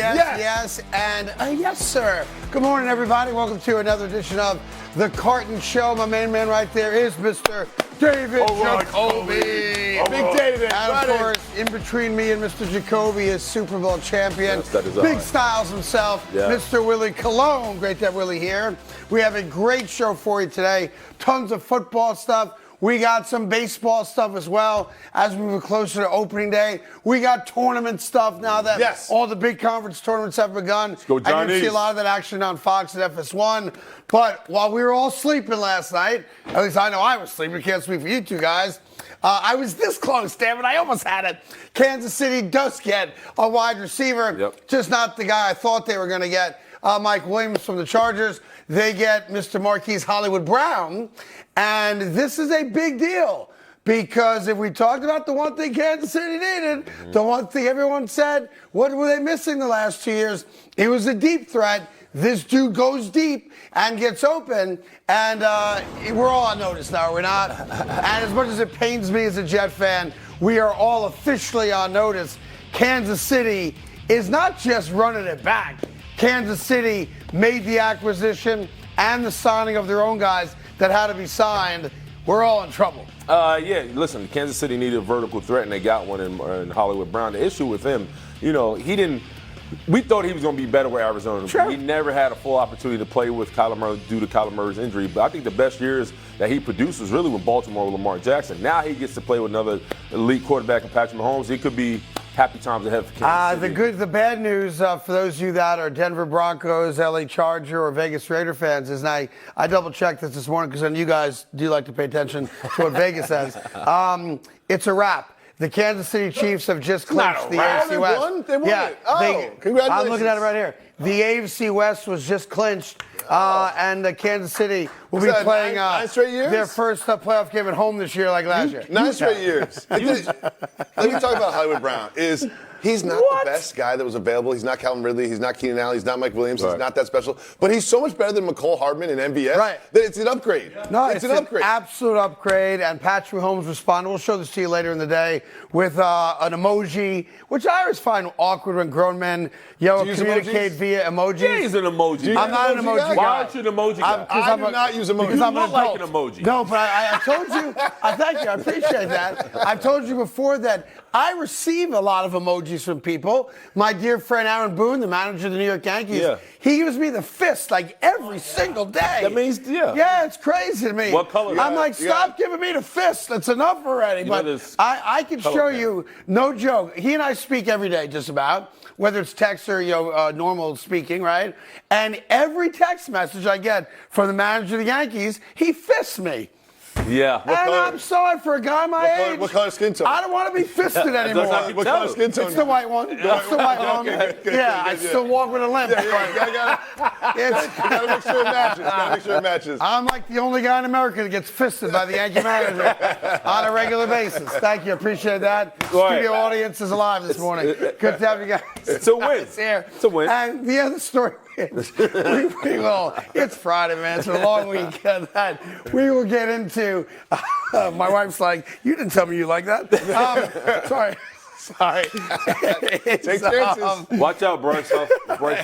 and yes, sir. Good morning, everybody. Welcome to another edition of the Carton Show. My main man right there is Mr. David Jacoby. Big David. And of course, in between me and Mr. Jacoby is Super Bowl champion, Big Styles himself, Mr. Willie Cologne. Great to have Willie here. We have a great show for you today. Tons of football stuff. We got some baseball stuff as well as we move closer to opening day. We got tournament stuff now that all the big conference tournaments have begun. Let's go, Johnny. I can see a lot of that action on Fox and FS1. But while we were all sleeping last night, at least I know I was sleeping, can't speak for you two guys, I was this close, damn it. I almost had it. Kansas City does get a wide receiver, just not the guy I thought they were going to get. Mike Williams from the Chargers. They get Mr. Marquise Hollywood Brown. And this is a big deal because if we talked about the one thing Kansas City needed, the one thing everyone said, what were they missing the last 2 years? It was a deep threat. This dude goes deep and gets open, and we're all on notice now, are we not? And as much as it pains me as a Jet fan, we are all officially on notice. Kansas City is not just running it back. Kansas City made the acquisition and the signing of their own guys that had to be signed. We're all in trouble. Listen, Kansas City needed a vertical threat, and they got one in Hollywood Brown. The issue with him, we thought he was going to be better with Arizona. Sure. He never had a full opportunity to play with Kyler Murray due to Kyler Murray's injury. But I think the best years that he produced was really with Baltimore with Lamar Jackson. Now he gets to play with another elite quarterback in Patrick Mahomes. He could be happy times ahead for Kansas City. The bad news for those of you that are Denver Broncos, LA Charger, or Vegas Raider fans is, and I double-checked this morning because I know you guys do like to pay attention to what Vegas says. It's a wrap. The Kansas City Chiefs have just clinched the AFC West. They won it. Congratulations. I'm looking at it right here. The AFC West was just clinched, and Kansas City will be playing their first playoff game at home this year like last year. 9 straight years. Let me talk about Hollywood Brown. He's not the best guy that was available. He's not Calvin Ridley. He's not Keenan Allen. He's not Mike Williams. He's not that special. But he's so much better than McCole Hardman in MVS that it's an upgrade. No, it's an absolute upgrade. And Patrick Mahomes responded. We'll show this to you later in the day with an emoji, which I always find awkward when grown men communicate via emoji. Yeah, he's an emoji. I'm not an emoji guy. Why aren't you an emoji guy? I do not use emojis. Because I'm not like an emoji. No, but I told you. Thank you. I appreciate that. I've told you before that I receive a lot of emojis from people. My dear friend Aaron Boone, the manager of the New York Yankees, he gives me the fist like every single day. That means, Yeah, it's crazy to me. What color? I'm like, stop giving me the fist. That's enough already. But I can show you, no joke. He and I speak every day just about, whether it's text or normal speaking, right? And every text message I get from the manager of the Yankees, he fists me. Yeah. I'm sorry for a guy my age. What color skin tone? I don't want to be fisted anymore. What color skin tone? It's the white one. It's the white one. I still walk with a limp. Gotta make sure it matches. I'm like the only guy in America that gets fisted by the Yankee manager on a regular basis. Thank you. Appreciate that. Studio audience is alive this morning. Good to have you guys. It's a win. It's a win. And the other story is, it's Friday, man. It's a long week. We will get into, my wife's like, you didn't tell me you like that. Sorry. Take chances. Watch out, Bryce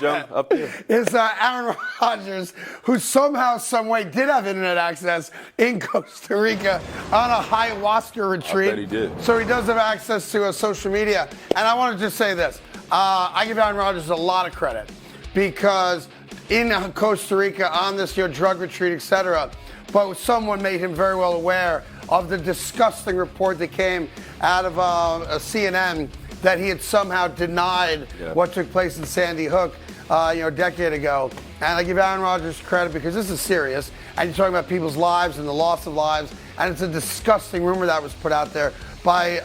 Young up there. It's Aaron Rodgers, who somehow, some way did have internet access in Costa Rica on a ayahuasca retreat. I bet he did. So he does have access to social media. And I want to just say this. I give Aaron Rodgers a lot of credit because in Costa Rica on this drug retreat, etc., but someone made him very well aware of the disgusting report that came out of CNN that he had somehow denied what took place in Sandy Hook, a decade ago. And I give Aaron Rodgers credit because this is serious, and you're talking about people's lives and the loss of lives, and it's a disgusting rumor that was put out there by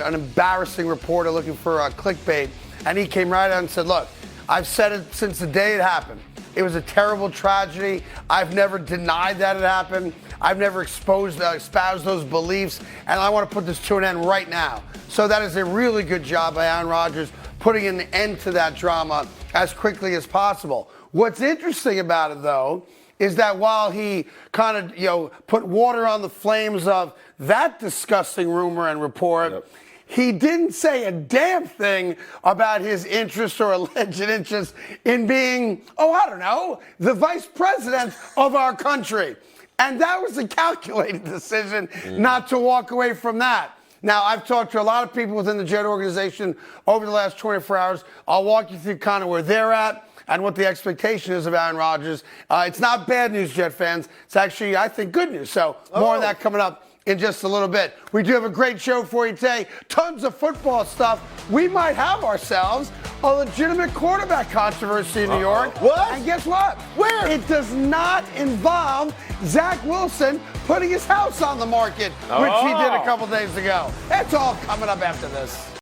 an embarrassing reporter looking for clickbait, and he came right out and said, look, I've said it since the day it happened. It was a terrible tragedy. I've never denied that it happened. I've never espoused those beliefs, and I want to put this to an end right now. So that is a really good job by Aaron Rodgers putting an end to that drama as quickly as possible. What's interesting about it, though, is that while he kind of, put water on the flames of that disgusting rumor and report, he didn't say a damn thing about his interest or alleged interest in being, I don't know, the vice president of our country. And that was a calculated decision not to walk away from that. Now, I've talked to a lot of people within the Jet organization over the last 24 hours. I'll walk you through kind of where they're at and what the expectation is of Aaron Rodgers. It's not bad news, Jet fans. It's actually, I think, good news. So more on that coming up in just a little bit. We do have a great show for you today. Tons of football stuff. We might have ourselves a legitimate quarterback controversy in New York. What? And guess what? Where? It does not involve Zach Wilson putting his house on the market, which he did a couple days ago. That's all coming up after this.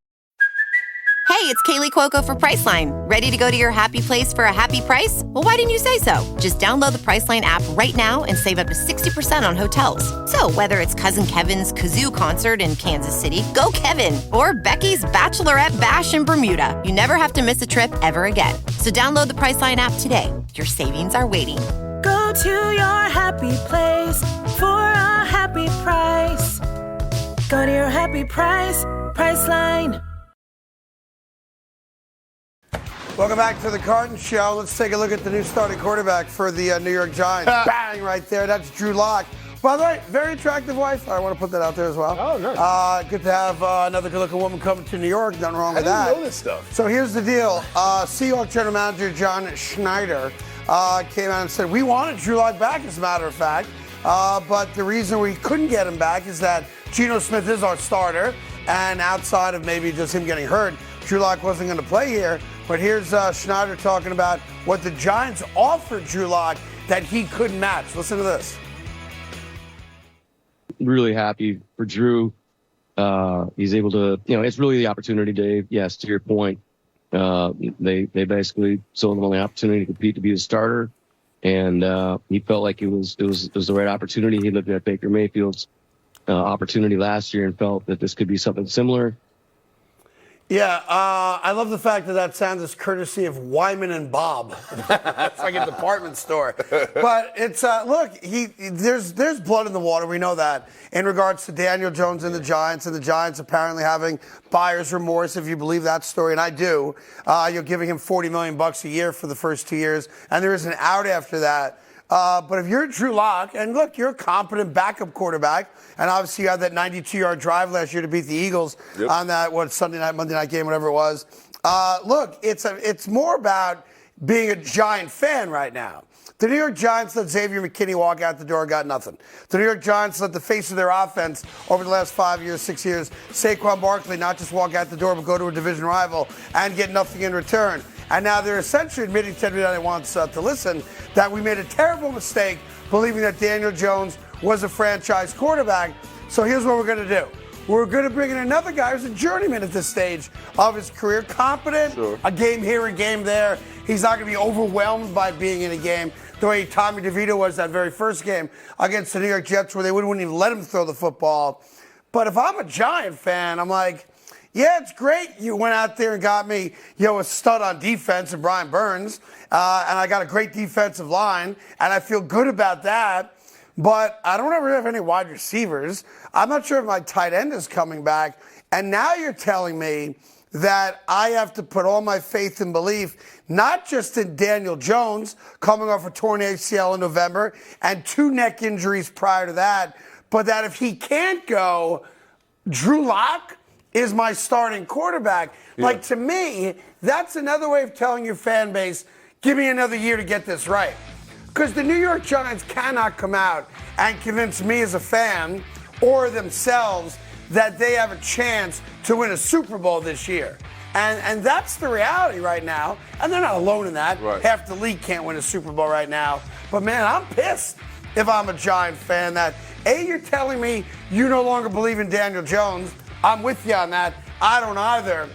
Hey, it's Kaylee Cuoco for Priceline. Ready to go to your happy place for a happy price? Well, why didn't you say so? Just download the Priceline app right now and save up to 60% on hotels. So whether it's Cousin Kevin's Kazoo Concert in Kansas City, go Kevin, or Becky's Bachelorette Bash in Bermuda, you never have to miss a trip ever again. So download the Priceline app today. Your savings are waiting. Go to your happy place for a happy price. Go to your happy price, Priceline. Welcome back to the Carton Show. Let's take a look at the new starting quarterback for the New York Giants. Bang, right there. That's Drew Lock. By the way, very attractive wife. I want to put that out there as well. Oh, nice. Good to have another good-looking woman coming to New York. Nothing wrong with that. I didn't know this stuff. So here's the deal. Seahawks general manager John Schneider came out and said, we wanted Drew Lock back, as a matter of fact. But the reason we couldn't get him back is that Geno Smith is our starter. And outside of maybe just him getting hurt, Drew Lock wasn't going to play here. But here's Schneider talking about what the Giants offered Drew Lock that he couldn't match. Listen to this. Really happy for Drew. He's able to, it's really the opportunity, Dave. Yes, to your point. They basically sold him on the opportunity to compete to be a starter. And he felt like it was the right opportunity. He looked at Baker Mayfield's opportunity last year and felt that this could be something similar. Yeah, I love the fact that sounds as courtesy of Wyman and Bob. It's like a department store. But it's look, there's blood in the water. We know that in regards to Daniel Jones and the Giants apparently having buyer's remorse, if you believe that story, and I do. You're giving him $40 million a year for the first 2 years, and there is an out after that. But if you're Drew Lock, and look, you're a competent backup quarterback, and obviously you had that 92-yard drive last year to beat the Eagles on that Sunday night, Monday night game, whatever it was. Look, it's more about being a Giant fan right now. The New York Giants let Xavier McKinney walk out the door, got nothing. The New York Giants let the face of their offense over the last 5 years, 6 years, Saquon Barkley, not just walk out the door, but go to a division rival and get nothing in return. And now they're essentially admitting to everybody that wants to listen that we made a terrible mistake believing that Daniel Jones was a franchise quarterback. So here's what we're going to do. We're going to bring in another guy who's a journeyman at this stage of his career, competent, a game here, a game there. He's not going to be overwhelmed by being in a game the way Tommy DeVito was that very first game against the New York Jets where they wouldn't even let him throw the football. But if I'm a Giant fan, I'm like, yeah, it's great. You went out there and got me, a stud on defense in Brian Burns, and I got a great defensive line, and I feel good about that. But I don't ever have any wide receivers. I'm not sure if my tight end is coming back. And now you're telling me that I have to put all my faith and belief, not just in Daniel Jones coming off a torn ACL in November and 2 neck injuries prior to that, but that if he can't go, Drew Lock is my starting quarterback. Yeah. Like, to me, that's another way of telling your fan base, give me another year to get this right. Because the New York Giants cannot come out and convince me as a fan or themselves that they have a chance to win a Super Bowl this year. And that's the reality right now. And they're not alone in that. Right. Half the league can't win a Super Bowl right now. But, man, I'm pissed if I'm a Giant fan that, A, you're telling me you no longer believe in Daniel Jones. I'm with you on that. I don't either.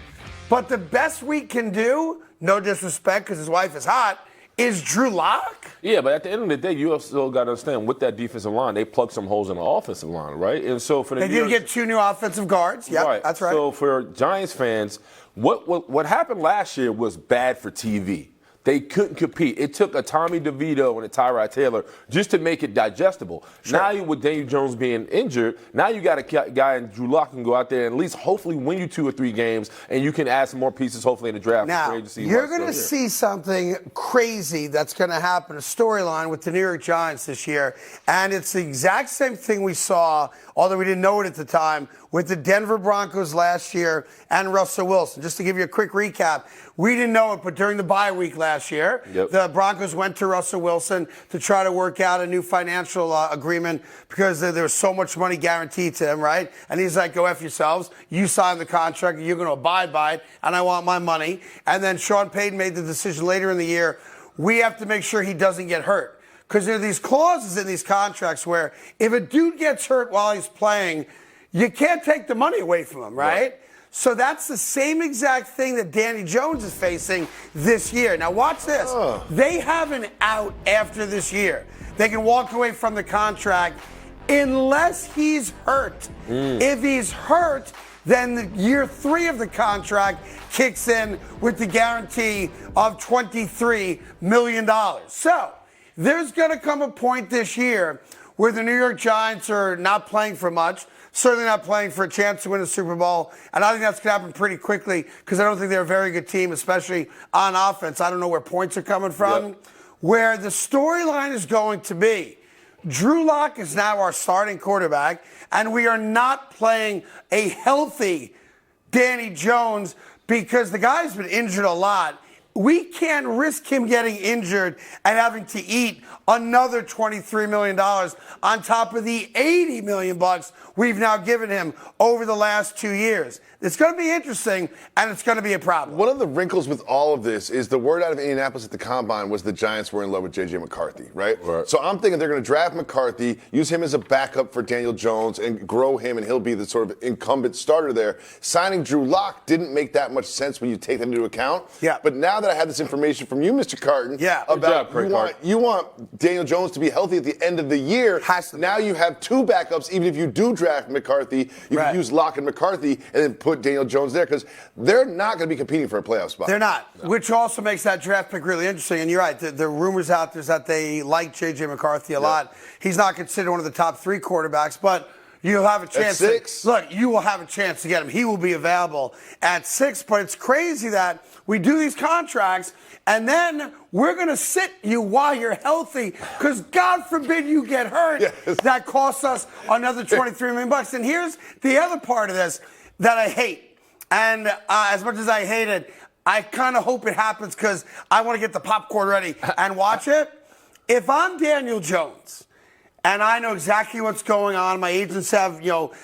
But the best we can do, no disrespect because his wife is hot, is Drew Lock. Yeah, but at the end of the day, you also got to understand with that defensive line, they plugged some holes in the offensive line, right? And so for the they did get 2 new offensive guards. Yeah, right. That's right. So for Giants fans, what happened last year was bad for TV. they couldn't compete. It took a Tommy DeVito and a Tyrod Taylor just to make it digestible. Sure. Now, with Daniel Jones being injured, now you got a guy in Drew Lock can go out there and at least hopefully win you 2 or 3 games, and you can add some more pieces hopefully in the draft. Now, you're going to see something crazy that's going to happen, a storyline with the New York Giants this year, and it's the exact same thing we saw, although we didn't know it at the time, with the Denver Broncos last year and Russell Wilson. Just to give you a quick recap, we didn't know it, but during the bye week last year, the Broncos went to Russell Wilson to try to work out a new financial agreement because there was so much money guaranteed to him, right? And he's like, go F yourselves. You signed the contract, you're going to abide by it, and I want my money. And then Sean Payton made the decision later in the year, we have to make sure he doesn't get hurt. Because there are these clauses in these contracts where if a dude gets hurt while he's playing, you can't take the money away from him, right? So that's the same exact thing that Danny Jones is facing this year. Now watch this. They have an out after this year. They can walk away from the contract unless he's hurt. If he's hurt, then the year 3 of the contract kicks in with the guarantee of $23 million. So there's going to come a point this year where the New York Giants are not playing for much, certainly not playing for a chance to win a Super Bowl. And I think that's going to happen pretty quickly because I don't think they're a very good team, especially on offense. I don't know where points are coming from. Where the storyline is going to be, Drew Lock is now our starting quarterback, and we are not playing a healthy Danny Jones because the guy's been injured a lot. We can't risk him getting injured and having to eat another $23 million on top of the $80 million we've now given him over the last 2 years. It's going to be interesting, and it's going to be a problem. One of the wrinkles with all of this is the word out of Indianapolis at the Combine was the Giants were in love with J.J. McCarthy, right? So I'm thinking they're going to draft McCarthy, use him as a backup for Daniel Jones, and grow him, and he'll be the sort of incumbent starter there. Signing Drew Lock didn't make that much sense when you take that into account. But now that I have this information from you, Mr. Carton, about you want Daniel Jones to be healthy at the end of the year. Now you have 2 backups. Even if you do draft McCarthy, you can use Lock and McCarthy and then put Daniel Jones there because they're not going to be competing for a playoff spot. They're not, which also makes that draft pick really interesting. And you're right, the rumors out there is that they like J.J. McCarthy a lot. He's not considered one of the top 3 quarterbacks, but you'll have a chance. At 6? Look, you will have a chance to get him. He will be available at 6, but it's crazy that we do these contracts and then we're going to sit you while you're healthy because God forbid you get hurt. That costs us another $23 million. And here's the other part of this that I hate. And as much as I hate it, I kind of hope it happens because I want to get the popcorn ready and watch it. If I'm Daniel Jones and I know exactly what's going on, my agents have,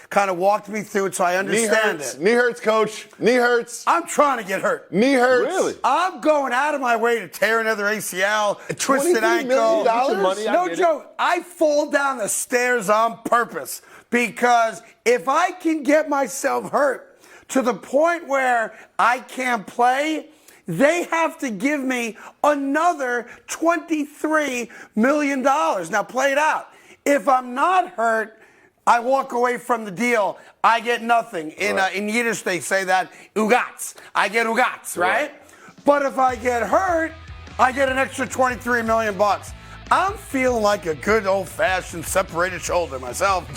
kind of walked me through it so I understand it. Knee hurts, coach. Knee hurts. I'm trying to get hurt. Knee hurts. Really? I'm going out of my way to tear another ACL, twisted ankle. No joke. I fall down the stairs on purpose because if I can get myself hurt to the point where I can't play, they have to give me another $23 million. Now play it out. If I'm not hurt, I walk away from the deal. I get nothing. In Yiddish, they say that, ugats. I get ugats, right? But if I get hurt, I get an extra $23 million. I'm feeling like a good old-fashioned separated shoulder myself.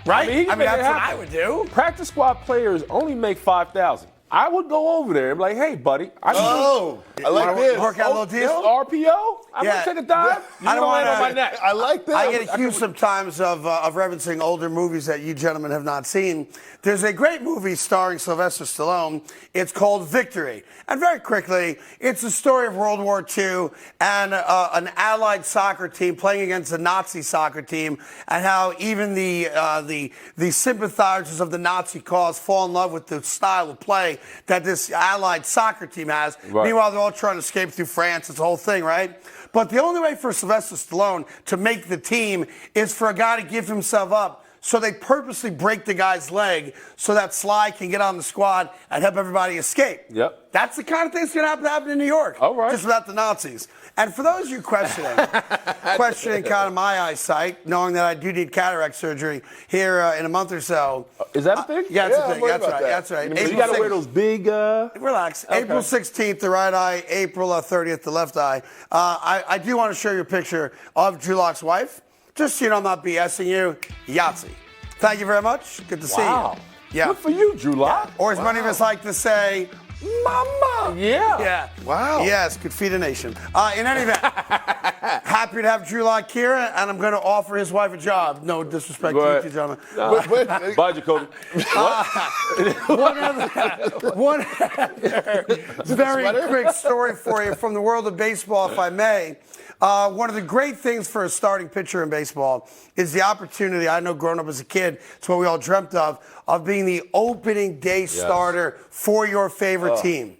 Right? I mean that's what I would do. Practice squad players only make $5,000. I would go over there and be like, hey, buddy. I like this. Work out a little deal. This RPO? I'm going to take a dive. I don't want on my neck. I like that. I get accused sometimes of referencing older movies that you gentlemen have not seen. There's a great movie starring Sylvester Stallone. It's called Victory. And very quickly, it's the story of World War II and an Allied soccer team playing against a Nazi soccer team and how even the sympathizers of the Nazi cause fall in love with the style of play that this Allied soccer team has. Meanwhile, they're all trying to escape through France. It's a whole thing, right? But the only way for Sylvester Stallone to make the team is for a guy to give himself up So they purposely break the guy's leg so that Sly can get on the squad and help everybody escape. Yep. That's the kind of thing that's going to happen in New York. All right. Just without the Nazis. And for those of you questioning kind of my eyesight, knowing that I do need cataract surgery here in a month or so. Is that a thing? Yeah, it's Yeah, a I'm thing. worried That's about right. that. That's right. So you got to wear those big. Relax. Okay. April 16th, the right eye. April 30th, the left eye. I do want to show you a picture of Drew Lock's wife. Just so you know I'm not BSing you. Yahtzee. Thank you very much. Good to see you. Wow. Yeah. Good for you, Drew Lock. Or as many of us like to say, Mama. Yeah. Yeah. Wow. Yes, could feed a nation. In any event, happy to have Drew Lock here, and I'm going to offer his wife a job. No disrespect to you two gentlemen. Bye, Jacoby. One other very quick story for you from the world of baseball, if I may. One of the great things for a starting pitcher in baseball is the opportunity, I know growing up as a kid, it's what we all dreamt of being the opening day starter for your favorite team.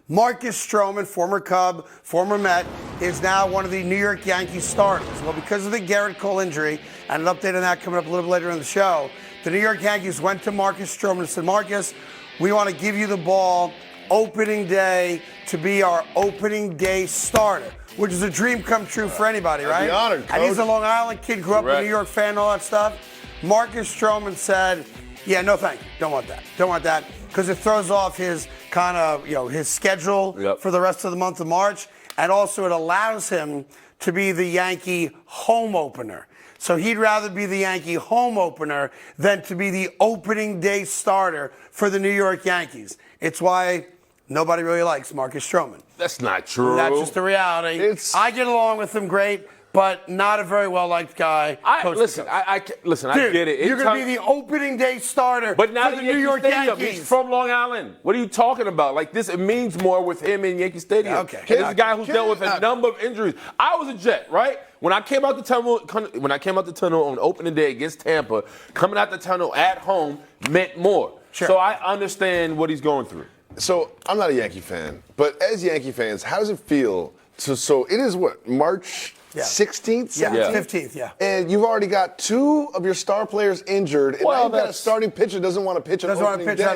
Marcus Stroman, former Cub, former Met, is now one of the New York Yankees starters. Well, because of the Garrett Cole injury, and an update on that coming up a little bit later in the show, the New York Yankees went to Marcus Stroman and said, Marcus, we want to give you the ball opening day to be our opening day starter, which is a dream come true for anybody, right? I'd be honored, And he's Coach. a Long Island kid, grew up a New York fan and all that stuff. Marcus Stroman said, yeah, no thank you. Don't want that. Don't want that. Because it throws off his kind of, his schedule for the rest of the month of March. And also it allows him to be the Yankee home opener. So he'd rather be the Yankee home opener than to be the opening day starter for the New York Yankees. It's why nobody really likes Marcus Stroman. That's not true. That's just the reality. I get along with him great, but not a very well-liked guy. Listen, I get it. You're going to be the opening day starter but not for the in New York Stadium. Yankees. He's from Long Island. What are you talking about? Like this, it means more with him in Yankee Stadium. Okay. This is a guy who's dealt with a number of injuries. I was a Jet, right? When I came out the tunnel on opening day against Tampa, coming out the tunnel at home meant more. Sure. So I understand what he's going through. So I'm not a Yankee fan, but as Yankee fans, how does it feel? So it is what, March 16th? Yeah, 17th? 15th, yeah. And you've already got two of your star players injured, and now you've got a starting pitcher doesn't want to pitch on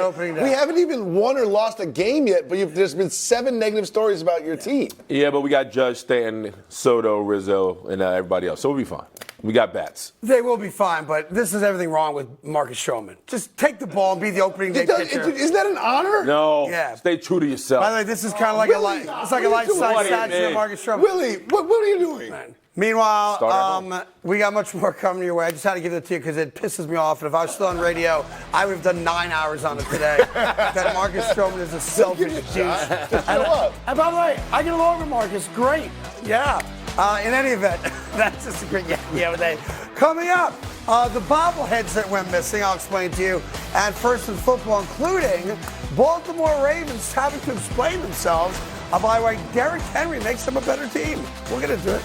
opening day. We haven't even won or lost a game yet, but there's been 7 negative stories about your team. Yeah, but we got Judge, Stanton, Soto, Rizzo, and everybody else, so we'll be fine. We got bats. They will be fine, but this is everything wrong with Marcus Stroman. Just take the ball and be the opening day pitcher. Is that an honor? No. Yeah. Stay true to yourself. By the way, this is kind of like it's like a life-size statue of Marcus Stroman. Willie, what are you doing? Meanwhile, we got much more coming your way. I just had to give it to you because it pisses me off. And if I was still on radio, I would have done 9 hours on it today. That Marcus Stroman is a selfish douche. And by the way, I get along with Marcus. Great. Yeah. In any event, that's just a great day. Coming up, the bobbleheads that went missing, I'll explain to you. And first in football, including Baltimore Ravens having to explain themselves about why Derrick Henry makes them a better team. We'll get into it.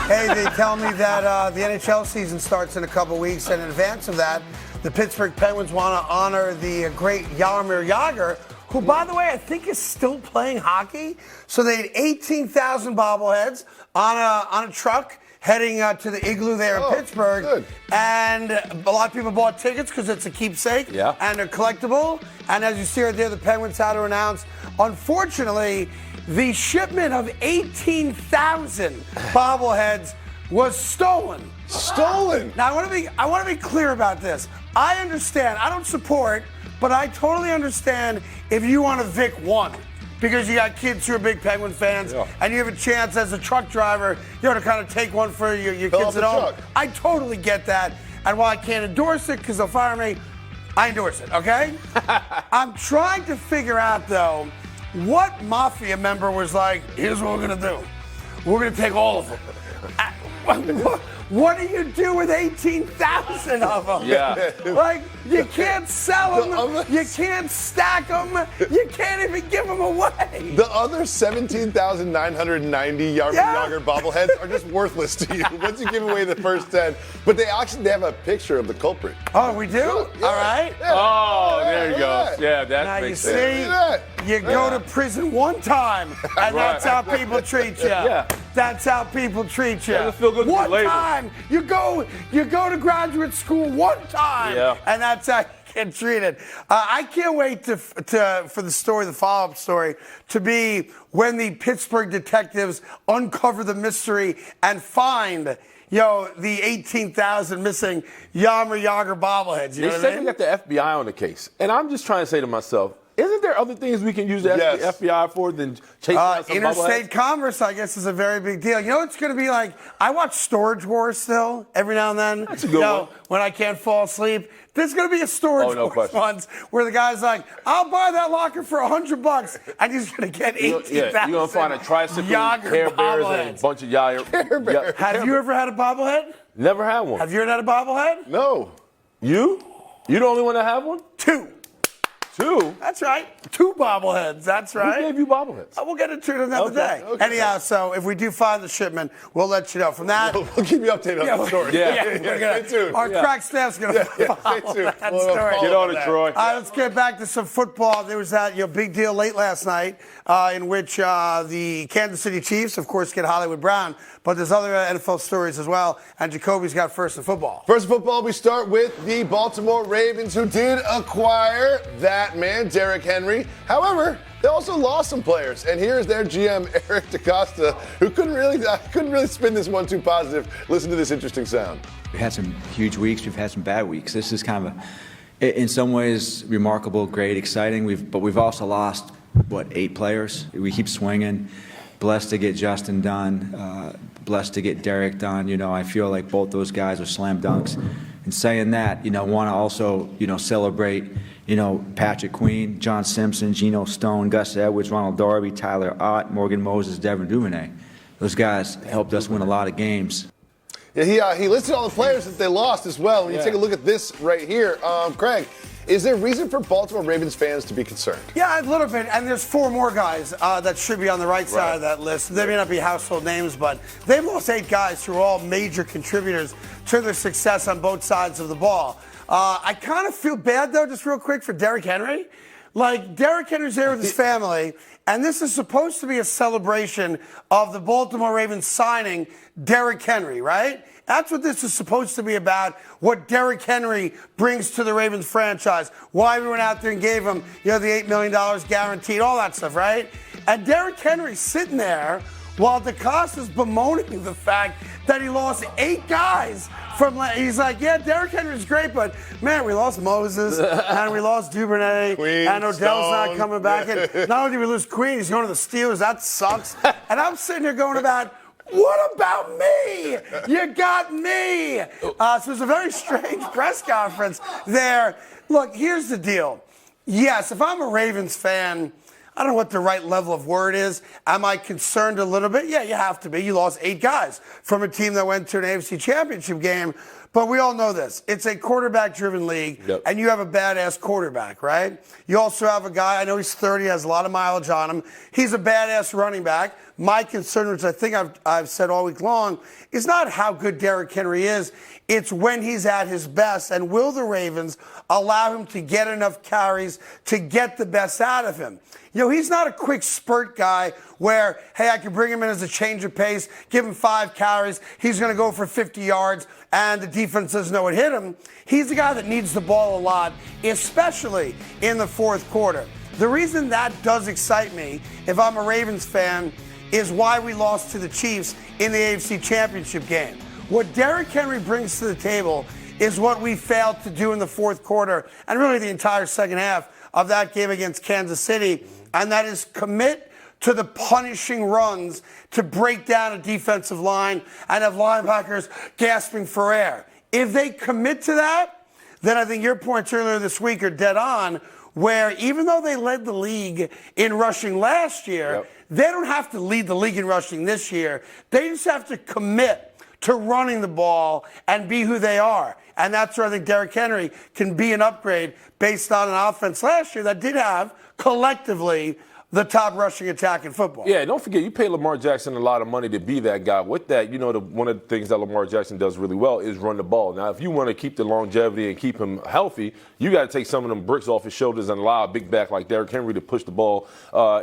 Hey, they tell me that the NHL season starts in a couple weeks, and in advance of that, the Pittsburgh Penguins want to honor the great Jaromir Jagr, who, by the way, I think is still playing hockey. So they had 18,000 bobbleheads on a truck heading to the igloo there in Pittsburgh. Good. And a lot of people bought tickets because it's a keepsake and they're collectible. And as you see right there, the Penguins had to announce, unfortunately, the shipment of 18,000 bobbleheads was stolen. Stolen? Now, I want to be clear about this. I understand. I don't support, but I totally understand if you want to Vic one. Because you got kids who are big Penguin fans, and you have a chance as a truck driver, to kind of take one for your kids at home. I totally get that. And while I can't endorse it because they'll fire me, I endorse it, okay? I'm trying to figure out, though, what mafia member was like, here's what we're going to do. We're going to take all of them. What do you do with 18,000 of them? Yeah. Like, you can't sell them, you can't stack them, you can't even give them away. The other 17,990 Jagr bobbleheads are just worthless to you once you give away the first 10. But they have a picture of the culprit. Oh, we do? Yeah. All right. Yeah. Oh, there you go. Yeah, that Now makes you sense. see, you go to prison one time, and that's how people treat you. Yeah. That's how people treat you. Doesn't feel good to be one labeled. time. You go to graduate school one time, and that's how you get treated. I can't wait for the follow-up story, to be when the Pittsburgh detectives uncover the mystery and find the 18,000 missing Yammer Yager bobbleheads. You know They what said I mean? they got the FBI on the case. And I'm just trying to say to myself, isn't there other things we can use the FBI for than chasing down some interstate bobbleheads? commerce, I guess, is a very big deal. You know it's going to be like? I watch Storage Wars still every now and then. That's a good one. When I can't fall asleep. There's going to be a Storage Wars question. ones where the guy's like, I'll buy that locker for $100, and he's going to get 18,000. You're going to find a tricycle, Yager Care Bears, bobbleheads. and a bunch of Yager. Have you ever had a bobblehead? Never had one. Have you ever had a bobblehead? No. You? You the only one that have one? Two. That's right. 2 bobbleheads. That's right. Who gave you bobbleheads? We'll get into it another day. Okay. Anyhow, so if we do find the shipment, we'll let you know. From that, We'll keep you updated on the story. stay tuned. Our crack staff's going to follow stay tuned. that We'll story. Get on it, Troy. All right, let's get back to some football. There was that big deal late last night in which the Kansas City Chiefs, of course, get Hollywood Brown. But there's other NFL stories as well. And Jacoby's got first in football. First in football, we start with the Baltimore Ravens, who did acquire that man, Derrick Henry. However, they also lost some players. And here's their GM, Eric DaCosta, who couldn't really spin this one too positive. Listen to this interesting sound. We've had some huge weeks. We've had some bad weeks. This is kind of in some ways, remarkable, great, exciting. But we've also lost, 8 players? We keep swinging. Blessed to get Justin done. Blessed to get Derrick done. I feel like both those guys are slam dunks. And saying that, want to also, celebrate, Patrick Queen, John Simpson, Geno Stone, Gus Edwards, Ronald Darby, Tyler Ott, Morgan Moses, Devin Duvernay. Those guys helped us win a lot of games. Yeah, he listed all the players that they lost as well. When you take a look at this right here, Craig, is there reason for Baltimore Ravens fans to be concerned? Yeah, a little bit. And there's 4 more guys that should be on the right side of that list. They may not be household names, but they've lost 8 guys who are all major contributors to their success on both sides of the ball. I kind of feel bad, though, just real quick, for Derrick Henry. Like, Derrick Henry's there with his family, and this is supposed to be a celebration of the Baltimore Ravens signing Derrick Henry, right? That's what this is supposed to be about, what Derrick Henry brings to the Ravens franchise, why we went out there and gave him, the $8 million guaranteed, all that stuff, right? And Derrick Henry's sitting there while DaCosta's bemoaning the fact that he lost 8 guys he's like, yeah, Derrick Henry's great, but man, we lost Moses and we lost Duvernay Queen, and Odell's Stone. not coming back. And not only did we lose Queen, he's going to the Steelers. That sucks. And I'm sitting here going what about me? You got me. So it was a very strange press conference there. Look, here's the deal. Yes, if I'm a Ravens fan, I don't know what the right level of word is. Am I concerned a little bit? Yeah, you have to be. You lost 8 guys from a team that went to an AFC Championship game. But we all know this. It's a quarterback-driven league, and you have a badass quarterback, right? You also have a guy, I know he's 30, has a lot of mileage on him. He's a badass running back. My concern, which I think I've said all week long, is not how good Derrick Henry is. It's when he's at his best. And will the Ravens allow him to get enough carries to get the best out of him? He's not a quick spurt guy where, hey, I can bring him in as a change of pace, give him 5 carries, he's going to go for 50 yards, and the defense doesn't know what hit him. He's the guy that needs the ball a lot, especially in the fourth quarter. The reason that does excite me, if I'm a Ravens fan, is why we lost to the Chiefs in the AFC Championship game. What Derrick Henry brings to the table is what we failed to do in the fourth quarter and really the entire second half of that game against Kansas City, and that is commit to the punishing runs to break down a defensive line and have linebackers gasping for air. If they commit to that, then I think your points earlier this week are dead on, where even though they led the league in rushing last year, they don't have to lead the league in rushing this year. They just have to commit to running the ball and be who they are. And that's where I think Derrick Henry can be an upgrade based on an offense last year that did have, collectively, the top rushing attack in football. Yeah, don't forget, you pay Lamar Jackson a lot of money to be that guy. With that, one of the things that Lamar Jackson does really well is run the ball. Now, if you want to keep the longevity and keep him healthy, you got to take some of them bricks off his shoulders and allow a big back like Derrick Henry to push the ball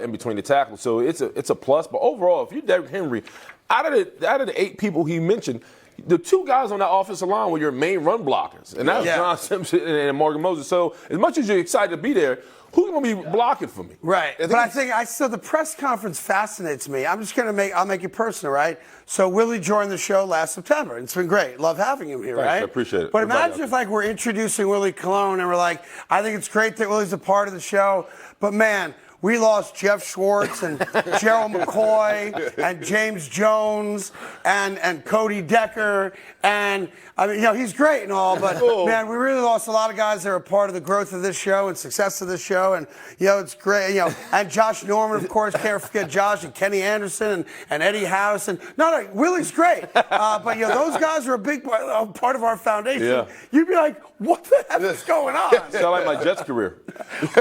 in between the tackles. So it's a plus. But overall, if you're Derrick Henry, out of the 8 people he mentioned, the 2 guys on that offensive line were your main run blockers, and that's John Simpson and Morgan Moses. So as much as you're excited to be there, who's going to be blocking for me? Right. But I think the press conference fascinates me. I'm just going to I'll make it personal, right? So Willie joined the show last September. It's been great. Love having him here, Thanks, right? I appreciate it. But imagine if we're introducing Willie Colon and we're like, I think it's great that Willie's a part of the show, but man, we lost Jeff Schwartz and Gerald McCoy and James Jones and Cody Decker. And, I mean, he's great and all, but, man, we really lost a lot of guys that are a part of the growth of this show and success of this show. And, it's great, and Josh Norman, of course, can't forget Josh and Kenny Anderson and Eddie House. And, no, Willie's great. But, those guys are a big part of our foundation. Yeah. You'd be like, what the heck is going on? Sound like my Jets career.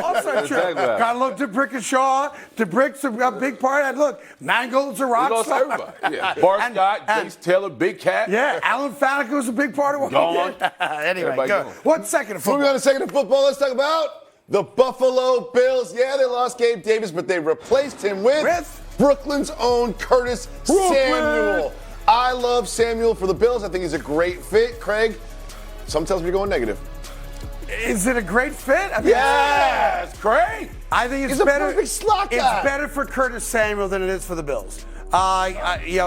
Also true. Got to look to Brick and Shaw. DeBrick's a big part. And look, Mangold's a rock star. Everybody. Yeah. Bart Scott, Jace Taylor, Big Cat. Yeah, Alan Faneca was a big part of what we did. Anyway, go. 1 second of football. Moving on to second of football, let's talk about the Buffalo Bills. Yeah, they lost Gabe Davis, but they replaced him with Brooklyn's own Curtis Samuel. I love Samuel for the Bills. I think he's a great fit. Craig, something tells me you're going negative. Is it a great fit? I mean, it's great. I think he's better. A perfect slot guy. It's better for Curtis Samuel than it is for the Bills.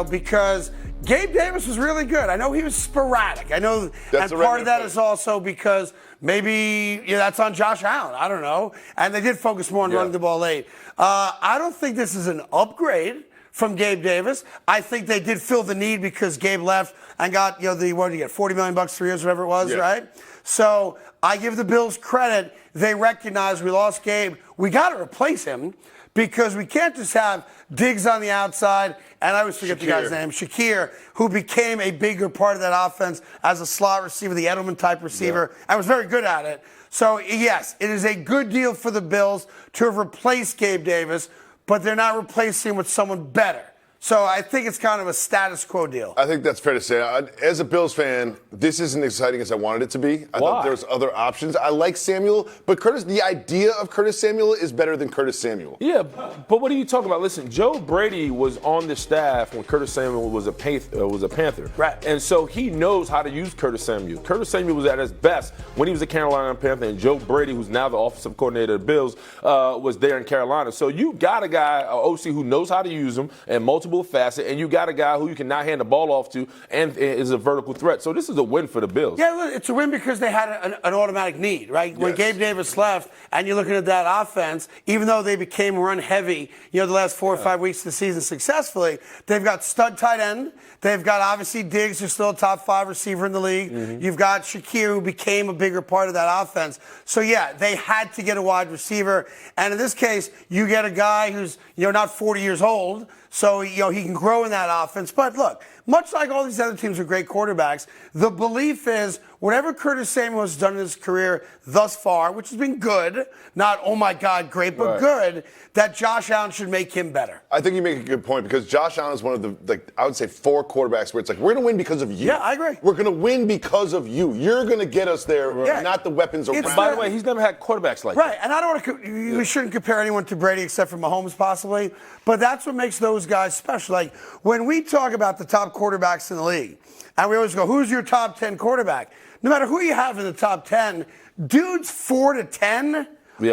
Because Gabe Davis was really good. I know he was sporadic. I know, and part of that is also because maybe that's on Josh Allen. I don't know. And they did focus more on running the ball late. I don't think this is an upgrade from Gabe Davis. I think they did fill the need because Gabe left and got what did you get, $40 million 3 years, whatever it was, right? So I give the Bills credit. They recognize we lost Gabe. We got to replace him because we can't just have Diggs on the outside, and I always forget the guy's name, Shakir, who became a bigger part of that offense as a slot receiver, the Edelman-type receiver, and was very good at it. So, yes, it is a good deal for the Bills to have replaced Gabe Davis, but they're not replacing him with someone better. So I think it's kind of a status quo deal. I think that's fair to say. As a Bills fan, this isn't as exciting as I wanted it to be. I thought there was other options. I like Samuel, but the idea of Curtis Samuel is better than Curtis Samuel. Yeah, but what are you talking about? Listen, Joe Brady was on the staff when Curtis Samuel was a Panther. Right. And so he knows how to use Curtis Samuel. Curtis Samuel was at his best when he was a Carolina Panther, and Joe Brady, who's now the offensive coordinator of the Bills, was there in Carolina. So you got a guy, an OC, who knows how to use him and multiple facet, and you got a guy who you can now hand the ball off to and is a vertical threat. So this is a win for the Bills. Yeah, it's a win because they had an automatic need, right? When Gabe Davis left, and you're looking at that offense, even though they became run heavy, the last 4 or 5 weeks of the season successfully, they've got stud tight end. They've got obviously Diggs, who's still a top 5 receiver in the league. Mm-hmm. You've got Shakir, who became a bigger part of that offense. So yeah, they had to get a wide receiver, and in this case, you get a guy who's not 40 years old. So, he can grow in that offense. But look, much like all these other teams with great quarterbacks, the belief is whatever Curtis Samuel has done in his career thus far, which has been good, not, oh my God, great, but good, that Josh Allen should make him better. I think you make a good point because Josh Allen is one of the, I would say 4 quarterbacks where it's like, we're going to win because of you. Yeah, I agree. We're going to win because of you. You're going to get us there, not the weapons around. By the way, he's never had quarterbacks like that. Right, and I don't want to, we shouldn't compare anyone to Brady except for Mahomes possibly, but that's what makes those guys special. Like, when we talk about the top quarterbacks in the league, and we always go, who's your top 10 quarterback? No matter who you have in the top 10, dudes 4 to 10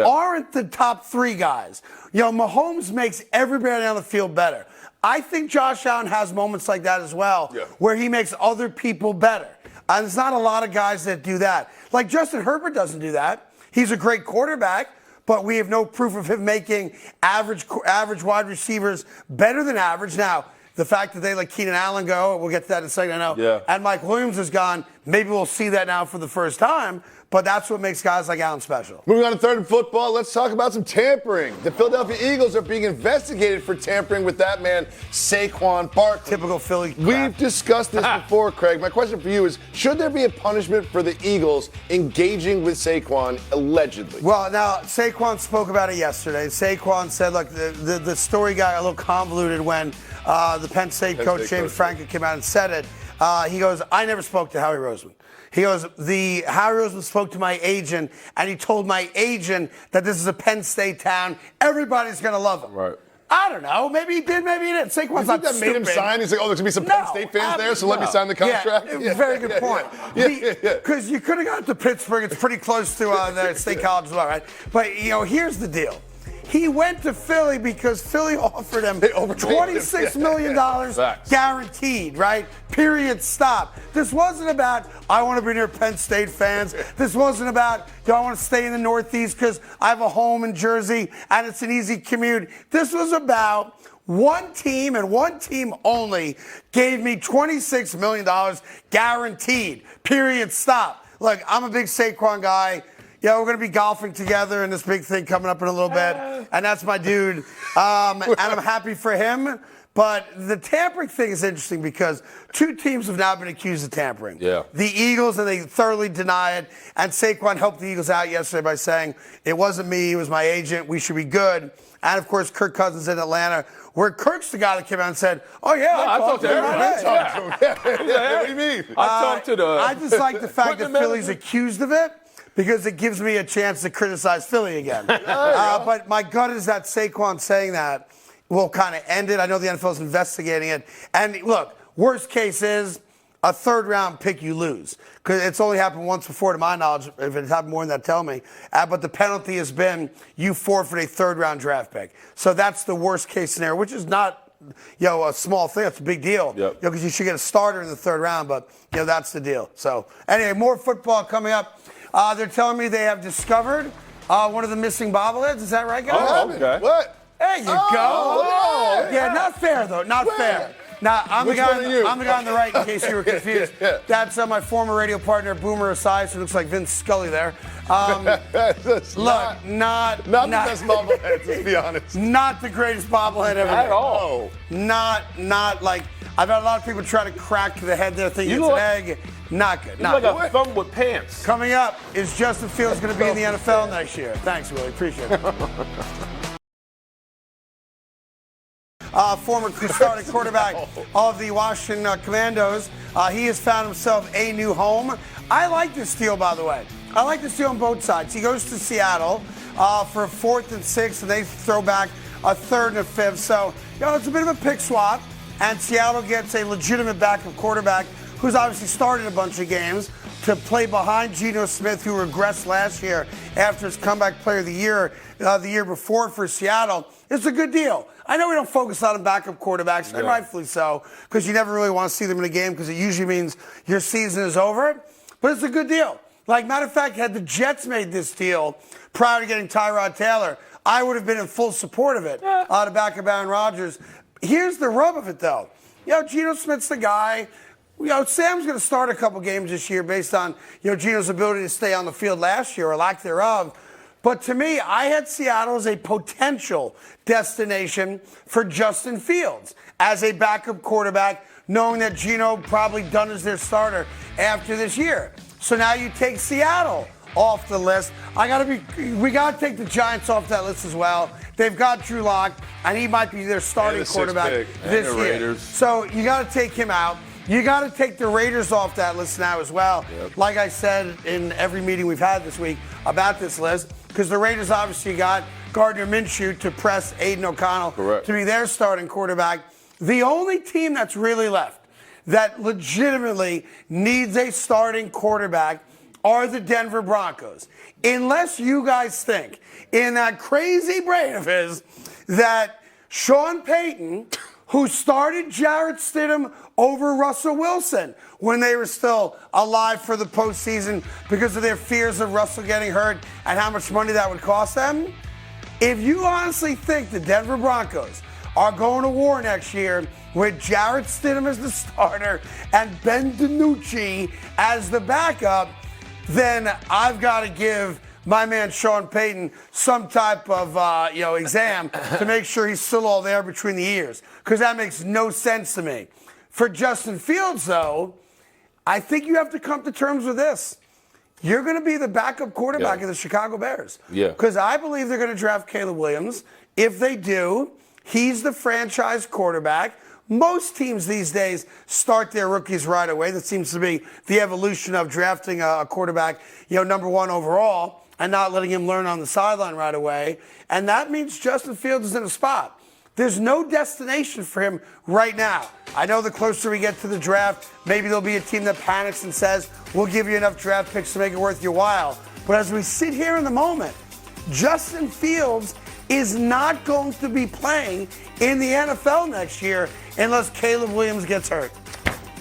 aren't the top 3 guys. Mahomes makes everybody on the field better. I think Josh Allen has moments like that as well, where he makes other people better. And there's not a lot of guys that do that. Like Justin Herbert doesn't do that. He's a great quarterback, but we have no proof of him making average wide receivers better than average. Now, the fact that they let Keenan Allen go, we'll get to that in a second, I know, and Mike Williams is gone, maybe we'll see that now for the first time, but that's what makes guys like Allen special. Moving on to third and football, let's talk about some tampering. The Philadelphia Eagles are being investigated for tampering with that man, Saquon Barkley. Typical Philly crap. We've discussed this before, Craig. My question for you is, should there be a punishment for the Eagles engaging with Saquon, allegedly? Well, now, Saquon spoke about it yesterday. Saquon said, look, the story got a little convoluted when the Penn State coach, James Franklin, came out and said it. He goes, I never spoke to Howie Roseman. He goes, Howie Roseman spoke to my agent, and he told my agent that this is a Penn State town. Everybody's going to love him. Right. I don't know. Maybe he did, maybe he didn't. Saquon's You think not that made him stupid. sign? He's like, oh, there's going to be some Penn State fans there, so let me sign the contract? Yeah, very good point. Yeah. Because you could have got to Pittsburgh. It's pretty close to the State College as well, right? But, here's the deal. He went to Philly because Philly offered him $26 million guaranteed, right? Period, stop. This wasn't about, I want to be near Penn State fans. This wasn't about, I want to stay in the Northeast because I have a home in Jersey and it's an easy commute. This was about one team and one team only gave me $26 million guaranteed, period, stop. Look, I'm a big Saquon guy. Yeah, we're going to be golfing together in this big thing coming up in a little bit. And that's my dude. And I'm happy for him. But the tampering thing is interesting because two teams have now been accused of tampering. Yeah. The Eagles, and they thoroughly deny it. And Saquon helped the Eagles out yesterday by saying, it wasn't me, it was my agent, we should be good. And, of course, Kirk Cousins in Atlanta, where Kirk's the guy that came out and said, oh, yeah, I talked to him. What do you mean? I talked to the... I just like the fact that Philly's accused of it, because it gives me a chance to criticize Philly again. But my gut is that Saquon saying that will kind of end it. I know the NFL is investigating it. And look, worst case is a third-round pick you lose. Because it's only happened once before, to my knowledge. If it's happened more than that, tell me. But the penalty has been you forfeit a third-round draft pick. So that's the worst-case scenario, which is not a small thing. It's a big deal. Yep. Because you should get a starter in the third round. But, that's the deal. So, anyway, more football coming up. They're telling me they have discovered one of the missing bobbleheads. Is that right, guys? Oh, okay. What? There you go. Oh, yeah, not fair, though. Not fair. Now, I'm the guy on the right, in case you were confused. That's my former radio partner, Boomer Esiason, who looks like Vince Scully there. Look, not the best bobblehead, let's be honest. Not the greatest bobblehead ever. At all. Not like, I've had a lot of people try to crack the head there thinking it's an egg. Not good. Not like a thumb with pants. Coming up, is Justin Fields going to be in the NFL next year? Thanks, Willie. Appreciate it. Former starting quarterback of the Washington Commandos. He has found himself a new home. I like this deal, by the way. I like this deal on both sides. He goes to Seattle for a 4th and 6, and they throw back a 3rd and a 5th. So, it's a bit of a pick swap, and Seattle gets a legitimate backup quarterback who's obviously started a bunch of games to play behind Geno Smith, who regressed last year after his comeback player of the year before for Seattle. It's a good deal. I know we don't focus on backup quarterbacks, and rightfully so, because you never really want to see them in a game because it usually means your season is over. But it's a good deal. Like, matter of fact, had the Jets made this deal prior to getting Tyrod Taylor, I would have been in full support of it to back up Aaron Rodgers. Here's the rub of it, though. Geno Smith's the guy. Sam's going to start a couple games this year based on, Geno's ability to stay on the field last year or lack thereof. But to me, I had Seattle as a potential destination for Justin Fields as a backup quarterback, knowing that Geno probably done as their starter after this year. So now you take Seattle off the list. We got to take the Giants off that list as well. They've got Drew Lock, and he might be their starting quarterback this year. Raiders. So you got to take him out. You got to take the Raiders off that list now as well. Yep. Like I said in every meeting we've had this week about this list, because the Raiders obviously got Gardner Minshew to press Aiden O'Connell to be their starting quarterback. The only team that's really left that legitimately needs a starting quarterback are the Denver Broncos. Unless you guys think in that crazy brain of his that Sean Payton, who started Jarrett Stidham over Russell Wilson when they were still alive for the postseason because of their fears of Russell getting hurt and how much money that would cost them. If you honestly think the Denver Broncos are going to war next year with Jarrett Stidham as the starter and Ben DiNucci as the backup, then I've got to give my man Sean Payton some type of exam to make sure he's still all there between the ears, because that makes no sense to me. For Justin Fields, though, I think you have to come to terms with this. You're going to be the backup quarterback of the Chicago Bears. Yeah. Because I believe they're going to draft Caleb Williams. If they do, he's the franchise quarterback. Most teams these days start their rookies right away. That seems to be the evolution of drafting a quarterback, number 1 overall, and not letting him learn on the sideline right away. And that means Justin Fields is in a spot. There's no destination for him right now. I know the closer we get to the draft, maybe there'll be a team that panics and says, we'll give you enough draft picks to make it worth your while. But as we sit here in the moment, Justin Fields is not going to be playing in the NFL next year unless Caleb Williams gets hurt.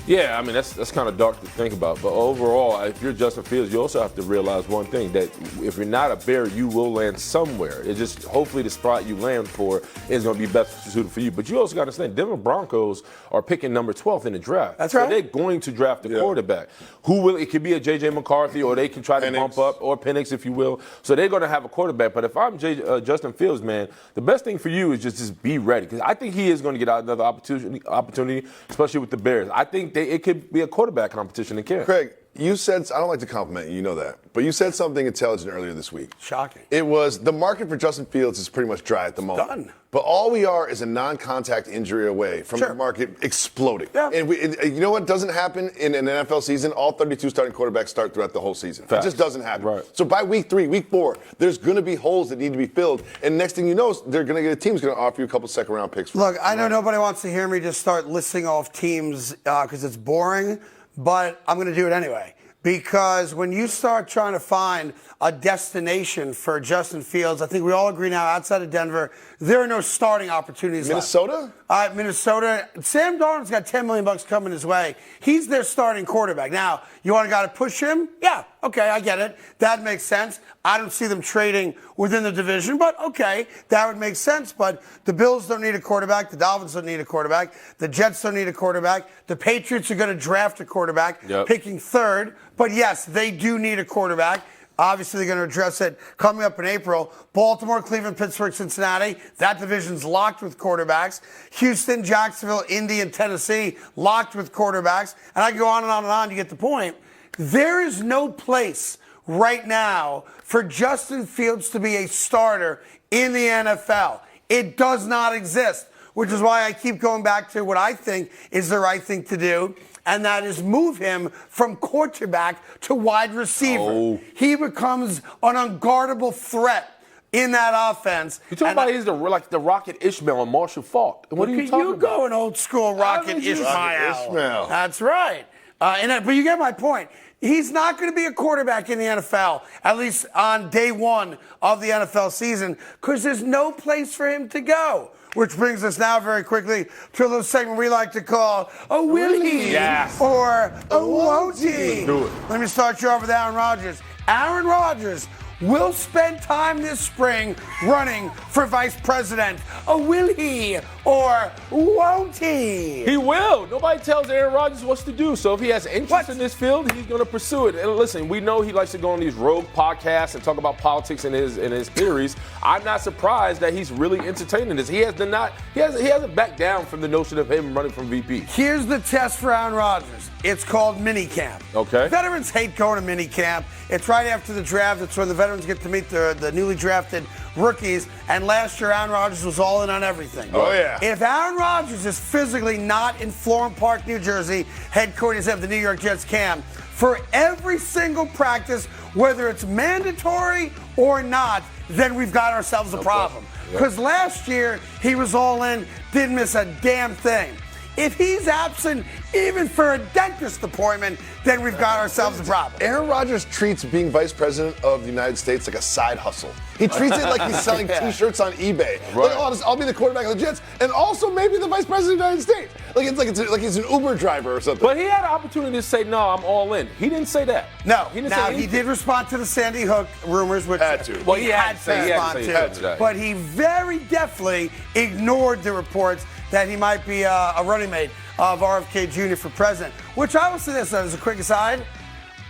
Yeah, I mean, that's kind of dark to think about. But overall, if you're Justin Fields, you also have to realize one thing, that if you're not a Bear, you will land somewhere. It's just hopefully the spot you land for is going to be best suited for you. But you also got to understand, Denver Broncos are picking number 12th in the draft. That's right. So they're going to draft a quarterback. Who will? It could be a J.J. McCarthy, or they can try to bump up, or Penix, if you will. So they're going to have a quarterback. But if I'm Justin Fields, man, the best thing for you is just be ready. Because I think he is going to get another opportunity, especially with the Bears. I think it could be a quarterback competition in camp. Craig, you said, I don't like to compliment you, you know that, but you said something intelligent earlier this week. Shocking. It was, the market for Justin Fields is pretty much dry at the moment. Done. But all we are is a non-contact injury away from the market exploding. Yeah. And you know what doesn't happen in an NFL season? All 32 starting quarterbacks start throughout the whole season. It just doesn't happen. Right. So by week 3, week 4, there's going to be holes that need to be filled. And next thing you know, they're going to get a team's going to offer you a couple second-round picks. Look, I know nobody wants to hear me just start listing off teams because it's boring, but I'm going to do it anyway. Because when you start trying to find a destination for Justin Fields, I think we all agree now, outside of Denver, there are no starting opportunities Minnesota? left. Minnesota. Sam Darnold's got $10 million coming his way. He's their starting quarterback. Now, you want a guy to push him? Yeah, okay, I get it. That makes sense. I don't see them trading within the division, but okay, that would make sense. But the Bills don't need a quarterback. The Dolphins don't need a quarterback. The Jets don't need a quarterback. The Patriots are going to draft a quarterback, picking 3rd. But yes, they do need a quarterback. Obviously, they're going to address it coming up in April. Baltimore, Cleveland, Pittsburgh, Cincinnati. That division's locked with quarterbacks. Houston, Jacksonville, Indy, and Tennessee locked with quarterbacks. And I can go on and on and on. You get the point. There is no place right now for Justin Fields to be a starter in the NFL. It does not exist, which is why I keep going back to what I think is the right thing to do, and that is move him from quarterback to wide receiver. He becomes an unguardable threat in that offense. You're talking about he's the Rocket Ishmael and Marshall Faulk. What are you talking about? You going old school Rocket Ishmael. That's right. But you get my point. He's not going to be a quarterback in the NFL, at least on day 1 of the NFL season, because there's no place for him to go. Which brings us now very quickly to a little segment we like to call a Willie or a Won't He. Do it. Let me start you off with Aaron Rodgers. Aaron Rodgers will spend time this spring running for vice president. Will he or won't he? He will. Nobody tells Aaron Rodgers what to do. So if he has interest in this field, he's going to pursue it. And listen, we know he likes to go on these rogue podcasts and talk about politics and his theories. I'm not surprised that he's really entertaining this. He hasn't backed down from the notion of him running from VP. Here's the test for Aaron Rodgers. It's called minicamp. Okay. Veterans hate going to minicamp. It's right after the draft. It's when the veterans get to meet the newly drafted rookies. And last year, Aaron Rodgers was all in on everything. Oh, yeah. If Aaron Rodgers is physically not in Florham Park, New Jersey, headquarters of the New York Jets camp, for every single practice, whether it's mandatory or not, then we've got ourselves a problem. Because last year, he was all in, didn't miss a damn thing. If he's absent, even for a dentist appointment, then we've got ourselves a problem. Aaron Rodgers treats being vice president of the United States like a side hustle. He treats it like he's selling T-shirts on eBay. Right. Like, I'll be the quarterback of the Jets, and also maybe the vice president of the United States. Like he's an Uber driver or something. But he had an opportunity to say, "No, I'm all in." He didn't say that. No. He did respond to the Sandy Hook rumors, which had to. Well, he had to respond to. But he very definitely ignored the reports that he might be a running mate of RFK Jr. for president. Which I will say this as a quick aside: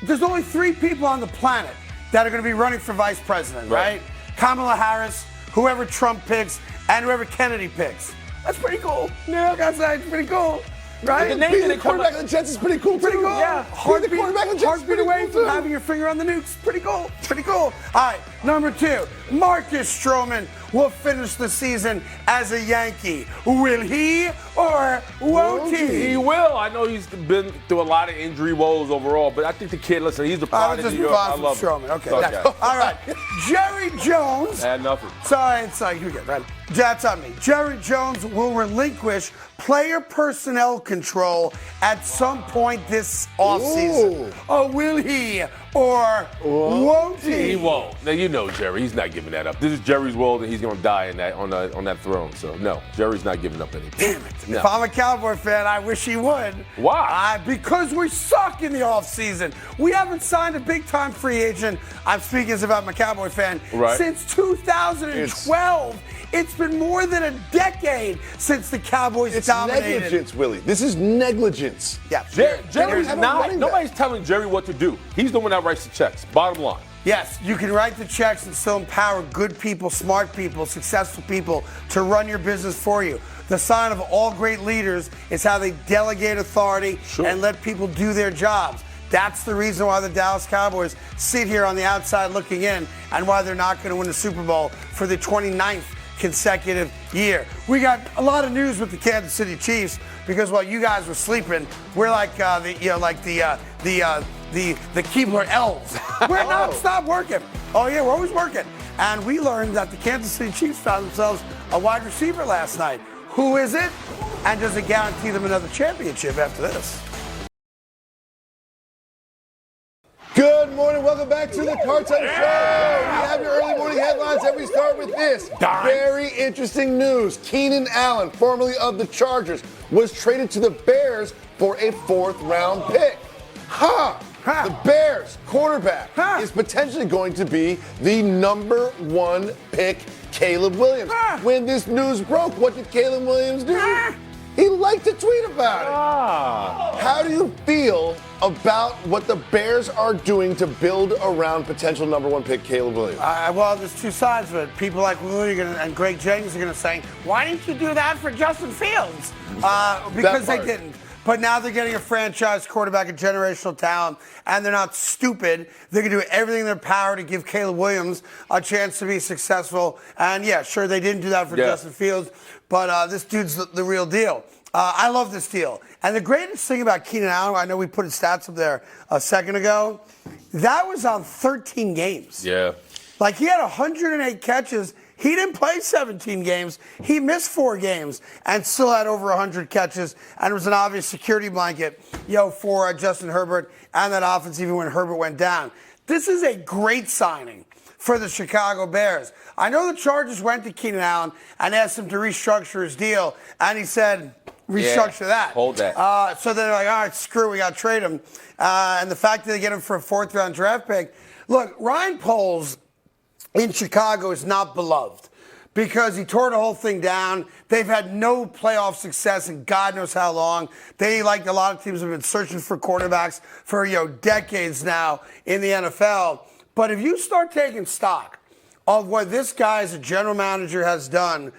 there's only 3 people on the planet that are going to be running for vice president, right? Kamala Harris, whoever Trump picks, and whoever Kennedy picks. That's pretty cool. Yeah, that's pretty cool. Right? Being the quarterback of the Jets is pretty cool, Pretty too. cool. Yeah. Heartbeat away cool, from too. having your finger on the nukes. Pretty cool. Pretty cool. All right, number 2, Marcus Stroman will finish the season as a Yankee? Will he or won't he? He will. I know he's been through a lot of injury woes overall, but I think the kid, listen, he's the pride of New York. I love him. Okay. Okay. All right. Jerry Jones. I had nothing. Sorry, it's like, you get right. That's on me. Jerry Jones will relinquish player personnel control at some point this offseason. Oh, will he or won't he? He won't. Now, you know Jerry. He's not giving that up. This is Jerry's world, and he's going to die in that on that throne. So, no, Jerry's not giving up anything. Damn it. No. If I'm a Cowboy fan, I wish he would. Why? Because we suck in the offseason. We haven't signed a big-time free agent, I'm speaking as about my Cowboy fan, since 2012. It's been more than a decade since the Cowboys dominated. It's negligence, Willie. This is negligence. Yeah. Jerry's not. Nobody's telling Jerry what to do. He's the one that writes the checks. Bottom line. Yes, you can write the checks and still empower good people, smart people, successful people to run your business for you. The sign of all great leaders is how they delegate authority and let people do their jobs. That's the reason why the Dallas Cowboys sit here on the outside looking in and why they're not going to win the Super Bowl for the 29th consecutive year. We got a lot of news with the Kansas City Chiefs because while you guys were sleeping, we're like the Keebler elves. We're not stop working. Oh yeah, we're always working. And we learned that the Kansas City Chiefs found themselves a wide receiver last night. Who is it? And does it guarantee them another championship after this? Good morning. Welcome back to the Carton Show. We have your early morning headlines, and we start with this. Very interesting news. Keenan Allen, formerly of the Chargers, was traded to the Bears for a 4th-round pick. The Bears quarterback is potentially going to be the number 1 pick, Caleb Williams. When this news broke, what did Caleb Williams do? He liked to tweet about it. How do you feel about what the Bears are doing to build around potential number 1 pick Caleb Williams? Well, there's two sides of it. People like Willie and Greg Jennings are going to say, why didn't you do that for Justin Fields? Because they didn't. But now they're getting a franchise quarterback, a generational talent, and they're not stupid. They're going to do everything in their power to give Caleb Williams a chance to be successful. And yeah, sure, they didn't do that for Justin Fields, but this dude's the real deal. I love this deal. And the greatest thing about Keenan Allen, I know we put his stats up there a second ago, that was on 13 games. Yeah. Like he had 108 catches. He didn't play 17 games. He missed 4 games and still had over 100 catches. And it was an obvious security blanket, for Justin Herbert and that offense even when Herbert went down. This is a great signing for the Chicago Bears. I know the Chargers went to Keenan Allen and asked him to restructure his deal. And he said, restructure that. Hold that. So they're like, all right, screw it, we got to trade him. And the fact that they get him for a 4th-round draft pick. Look, Ryan Poles in Chicago is not beloved because he tore the whole thing down. They've had no playoff success in God knows how long. They, like a lot of teams, have been searching for quarterbacks for decades now in the NFL. But if you start taking stock of what this guy as a general manager has done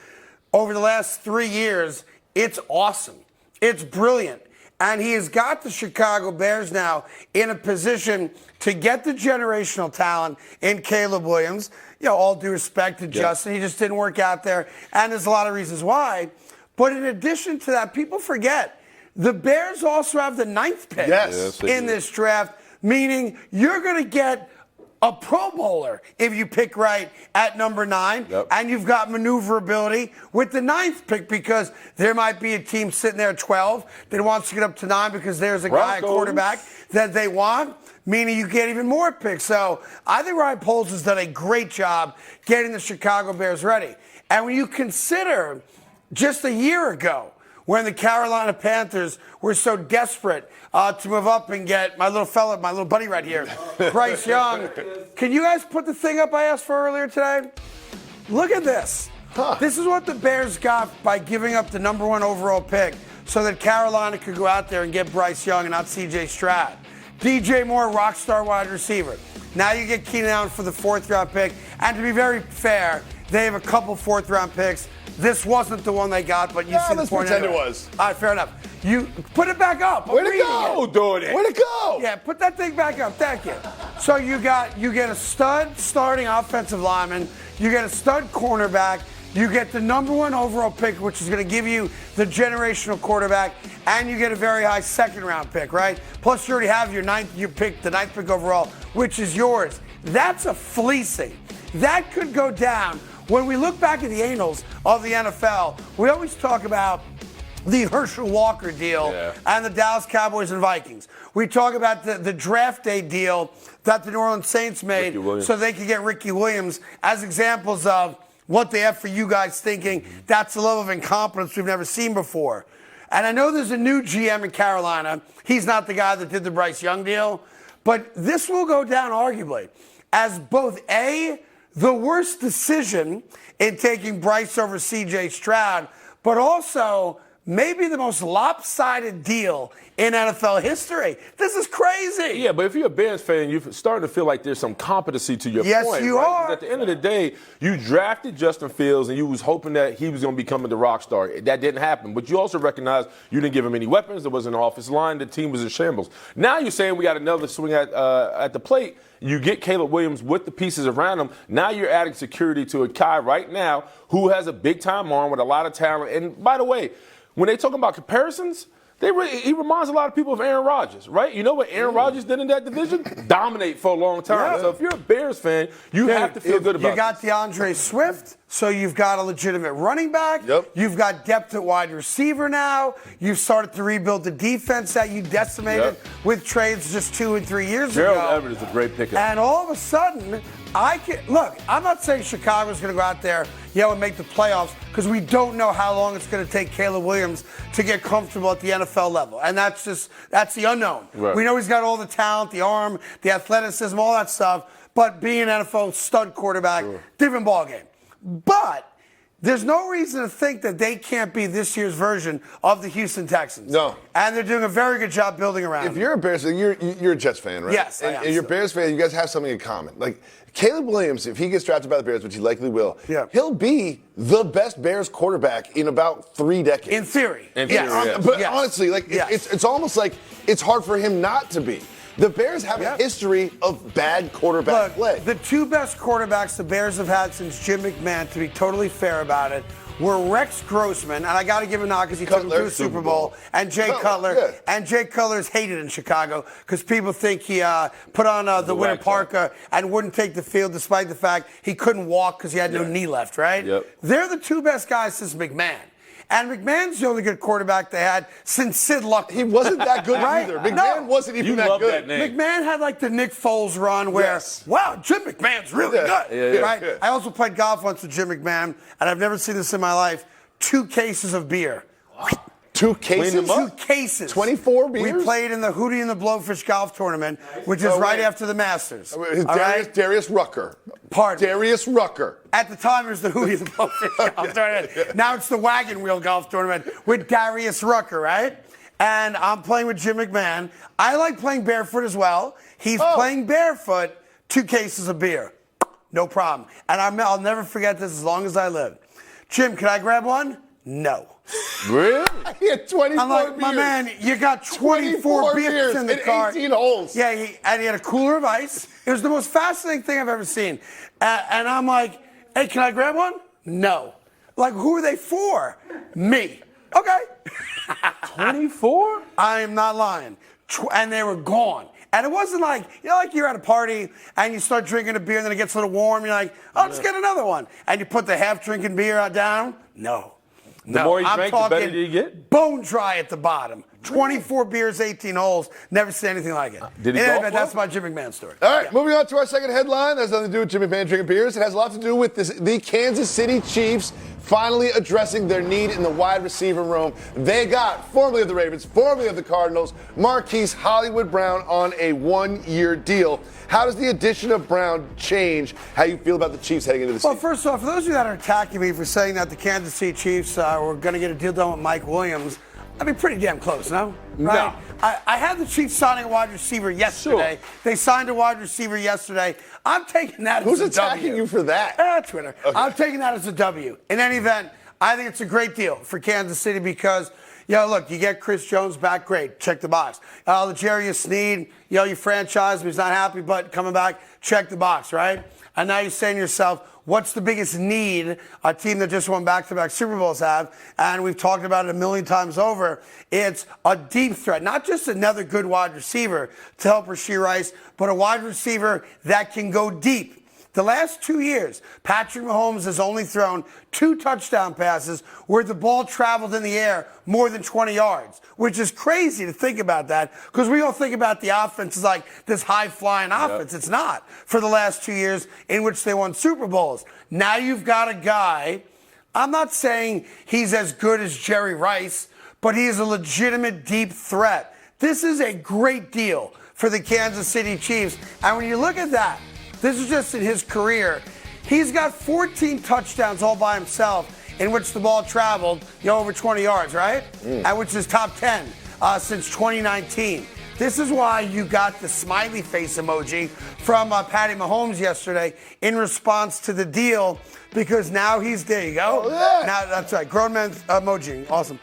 over the last 3 years, it's awesome. It's brilliant. And he has got the Chicago Bears now in a position to get the generational talent in Caleb Williams. All due respect to Justin. He just didn't work out there. And there's a lot of reasons why. But in addition to that, people forget, the Bears also have the 9th pick in this draft, meaning you're going to get a Pro Bowler if you pick right at number 9, and you've got maneuverability with the 9th pick because there might be a team sitting there at 12 that wants to get up to 9 because there's a guy, a quarterback that they want, meaning you get even more picks. So I think Ryan Poles has done a great job getting the Chicago Bears ready. And when you consider just a year ago when the Carolina Panthers were so desperate to move up and get my little buddy right here, Bryce Young. Can you guys put the thing up I asked for earlier today? Look at this. This is what the Bears got by giving up the number 1 overall pick so that Carolina could go out there and get Bryce Young and not C.J. Stroud. DJ Moore, rock star wide receiver. Now you get Keenan Allen for the 4th-round pick. And to be very fair, they have a couple 4th-round picks. This wasn't the one they got, but you see the point. Pretend it was. All right, fair enough. You put it back up. Way to go. Doing it. Way to go. Yeah, put that thing back up. Thank you. So you get a stud starting offensive lineman, you get a stud cornerback, you get the number 1 overall pick, which is going to give you the generational quarterback, and you get a very high second-round pick, right? Plus, you already have the 9th pick overall, which is yours. That's a fleecing. That could go down. When we look back at the annals of the NFL, we always talk about the Herschel Walker deal and the Dallas Cowboys and Vikings. We talk about the draft day deal that the New Orleans Saints made so they could get Ricky Williams as examples of what they have for you guys thinking that's a level of incompetence we've never seen before. And I know there's a new GM in Carolina. He's not the guy that did the Bryce Young deal. But this will go down arguably as both the worst decision in taking Bryce over C.J. Stroud, but also maybe the most lopsided deal in NFL history. This is crazy. Yeah, but if you're a Bears fan, you're starting to feel like there's some competency to your point. Yes, you are. At the end of the day, you drafted Justin Fields, and you was hoping that he was going to become the rock star. That didn't happen. But you also recognize you didn't give him any weapons. There wasn't an offensive line. The team was in shambles. Now you're saying we got another swing at the plate. You get Caleb Williams with the pieces around him. Now you're adding security to a guy right now who has a big-time arm with a lot of talent. And by the way, when they talk about comparisons, he reminds a lot of people of Aaron Rodgers, right? You know what Aaron Rodgers did in that division? Dominate for a long time. Yeah. So if you're a Bears fan, you have to feel good about it. You got DeAndre Swift, so you've got a legitimate running back. Yep. You've got depth at wide receiver now. You've started to rebuild the defense that you decimated with trades just 2 and 3 years ago. Gerald Everett is a great pickup. And all of a sudden, I'm not saying Chicago's going to go out there, and make the playoffs because we don't know how long it's going to take Caleb Williams to get comfortable at the NFL level. And that's the unknown. Right. We know he's got all the talent, the arm, the athleticism, all that stuff. But being an NFL stud quarterback, different ballgame. But there's no reason to think that they can't be this year's version of the Houston Texans. No. And they're doing a very good job building around If them. you're a Bears fan, you're a Jets fan, right? Yes, I am. And you're a Bears fan, you guys have something in common. Like, Caleb Williams, if he gets drafted by the Bears, which he likely will, he'll be the best Bears quarterback in about 3 decades. In theory. But honestly, it's almost like it's hard for him not to be. The Bears have a history of bad quarterback play. The 2 best quarterbacks the Bears have had since Jim McMahon, to be totally fair about it, were Rex Grossman, and I got to give him a nod because he took him to a Super Bowl, and Jay Cutler. Yeah. And Jay Cutler is hated in Chicago because people think he put on the winter parka and wouldn't take the field despite the fact he couldn't walk because he had no knee left, right? Yep. They're the 2 best guys since McMahon. And McMahon's the only good quarterback they had since Sid Luck. He wasn't that good either. McMahon wasn't even that good. That name. McMahon had like the Nick Foles run where, wow, Jim McMahon's really good. Right? I also played golf once with Jim McMahon, and I've never seen this in my life. 2 cases of beer. 2 cases? 2 cases. 24 beers? We played in the Hootie and the Blowfish golf tournament, which is right after the Masters. Darius Rucker. Pardon. Darius Rucker. At the time, it was the Hootie and the Blowfish golf tournament. Now it's the Wagon Wheel golf tournament with Darius Rucker, right? And I'm playing with Jim McMahon. I like playing barefoot as well. He's playing barefoot, 2 cases of beer. No problem. And I'll never forget this as long as I live. Jim, can I grab one? No. Really? He had 24 I'm like, beers. my man, you got 24 beers in the car. 18 holes. Yeah, and he had a cooler of ice. It was the most fascinating thing I've ever seen. And I'm like, hey, can I grab one? No. Like, who are they for? Me. Okay. 24? I am not lying. And they were gone. And it wasn't like, like you're at a party and you start drinking a beer and then it gets a little warm. You're like, let's get another one. And you put the half-drinking beer down. No. The more you drink, the better you get? Bone dry at the bottom. 24 beers, 18 holes. Never seen anything like it. Did he golf well? That's my Jim McMahon story. All right, moving on to our second headline. That has nothing to do with Jim McMahon drinking beers. It has a lot to do with the Kansas City Chiefs finally addressing their need in the wide receiver room. They got, formerly of the Ravens, formerly of the Cardinals, Marquise Hollywood Brown on a 1-year deal. How does the addition of Brown change how you feel about the Chiefs heading into the season? Well, first off, for those of you that are attacking me for saying that the Kansas City Chiefs were going to get a deal done with Mike Williams, I'd be pretty damn close, no? Right? No. I had the Chiefs signing a wide receiver yesterday. Sure. They signed a wide receiver yesterday. I'm taking that as a W. Who's attacking you for that? Twitter. Okay. I'm taking that as a W. In any event, I think it's a great deal for Kansas City because Yeah, look, you get Chris Jones back, great. Check the box. L'Jarius Sneed, you franchise him, he's not happy, but coming back, check the box, right? And now you're saying to yourself, what's the biggest need a team that just won back-to-back Super Bowls have? And we've talked about it a million times over. It's a deep threat, not just another good wide receiver to help Rashee Rice, but a wide receiver that can go deep. The last 2 years, Patrick Mahomes has only thrown 2 touchdown passes where the ball traveled in the air more than 20 yards, which is crazy to think about that because we all think about the offense as like this high-flying offense. It's not for the last 2 years in which they won Super Bowls. Now you've got a guy, I'm not saying he's as good as Jerry Rice, but he is a legitimate deep threat. This is a great deal for the Kansas City Chiefs. And when you look at that, this is just in his career. He's got 14 touchdowns all by himself in which the ball traveled over 20 yards, right? And which is top 10 since 2019. This is why you got the smiley face emoji from Patty Mahomes yesterday in response to the deal because now there you go. Oh, yeah. Now, that's right, grown man emoji, awesome.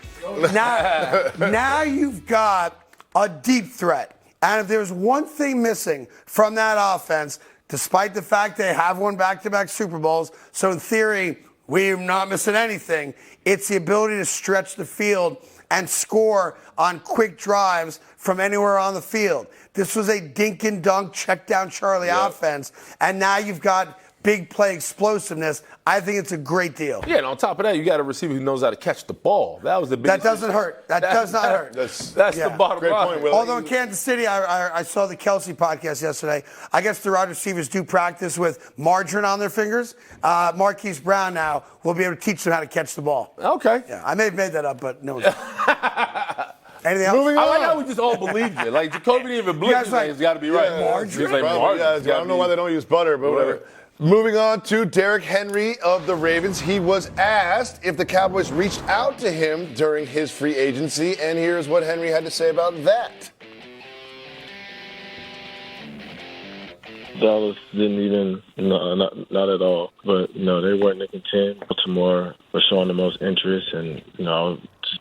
Now you've got a deep threat. And if there's one thing missing from that offense, despite the fact they have won back-to-back Super Bowls, so in theory, we're not missing anything. It's the ability to stretch the field and score on quick drives from anywhere on the field. This was a dink and dunk, check down Charlie offense, and now you've got big play explosiveness. I think it's a great deal. Yeah, and on top of that, you got a receiver who knows how to catch the ball. That was the biggest. That doesn't hurt. That does not hurt. That's the bottom line. Point, Willie. Although in Kansas City, I saw the Kelsey podcast yesterday. I guess the wide receivers do practice with margarine on their fingers. Marquise Brown now will be able to teach them how to catch the ball. Okay. Yeah, I may have made that up, but no. Anything else? Moving I on. like how we just all believed it. Like, Jacoby didn't even blink. It's got to be right. Margarine? He's like, Probably, margarine. I don't know why they don't use butter, but whatever. Moving on to Derrick Henry of the Ravens. He was asked if the Cowboys reached out to him during his free agency, and here's what Henry had to say about that. Dallas didn't even, not at all. But, they weren't in contend. Baltimore was showing the most interest, and,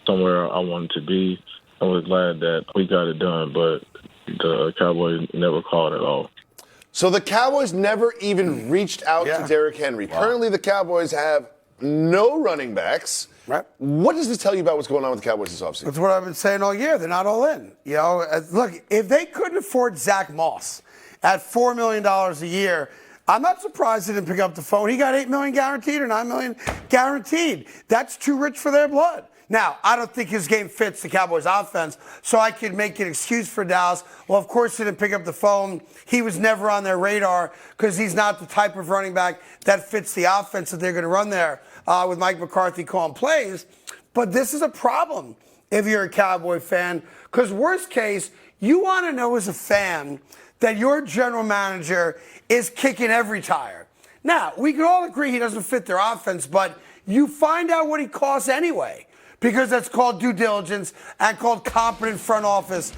somewhere I wanted to be. I was glad that we got it done, but the Cowboys never called at all. So the Cowboys never even reached out to Derrick Henry. Wow. Currently, the Cowboys have no running backs. Right. What does this tell you about what's going on with the Cowboys this offseason? That's what I've been saying all year. They're not all in. Look, if they couldn't afford Zach Moss at $4 million a year, I'm not surprised they didn't pick up the phone. He got $8 million guaranteed or $9 million guaranteed. That's too rich for their blood. Now, I don't think his game fits the Cowboys offense, so I could make an excuse for Dallas. Well, of course he didn't pick up the phone. He was never on their radar because he's not the type of running back that fits the offense that they're going to run there with Mike McCarthy calling plays. But this is a problem if you're a Cowboy fan because worst case, you want to know as a fan that your general manager is kicking every tire. Now, we can all agree he doesn't fit their offense, but you find out what he costs anyway. Because that's called due diligence and called competent front office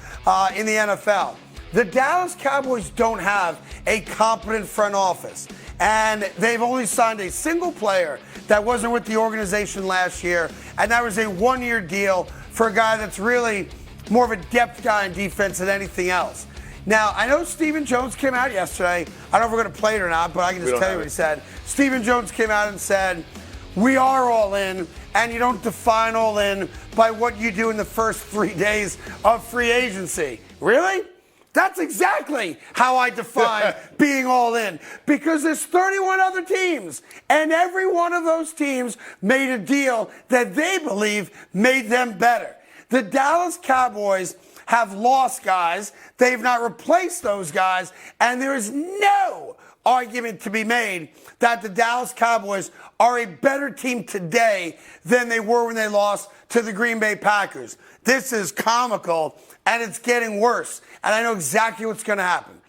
in the NFL. The Dallas Cowboys don't have a competent front office. And they've only signed a single player that wasn't with the organization last year. And that was a one-year deal for a guy that's really more of a depth guy in defense than anything else. Now, I know Stephen Jones came out yesterday. I don't know if we're going to play it or not, but I can just tell you what he said. Stephen Jones came out and said, we are all in, and you don't define all in by what you do in the first 3 days of free agency. Really? That's exactly how I define being all in. Because there's 31 other teams, and every one of those teams made a deal that they believe made them better. The Dallas Cowboys have lost guys. They've not replaced those guys, and there is no argument to be made that the Dallas Cowboys are a better team today than they were when they lost to the Green Bay Packers. This is comical, and it's getting worse. And I know exactly what's going to happen.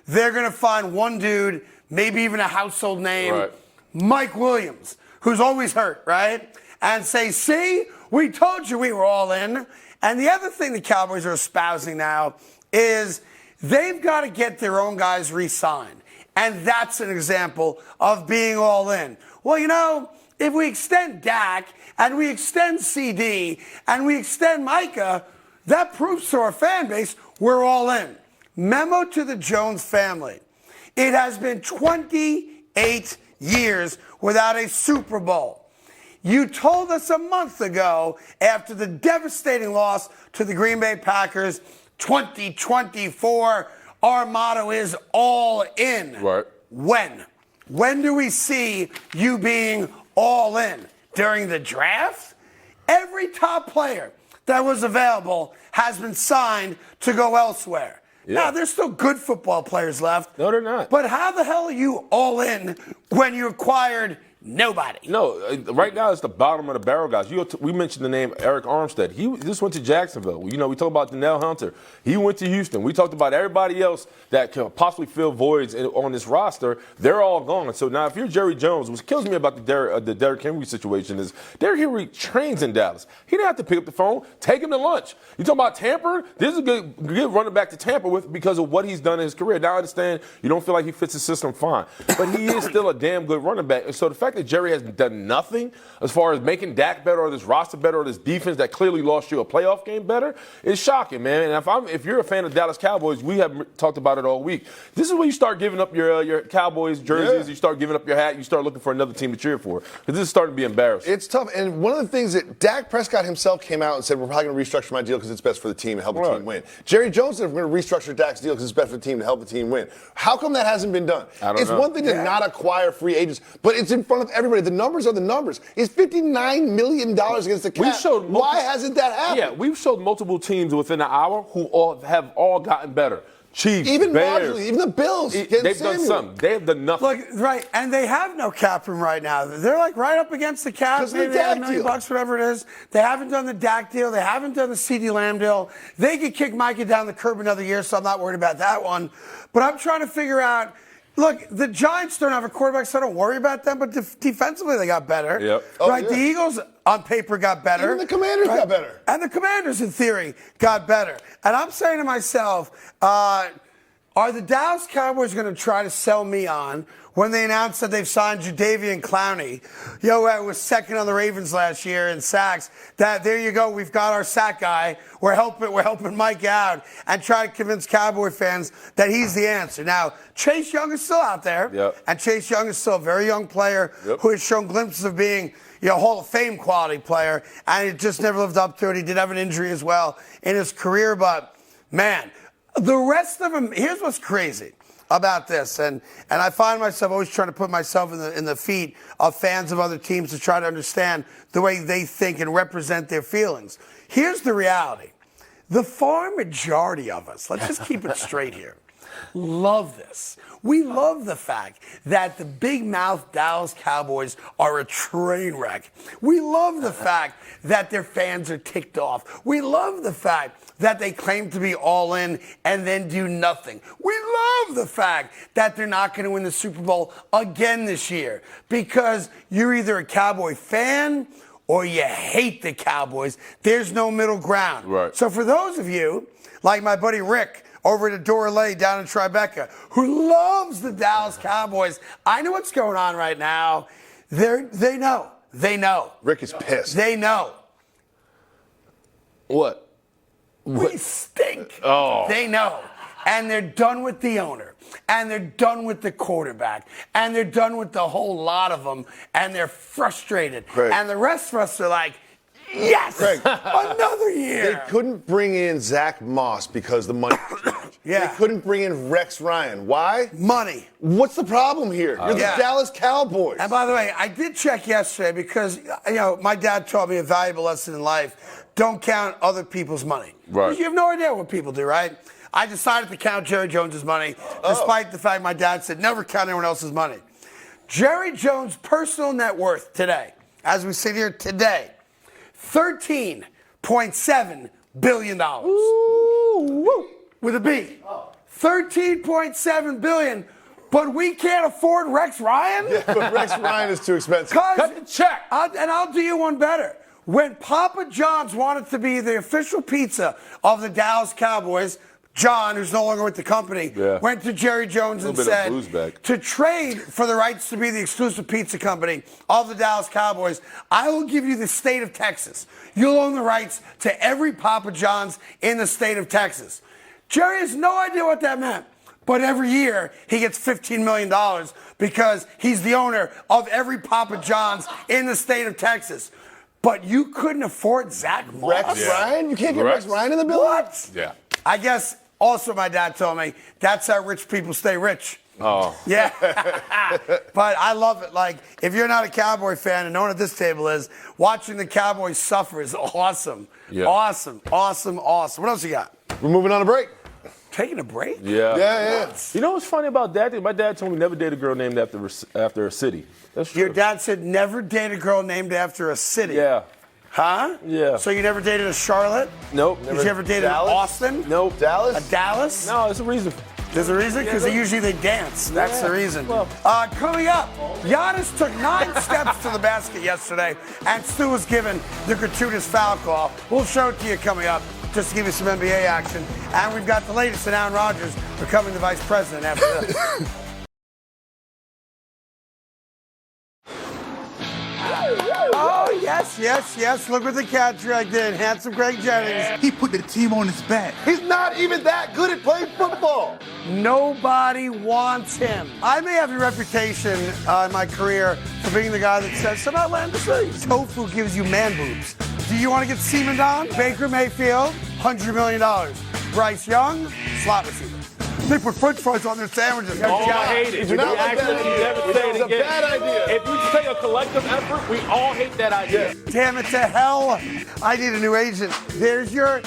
They're going to find one dude, maybe even a household name, Mike Williams, who's always hurt, right? And say, see, we told you we were all in. And the other thing the Cowboys are espousing now is they've got to get their own guys re-signed. And that's an example of being all in. Well, if we extend Dak and we extend CD and we extend Micah, that proves to our fan base we're all in. Memo to the Jones family. It has been 28 years without a Super Bowl. You told us a month ago, after the devastating loss to the Green Bay Packers, 2024, our motto is all in. Right. When? When do we see you being all in? During the draft? Every top player that was available has been signed to go elsewhere. Yeah. Now, there's still good football players left. No, they're not. But how the hell are you all in when you acquired nobody? No, right now it's the bottom of the barrel guys. We mentioned the name Eric Armstead. He just went to Jacksonville. We talked about Danielle Hunter. He went to Houston. We talked about everybody else that can possibly fill voids on this roster. They're all gone. So now if you're Jerry Jones, what kills me about the Derrick Henry situation is Derrick Henry trains in Dallas. He didn't have to pick up the phone, take him to lunch. You talking about Tampa? This is a good running back to Tampa with because of what he's done in his career. Now I understand you don't feel like he fits the system fine, but he is still a damn good running back. And so the fact that Jerry has done nothing as far as making Dak better or this roster better or this defense that clearly lost you a playoff game better is shocking, man. And if you're a fan of Dallas Cowboys, we have talked about it all week. This is when you start giving up your Cowboys jerseys, you start giving up your hat, you start looking for another team to cheer for. Because this is starting to be embarrassing. It's tough. And one of the things that Dak Prescott himself came out and said, we're probably going to restructure my deal because it's best for the team and help the team win. Jerry Jones said, we're going to restructure Dak's deal because it's best for the team to help the team win. How come that hasn't been done? I don't know. It's one thing to not acquire free agents, but it's in front of everybody. The numbers are the numbers. It's $59 million against the cap. Why hasn't that happened? Yeah, we've showed multiple teams within an hour who have all gotten better. Chiefs, even Bears, marginally, even the Bills. They've done something. They have done nothing. Look, right, and they have no cap room right now. They're like right up against the cap. Maybe they have $1 million, whatever it is. They haven't done the Dak deal. They haven't done the CeeDee Lamb deal. They could kick Micah down the curb another year, so I'm not worried about that one. But I'm trying to figure out. Look, the Giants don't have a quarterback, so I don't worry about them. But defensively, they got better. Yep. Right? The Eagles, on paper, got better. Even the Commanders got better. And the Commanders, in theory, got better. And I'm saying to myself, are the Dallas Cowboys going to try to sell me on when they announced that they've signed Jadeveon Clowney, who was second on the Ravens last year in sacks, that there you go, we've got our sack guy, we're helping Mike out, and try to convince Cowboy fans that he's the answer. Now, Chase Young is still out there, and Chase Young is still a very young player who has shown glimpses of being Hall of Fame quality player, and he just never lived up to it. He did have an injury as well in his career, but man, the rest of them, here's what's crazy about this, and I find myself always trying to put myself in the feet of fans of other teams to try to understand the way they think and represent their feelings. Here's the reality. The far majority of us, let's just keep it straight here, love this. We love the fact that the big mouth Dallas Cowboys are a train wreck. We love the fact that their fans are ticked off. We love the fact that they claim to be all in and then do nothing. We love the fact that they're not going to win the Super Bowl again this year because you're either a Cowboy fan or you hate the Cowboys. There's no middle ground. Right. So for those of you, like my buddy Rick, over at Adora down in Tribeca, who loves the Dallas Cowboys. I know what's going on right now. They know. They know. Rick is pissed. They know. What? We stink. Oh. They know. And they're done with the owner. And they're done with the quarterback. And they're done with the whole lot of them. And they're frustrated. Craig. And the rest of us are like, yes, Craig, another year. They couldn't bring in Zach Moss because the money was too much. Yeah. They couldn't bring in Rex Ryan. Why? Money. What's the problem here? You're the Yeah. Dallas Cowboys. And by the way, I did check yesterday because, my dad taught me a valuable lesson in life. Don't count other people's money. Right. Because you have no idea what people do, right? I decided to count Jerry Jones's money, despite the fact my dad said never count anyone else's money. Jerry Jones' personal net worth today, as we sit here today, $13.7 billion. Ooh, with a B. $13.7 billion, but we can't afford Rex Ryan? Yeah, but Rex Ryan is too expensive. Cut the check. And I'll do you one better. When Papa John's wanted to be the official pizza of the Dallas Cowboys, John, who's no longer with the company, went to Jerry Jones and said to trade for the rights to be the exclusive pizza company of the Dallas Cowboys, I will give you the state of Texas. You'll own the rights to every Papa John's in the state of Texas. Jerry has no idea what that meant. But every year, he gets $15 million because he's the owner of every Papa John's in the state of Texas. But you couldn't afford Zach Moss? Rex Ryan? You can't get Rex Ryan in the building? What? Yeah. I guess also my dad told me that's how rich people stay rich. Oh. Yeah. But I love it. Like, if you're not a Cowboy fan and no one at this table is, watching the Cowboys suffer is awesome. Yeah. Awesome. What else you got? We're moving on a break. Taking a break? Yeah. You know what's funny about that? My dad told me never date a girl named after a city. That's true. Your dad said never date a girl named after a city. Yeah. Huh? Yeah. So you never dated a Charlotte? Nope. Did you ever date an Austin? Nope. Dallas? A Dallas? No, there's a reason. There's a reason? Because usually they dance. That's the reason. Well. Coming up, Giannis took 9 steps to the basket yesterday, and Stu was given the gratuitous foul call. We'll show it to you coming up, just to give you some NBA action. And we've got the latest in Aaron Rodgers becoming the vice president after this. Oh, yes. Look what the cat drag did. Handsome Greg Jennings. He put the team on his back. He's not even that good at playing football. Nobody wants him. I may have a reputation in my career for being the guy that says, some outlandish things. Tofu gives you man boobs. Do you want to get semened on? Baker Mayfield, $100 million. Bryce Young, slot receiver. They put French fries on their sandwiches. We all hate it. Do not like that idea. It's a bad idea. If we take a collective effort, we all hate that idea. Damn it to hell. I need a new agent. There's your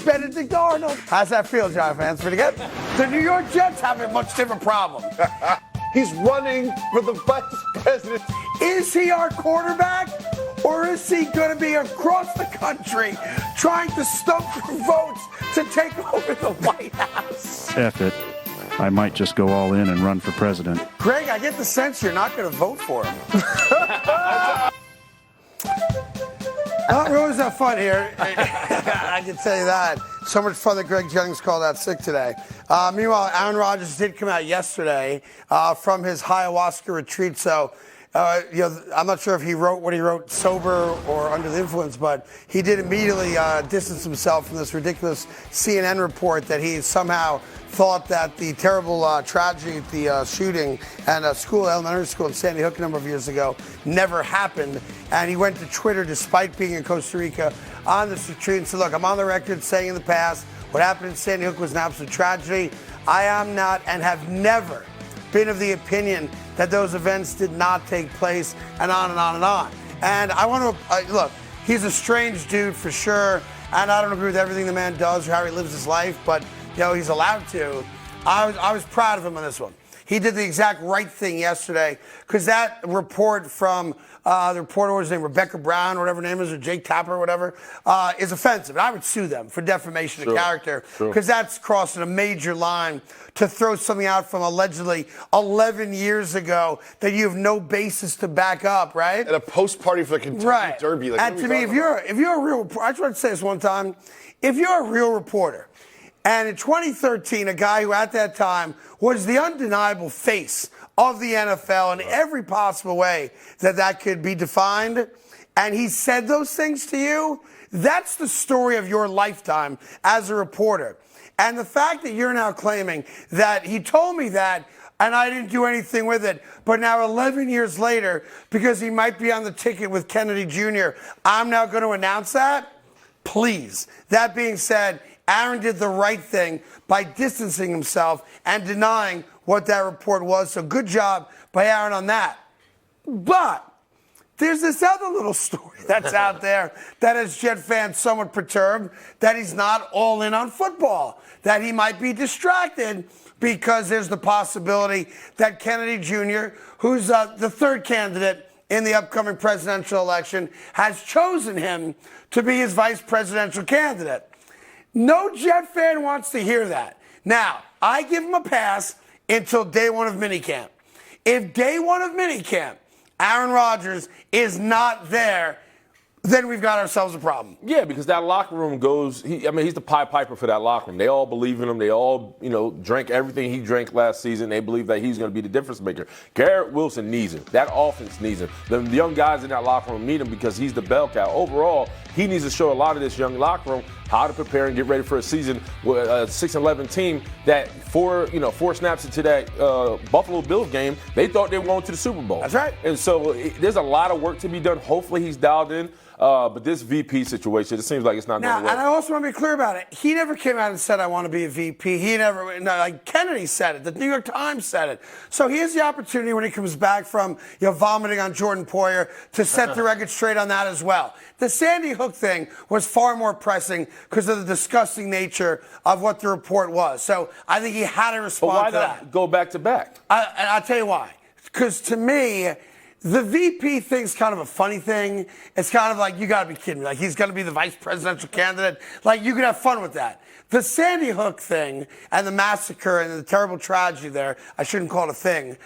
Benedict Arnold. How's that feel, Giant fans? Pretty good? The New York Jets have a much different problem. He's running for the vice president. Is he our quarterback? Or is he going to be across the country trying to stump for votes to take over the White House? F it. I might just go all in and run for president. Greg, I get the sense you're not going to vote for him. We always have fun here. I can tell you that. So much fun that Greg Jennings called out sick today. Meanwhile, Aaron Rodgers did come out yesterday from his ayahuasca retreat. So, I'm not sure if he wrote what he wrote sober or under the influence, but he did immediately distance himself from this ridiculous CNN report that he somehow thought that the terrible tragedy at the shooting at a elementary school in Sandy Hook a number of years ago never happened. And he went to Twitter despite being in Costa Rica on this retreat and said, look, I'm on the record saying in the past what happened in Sandy Hook was an absolute tragedy. I am not and have never been of the opinion that those events did not take place, and on and on and on. And I want to, look, he's a strange dude for sure, and I don't agree with everything the man does or how he lives his life, but, he's allowed to. I was proud of him on this one. He did the exact right thing yesterday, because that report from the reporter, what was his name, Rebecca Brown, or whatever her name is, or Jake Tapper, or whatever, is offensive. And I would sue them for defamation of character, because that's crossing a major line to throw something out from allegedly 11 years ago that you have no basis to back up, right? At a post party for the Kentucky Derby. Like, and to me, if you're a real, I tried to say this one time, if you're a real reporter, and in 2013, a guy who at that time was the undeniable face of the NFL in every possible way that could be defined, and he said those things to you, that's the story of your lifetime as a reporter. And the fact that you're now claiming that he told me that and I didn't do anything with it, but now 11 years later, because he might be on the ticket with Kennedy Jr., I'm now going to announce that? Please. That being said, Aaron did the right thing by distancing himself and denying what that report was. So good job by Aaron on that. But there's this other little story that's out there that has Jet fans somewhat perturbed, that he's not all in on football, that he might be distracted because there's the possibility that Kennedy Jr., who's the third candidate in the upcoming presidential election, has chosen him to be his vice presidential candidate. No Jet fan wants to hear that. Now, I give him a pass until day one of minicamp. If day one of minicamp, Aaron Rodgers is not there, then we've got ourselves a problem. Yeah, because that locker room goes. He's the Pied Piper for that locker room. They all believe in him. They all, drank everything he drank last season. They believe that he's going to be the difference maker. Garrett Wilson needs him. That offense needs him. The young guys in that locker room need him because he's the bell cow. Overall, he needs to show a lot of this young locker room how to prepare and get ready for a season with a 6-11 team that 4 snaps into that Buffalo Bills game, they thought they were going to the Super Bowl. That's right. And so there's a lot of work to be done. Hopefully he's dialed in. But this VP situation, it seems like it's not going to work. And I also want to be clear about it. He never came out and said, I want to be a VP. Like Kennedy said it. The New York Times said it. So he has the opportunity when he comes back from vomiting on Jordan Poyer to set the record straight on that as well. The Sandy Hook thing was far more pressing because of the disgusting nature of what the report was. So I think he had to respond to that. But why not go back to back? And I'll tell you why. Because to me, the VP thing's kind of a funny thing. It's kind of like, you got to be kidding me. Like, he's going to be the vice presidential candidate. Like, you can have fun with that. The Sandy Hook thing and the massacre and the terrible tragedy there, I shouldn't call it a thing,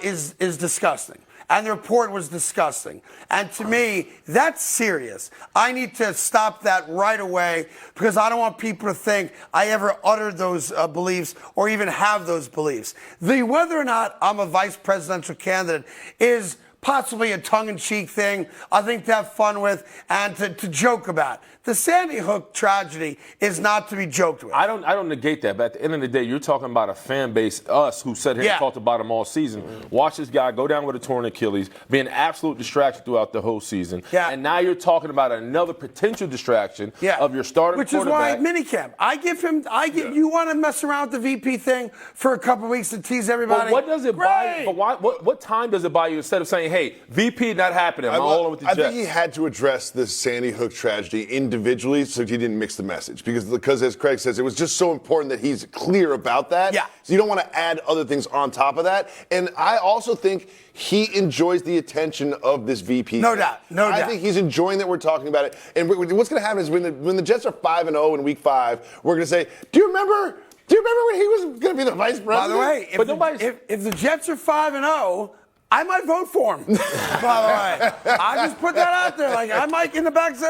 is disgusting. And the report was disgusting. And to me, that's serious. I need to stop that right away because I don't want people to think I ever uttered those beliefs or even have those beliefs. Whether or not I'm a vice presidential candidate is possibly a tongue-in-cheek thing, I think to have fun with and to joke about. The Sandy Hook tragedy is not to be joked with. I don't negate that, but at the end of the day, you're talking about a fan base, us, who sat here and talked about him all season. Watch this guy go down with a torn Achilles, be an absolute distraction throughout the whole season. Yeah. And now you're talking about another potential distraction of your starting quarterback. Which is why minicamp. You want to mess around with the VP thing for a couple of weeks to tease everybody. But what does it buy? But what time does it buy you instead of saying, "Hey, VP not happening. I'm all over with the Jets"? I think he had to address this Sandy Hook tragedy individually so he didn't mix the message. Because as Craig says, it was just so important that he's clear about that. Yeah. So you don't want to add other things on top of that. And I also think he enjoys the attention of this VP. No doubt. I think he's enjoying that we're talking about it. And what's going to happen is when the Jets are 5-0 in Week 5, we're going to say, Do you remember when he was going to be the vice president? By the way, if the Jets are 5-0, I might vote for him, by the way. I just put that out there. Like, I might in the back say,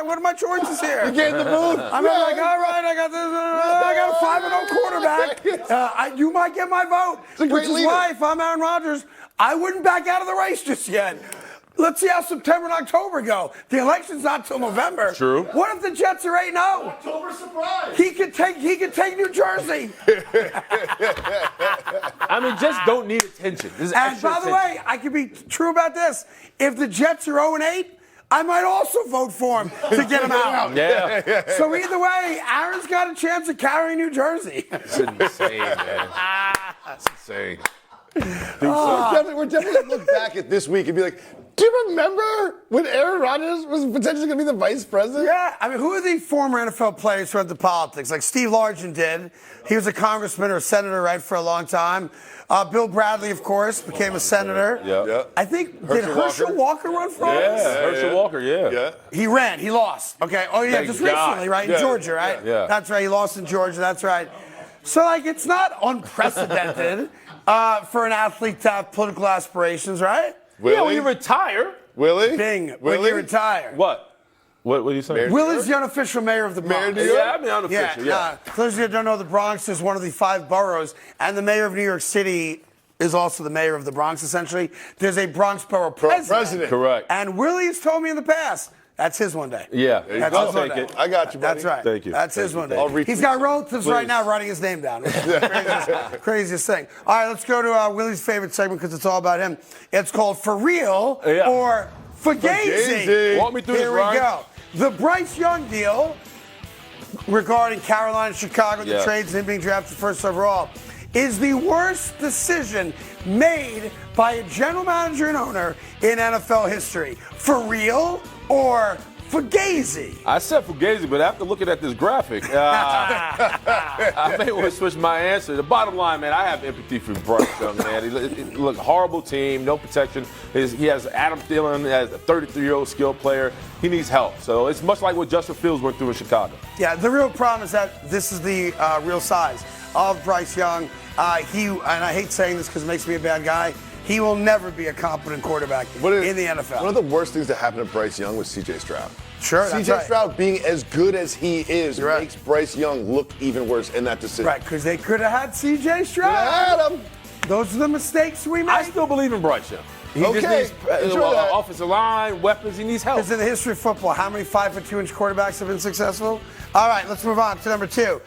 what are my choices here? You get in the booth. I'm like, all right, I got this. I got a 5-0 quarterback. You might get my vote. Which is why, if I'm Aaron Rodgers, I wouldn't back out of the race just yet. Let's see how September and October go. The election's not till November. True. What if the Jets are 8-0? October surprise. He could take New Jersey. I mean, Jets don't need attention. And by the way, I could be true about this. If the Jets are 0-8, I might also vote for him to get him out. Yeah. So either way, Aaron's got a chance of carrying New Jersey. It's insane, man. That's insane. We're definitely going to look back at this week and be like, do you remember when Aaron Rodgers was potentially going to be the vice president? Yeah. I mean, who are the former NFL players who went to politics? Like Steve Largent did. He was a congressman or a senator, right, for a long time. Bill Bradley, of course, became a senator. Yeah. I think, did Herschel Walker run for office? Yeah, Herschel Walker, yeah. He ran. He lost. Okay. Oh, yeah, just recently, right? In Georgia, right? Yeah. That's right. He lost in Georgia. That's right. So, like, it's not unprecedented for an athlete to have political aspirations, right? Willie? Yeah, when you retire. Willie? Bing. Willie? When you retire. What are you saying? Willie's the unofficial mayor of the Bronx. Yeah, I mean unofficial, yeah. For those of you who don't know, the Bronx is one of the 5 boroughs, and the mayor of New York City is also the mayor of the Bronx, essentially. There's a Bronx borough president. Correct. And Willie has told me in the past, that's his one day. Yeah, That's I'll take it. I got you, buddy. That's right. Thank you. That's his one day. I'll retweet He's got you. relatives right now writing his name down. Craziest thing. All right, let's go to Willie's favorite segment because it's all about him. It's called For Real or Fugazi. Walk me through Here this, we Ryan. go. The Bryce Young deal regarding Carolina, Chicago, the trades, and him being drafted first overall, is the worst decision made by a general manager and owner in NFL history. For real or Fugazi? I said Fugazi, but after looking at this graphic, I may want to switch my answer. The bottom line, man, I have empathy for Bryce Young, man. He look horrible team, no protection. He has Adam Thielen as a 33-year-old skilled player. He needs help. So it's much like what Justin Fields went through in Chicago. Yeah, the real problem is that this is the real size of Bryce Young. And I hate saying this because it makes me a bad guy. he will never be a competent quarterback in the NFL. One of the worst things that happened to Bryce Young was C.J. Stroud. Sure, that's C.J. right. Stroud being as good as he is makes Bryce Young look even worse in that decision. Right, because they could have had C.J. Stroud. Had him. Those are the mistakes we made. I still believe in Bryce Young. He just needs offensive line, weapons. He needs help. Because in the history of football, how many 5'2" quarterbacks have been successful? All right, let's move on to number 2.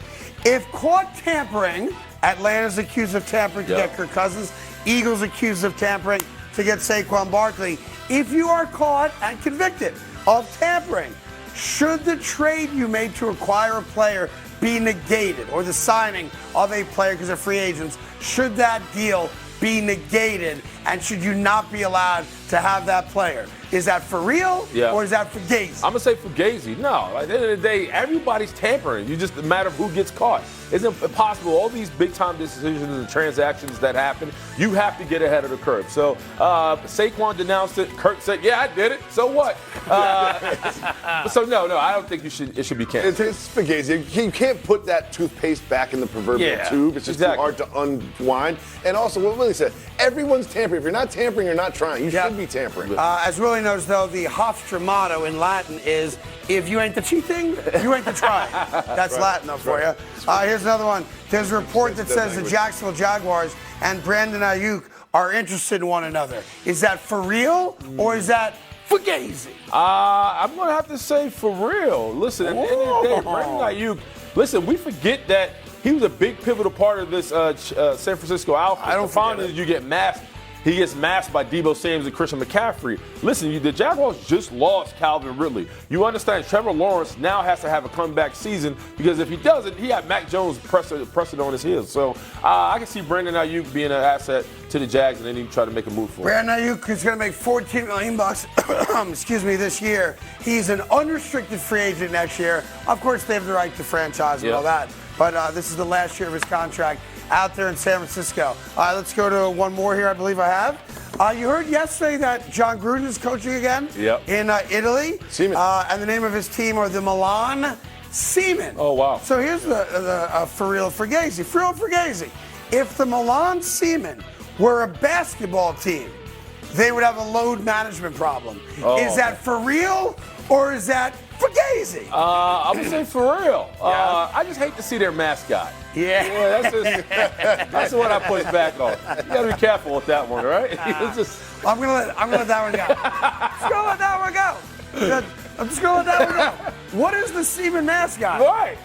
If caught tampering, Atlanta's accused of tampering to get Kirk Cousins. Eagles accused of tampering to get Saquon Barkley. If you are caught and convicted of tampering, should the trade you made to acquire a player be negated, or the signing of a player because they're free agents, should that deal be negated, and should you not be allowed to have that player? Is that for real, or is that Fugazi? I'm going to say Fugazi. No, at the end of the day, everybody's tampering. You just a matter of who gets caught. It's impossible. All these big-time decisions and transactions that happen, you have to get ahead of the curve. So Saquon denounced it. Kirk said, yeah, I did it. So what? So, no, I don't think it should be canceled. It's Fugazi. You can't put that toothpaste back in the proverbial tube. It's just too hard to unwind. And also, what Willie said, everyone's tampering. If you're not tampering, you're not trying. You should be tampering. As Willie knows, though, the Hofstra motto in Latin is, if you ain't the cheating, you ain't the trying. That's Latin, though, for you. Here's another one. There's a report that says the Jacksonville Jaguars and Brandon Ayuk are interested in one another. Is that for real, or is that Fugazi? I'm going to have to say for real. Listen, at the end of the day, Brandon Ayuk, listen, we forget that he was a big pivotal part of this San Francisco outfit. I don't find that you get masked. He gets masked by Deebo Samuels and Christian McCaffrey. Listen, the Jaguars just lost Calvin Ridley. You understand Trevor Lawrence now has to have a comeback season, because if he doesn't, he had Mac Jones pressing on his heels. So I can see Brandon Ayuk being an asset to the Jags, and then he try to make a move for him. Brandon Ayuk is going to make $14 million this year. He's an unrestricted free agent next year. Of course, they have the right to franchise and all that. But this is the last year of his contract out there in San Francisco. Let's go to one more here, I believe I have. You heard yesterday that John Gruden is coaching again in Italy. Seamen. And the name of his team are the Milan Seamen. Oh, wow. So here's the For Real Fugazi. For Real Fugazi. If the Milan Seamen were a basketball team, they would have a load management problem. Is that for real, or is that Fugazi? I'm going to say for real. I just hate to see their mascot. That's the one I push back on. You got to be careful with that one, right? I'm gonna let that one go. Just gonna let that one go. I'm just gonna let that one go. What is the Seaman mascot? Right.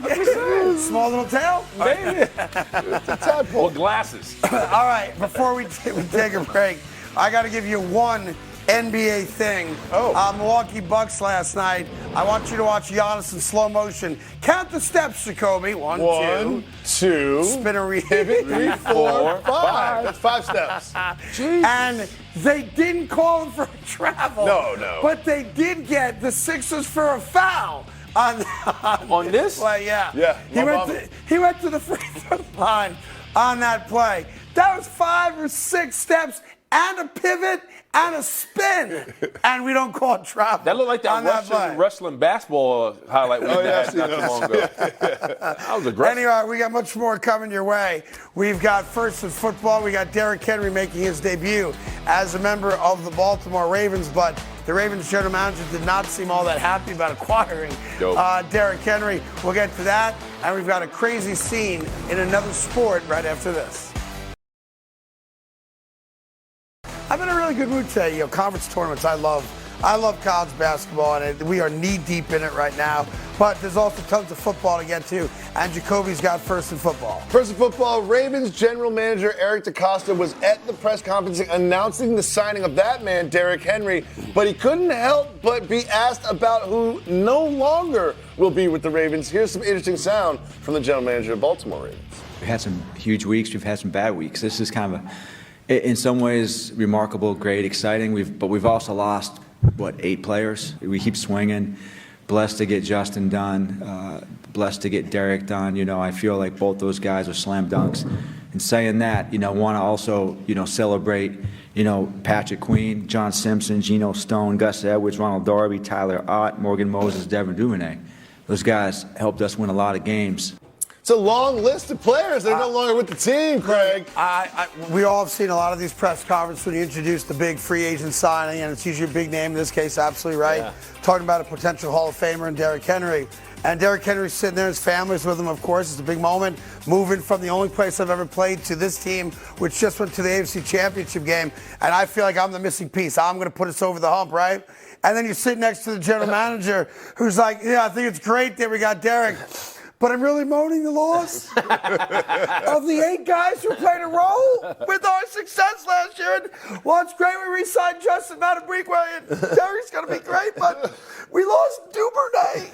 Small little tail? Maybe. It's a tadpole. Or glasses. All right. Before we take a break, I got to give you one NBA thing. Milwaukee Bucks last night. I want you to watch Giannis in slow motion. Count the steps, Jacoby. One, two. Spin a read. 3, 4, 5. That's 5 steps. And they didn't call him for travel. No. But they did get the Sixers for a foul. On this play, yeah. He went to the free throw line on that play. That was 5 or 6 steps and a pivot and a spin, and we don't call it travel. That looked like that wrestling basketball highlight we had not too long ago. That was aggressive. Anyway, we got much more coming your way. We've got first in football. We got Derrick Henry making his debut as a member of the Baltimore Ravens, but the Ravens general manager did not seem all that happy about acquiring Derrick Henry. We'll get to that, and we've got a crazy scene in another sport right after this. I'm in a really good mood today. Conference tournaments, I love college basketball, and we are knee-deep in it right now. But there's also tons of football to get to, and Jacoby's got first in football. First in football, Ravens general manager Eric DeCosta was at the press conference announcing the signing of that man, Derrick Henry, but he couldn't help but be asked about who no longer will be with the Ravens. Here's some interesting sound from the general manager of Baltimore Ravens. We've had some huge weeks. We've had some bad weeks. This is kind of in some ways remarkable, great, exciting. But we've also lost 8 players. We keep swinging. Blessed to get Justin done. Blessed to get Derrick done. I feel like both those guys are slam dunks. And saying that, want to also celebrate Patrick Queen, John Simpson, Geno Stone, Gus Edwards, Ronald Darby, Tyler Ott, Morgan Moses, Devin Duvernay. Those guys helped us win a lot of games. It's a long list of players that are no longer with the team, Craig. We all have seen a lot of these press conferences when you introduce the big free agent signing, and it's usually a big name. In this case, absolutely right. Yeah. Talking about a potential Hall of Famer in Derrick Henry. And Derrick Henry's sitting there, his family's with him, of course. It's a big moment, moving from the only place I've ever played to this team, which just went to the AFC Championship game. And I feel like I'm the missing piece. I'm going to put us over the hump, right? And then you sit next to the general manager who's like, yeah, I think it's great that we got Derrick. But I'm really mourning the loss of the 8 guys who played a role with our success last year. And, well, it's great we re-signed Justin Matabikwe, and Derrick's going to be great, but we lost Duvernay.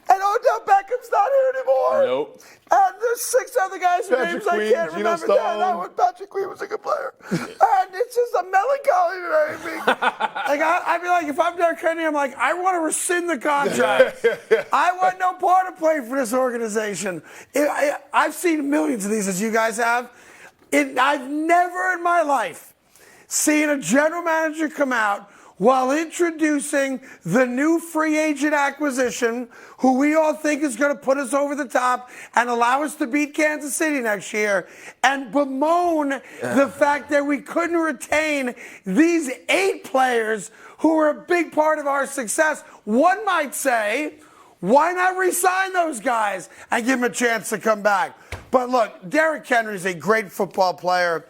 And Odell Beckham's not here anymore. Nope. And there's 6 other guys whose names I can't remember. That one, Patrick Queen was a good player. And it's just a melancholy today. Like, I'd be like, if I'm Derrick Henry, I'm like, I want to rescind the contract. I want no part of playing for this organization. I've seen millions of these, as you guys have. I've never in my life seen a general manager come out while introducing the new free agent acquisition, who we all think is going to put us over the top and allow us to beat Kansas City next year, and bemoan the fact that we couldn't retain these 8 players who were a big part of our success. One might say, why not re-sign those guys and give them a chance to come back? But look, Derrick Henry is a great football player.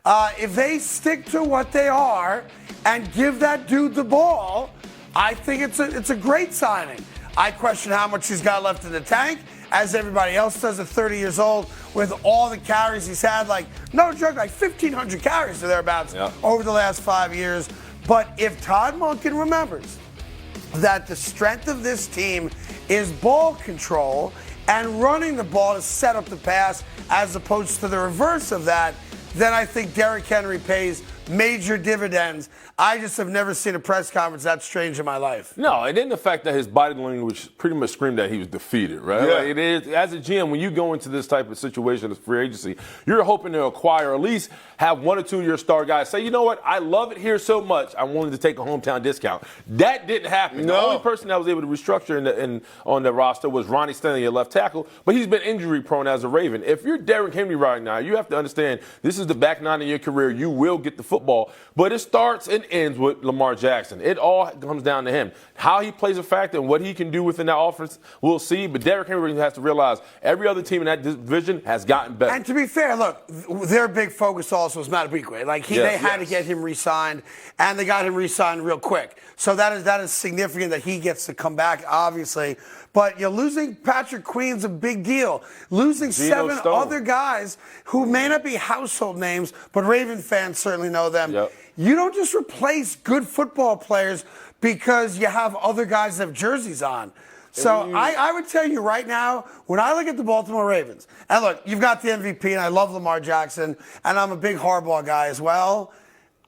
If they stick to what they are and give that dude the ball, I think it's a great signing. I question how much he's got left in the tank, as everybody else does at 30 years old, with all the carries he's had. Like, no joke, like 1,500 carries or thereabouts over the last 5 years. But if Todd Monken remembers that the strength of this team is ball control and running the ball to set up the pass, as opposed to the reverse of that, then I think Derrick Henry pays major dividends. I just have never seen a press conference that strange in my life. No, and then the fact that his body language pretty much screamed that he was defeated, right? Yeah. Like it is, as a GM, when you go into this type of situation as free agency, you're hoping to acquire, at least have 1 or 2 of your star guys say, you know what, I love it here so much, I'm willing to take a hometown discount. That didn't happen. No. The only person that was able to restructure on the roster was Ronnie Stanley at left tackle, but he's been injury prone as a Raven. If you're Derrick Henry right now, you have to understand this is the back 9 of your career. You will get the football, but it starts and ends with Lamar Jackson. It all comes down to him. How he plays a factor and what he can do within that offense, we'll see. But Derrick Henry has to realize every other team in that division has gotten better. And to be fair, look, their big focus also is Matabikwe. Like they had to get him re-signed, and they got him re-signed real quick. So that is significant that he gets to come back, obviously. But losing Patrick Queen's a big deal. Losing Geno 7 Stone. other guys who may not be household names, but Raven fans certainly know them. Yep. You don't just replace good football players because you have other guys that have jerseys on. So I would tell you right now, when I look at the Baltimore Ravens, and look, you've got the MVP, and I love Lamar Jackson, and I'm a big Harbaugh guy as well.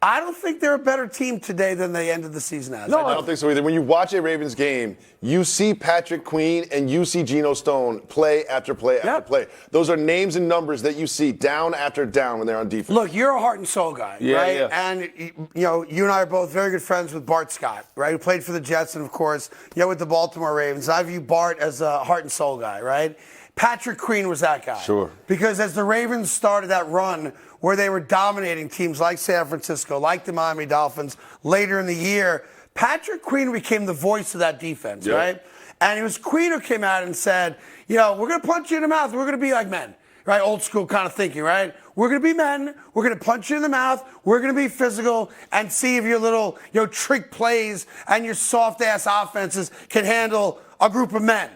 I don't think they're a better team today than they ended the season as. No, I don't think so either. When you watch a Ravens game, you see Patrick Queen and you see Geno Stone play after play after play. Those are names and numbers that you see down after down when they're on defense. Look, you're a heart and soul guy, right? Yeah. And you and I are both very good friends with Bart Scott, right? Who played for the Jets and, of course, with the Baltimore Ravens. I view Bart as a heart and soul guy, right? Patrick Queen was that guy. Sure. Because as the Ravens started that run where they were dominating teams like San Francisco, like the Miami Dolphins, later in the year, Patrick Queen became the voice of that defense, right? And it was Queen who came out and said, we're going to punch you in the mouth. We're going to be like men, right? Old school kind of thinking, right? We're going to be men. We're going to punch you in the mouth. We're going to be physical and see if your little, trick plays and your soft-ass offenses can handle a group of men.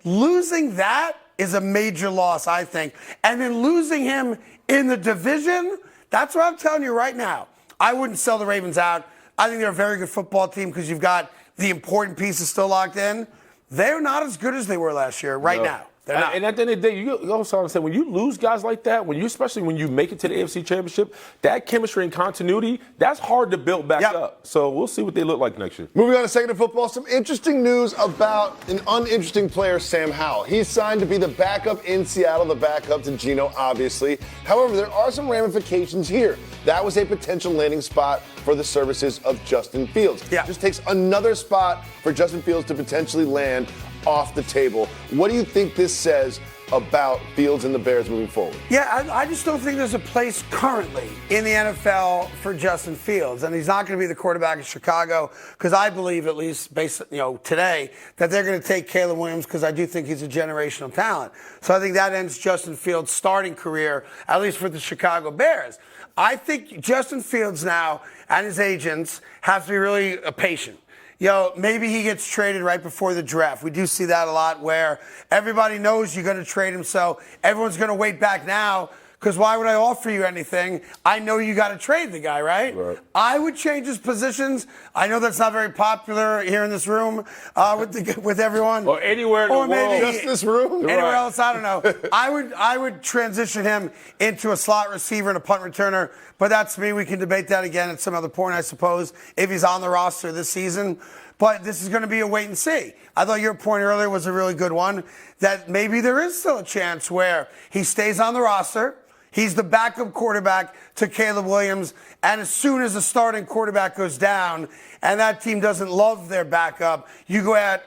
Losing that is a major loss, I think. And then losing him in the division, that's what I'm telling you right now. I wouldn't sell the Ravens out. I think they're a very good football team because you've got the important pieces still locked in. They're not as good as they were last year now. They're not. And at the end of the day, you also understand when you lose guys like that, especially when you make it to the AFC Championship, that chemistry and continuity, that's hard to build back up. So we'll see what they look like next year. Moving on to second of football, some interesting news about an uninteresting player, Sam Howell. He's signed to be the backup in Seattle, the backup to Geno, obviously. However, there are some ramifications here. That was a potential landing spot for the services of Justin Fields. Just takes another spot for Justin Fields to potentially land off the table. What do you think this says about Fields and the Bears moving forward? Yeah, I just don't think there's a place currently in the NFL for Justin Fields, and he's not going to be the quarterback in Chicago because I believe, at least based today, that they're going to take Caleb Williams because I do think he's a generational talent. So I think that ends Justin Fields' starting career, at least for the Chicago Bears. I think Justin Fields now and his agents have to be really patient. Maybe he gets traded right before the draft. We do see that a lot where everybody knows you're going to trade him, so everyone's going to wait back now because why would I offer you anything? I know you got to trade the guy, right? I would change his positions. I know that's not very popular here in this room with everyone. Or anywhere in the world. Maybe just this room? Anywhere else, I don't know. I would transition him into a slot receiver and a punt returner, but that's me. We can debate that again at some other point, I suppose, if he's on the roster this season. But this is going to be a wait and see. I thought your point earlier was a really good one, that maybe there is still a chance where he stays on the roster. He's the backup quarterback to Caleb Williams, and as soon as the starting quarterback goes down and that team doesn't love their backup, you go out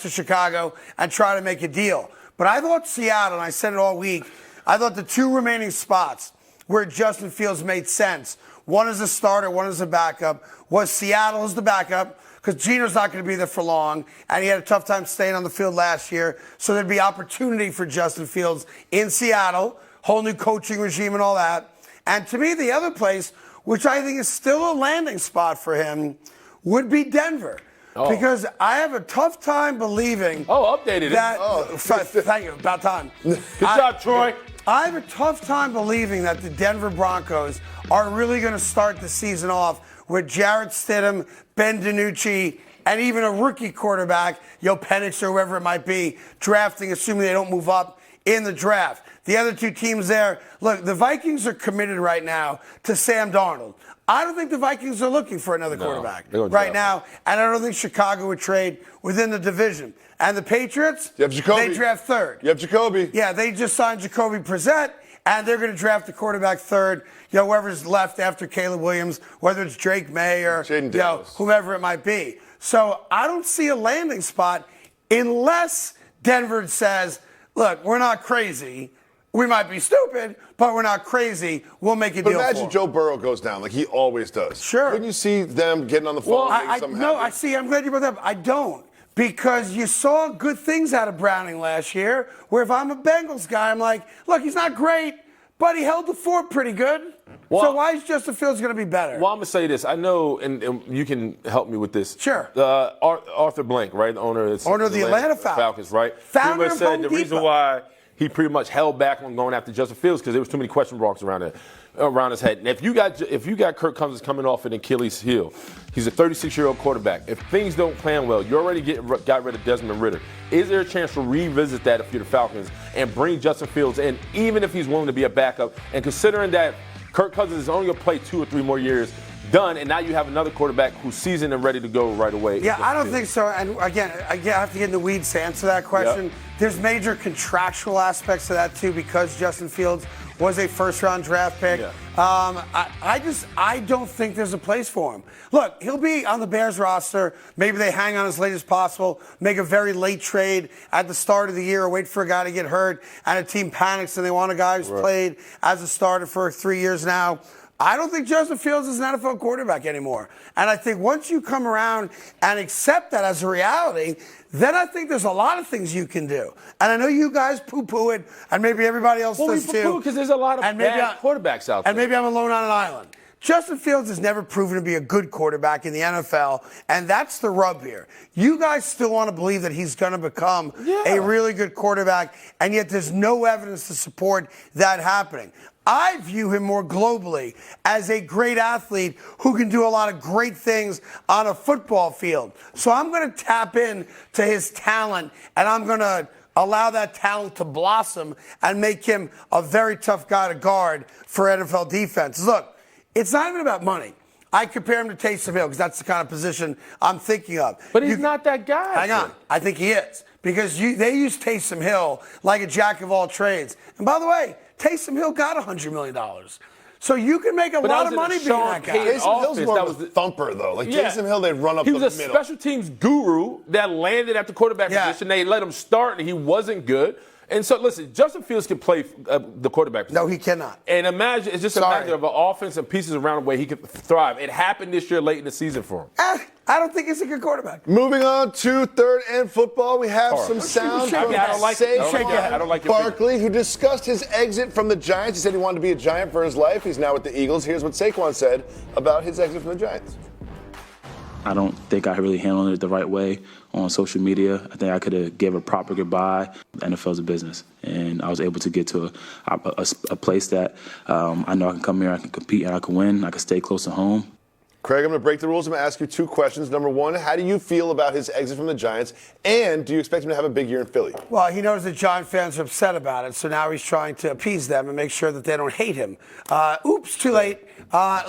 to Chicago and try to make a deal. But I thought Seattle, and I said it all week, I thought the two remaining spots where Justin Fields made sense, one as a starter, one as a backup, was Seattle as the backup, because Geno's not going to be there for long, and he had a tough time staying on the field last year, so there'd be opportunity for Justin Fields in Seattle, whole new coaching regime and all that. And to me, the other place, which I think is still a landing spot for him, would be Denver. Because I have a tough time believing updated that. Thank you. About time. Good job, Troy. I have a tough time believing that the Denver Broncos are really going to start the season off with Jarrett Stidham, Ben DiNucci, and even a rookie quarterback, Penix or whoever it might be, drafting, assuming they don't move up in the draft. The other two teams there, look, the Vikings are committed right now to Sam Darnold. I don't think the Vikings are looking for another quarterback right now, and I don't think Chicago would trade within the division. And the Patriots, you have Jacoby. They draft third. You have Jacoby. Yeah, they just signed Jacoby Brissett, and they're going to draft the quarterback third. Whoever's left after Caleb Williams, whether it's Drake May or whoever it might be. So I don't see a landing spot unless Denver says, look, we're not crazy. We might be stupid, but we're not crazy. We'll make a deal for him. Imagine Joe Burrow goes down like he always does. Sure. Couldn't you see them getting on the phone? I see. I'm glad you brought that up. I don't. Because you saw good things out of Browning last year, where if I'm a Bengals guy, I'm like, look, he's not great, but he held the fort pretty good. So why is Justin Fields going to be better? Well, I'm going to say this. I know, and you can help me with this. Sure. Arthur Blank, right? The owner of the Atlanta Falcons, right? Founder of said Home the Depot. reason why he pretty much held back on going after Justin Fields because there was too many question marks around his head. And if you got Kirk Cousins coming off an Achilles heel, he's a 36-year-old quarterback. If things don't plan well, you already got rid of Desmond Ridder. Is there a chance to revisit that if you're the Falcons and bring Justin Fields in, even if he's willing to be a backup? And considering that Kirk Cousins is only going to play 2 or 3 more years, done, and now you have another quarterback who's seasoned and ready to go right away. Yeah, I don't think so. And again, I have to get in the weeds to answer that question. Yep. There's major contractual aspects to that too because Justin Fields was a first-round draft pick. Yeah. I don't think there's a place for him. Look, he'll be on the Bears roster. Maybe they hang on as late as possible, make a very late trade at the start of the year, or wait for a guy to get hurt, and a team panics and they want a guy who's played as a starter for 3 years now. I don't think Justin Fields is an NFL quarterback anymore. And I think once you come around and accept that as a reality, then I think there's a lot of things you can do. And I know you guys poo-poo it, and maybe everybody else does too. We poo-poo because there's a lot of bad quarterbacks out there. And maybe I'm alone on an island. Justin Fields has never proven to be a good quarterback in the NFL, and that's the rub here. You guys still want to believe that he's going to become a really good quarterback, and yet there's no evidence to support that happening. I view him more globally as a great athlete who can do a lot of great things on a football field. So I'm going to tap in to his talent, and I'm going to allow that talent to blossom and make him a very tough guy to guard for NFL defense. Look, it's not even about money. I compare him to Taysom Hill because that's the kind of position I'm thinking of. But he's not that guy. Hang on. I think he is because they use Taysom Hill like a jack of all trades. And by the way, Taysom Hill got $100 million. So you can make a lot of money being that guy. Taysom Hill's more of a thumper, though. Like Taysom Hill, they'd run up the middle. He was a special teams guru that landed at the quarterback position. They let him start, and he wasn't good. And so, listen, Justin Fields can play the quarterback position. No, he cannot. And imagine, it's just a matter of an offense and pieces around the way he could thrive. It happened this year late in the season for him. I don't think he's a good quarterback. Moving on to third and football, we have some sound from Saquon Barkley, who discussed his exit from the Giants. He said he wanted to be a Giant for his life. He's now with the Eagles. Here's what Saquon said about his exit from the Giants. I don't think I really handled it the right way on social media. I think I could have gave a proper goodbye. The NFL's a business, and I was able to get to a place that I know I can come here, I can compete, and I can win. I can stay close to home. Craig, I'm going to break the rules. I'm going to ask you two questions. Number one, how do you feel about his exit from the Giants? And do you expect him to have a big year in Philly? Well, he knows that Giant fans are upset about it, so now he's trying to appease them and make sure that they don't hate him. Oops, too late.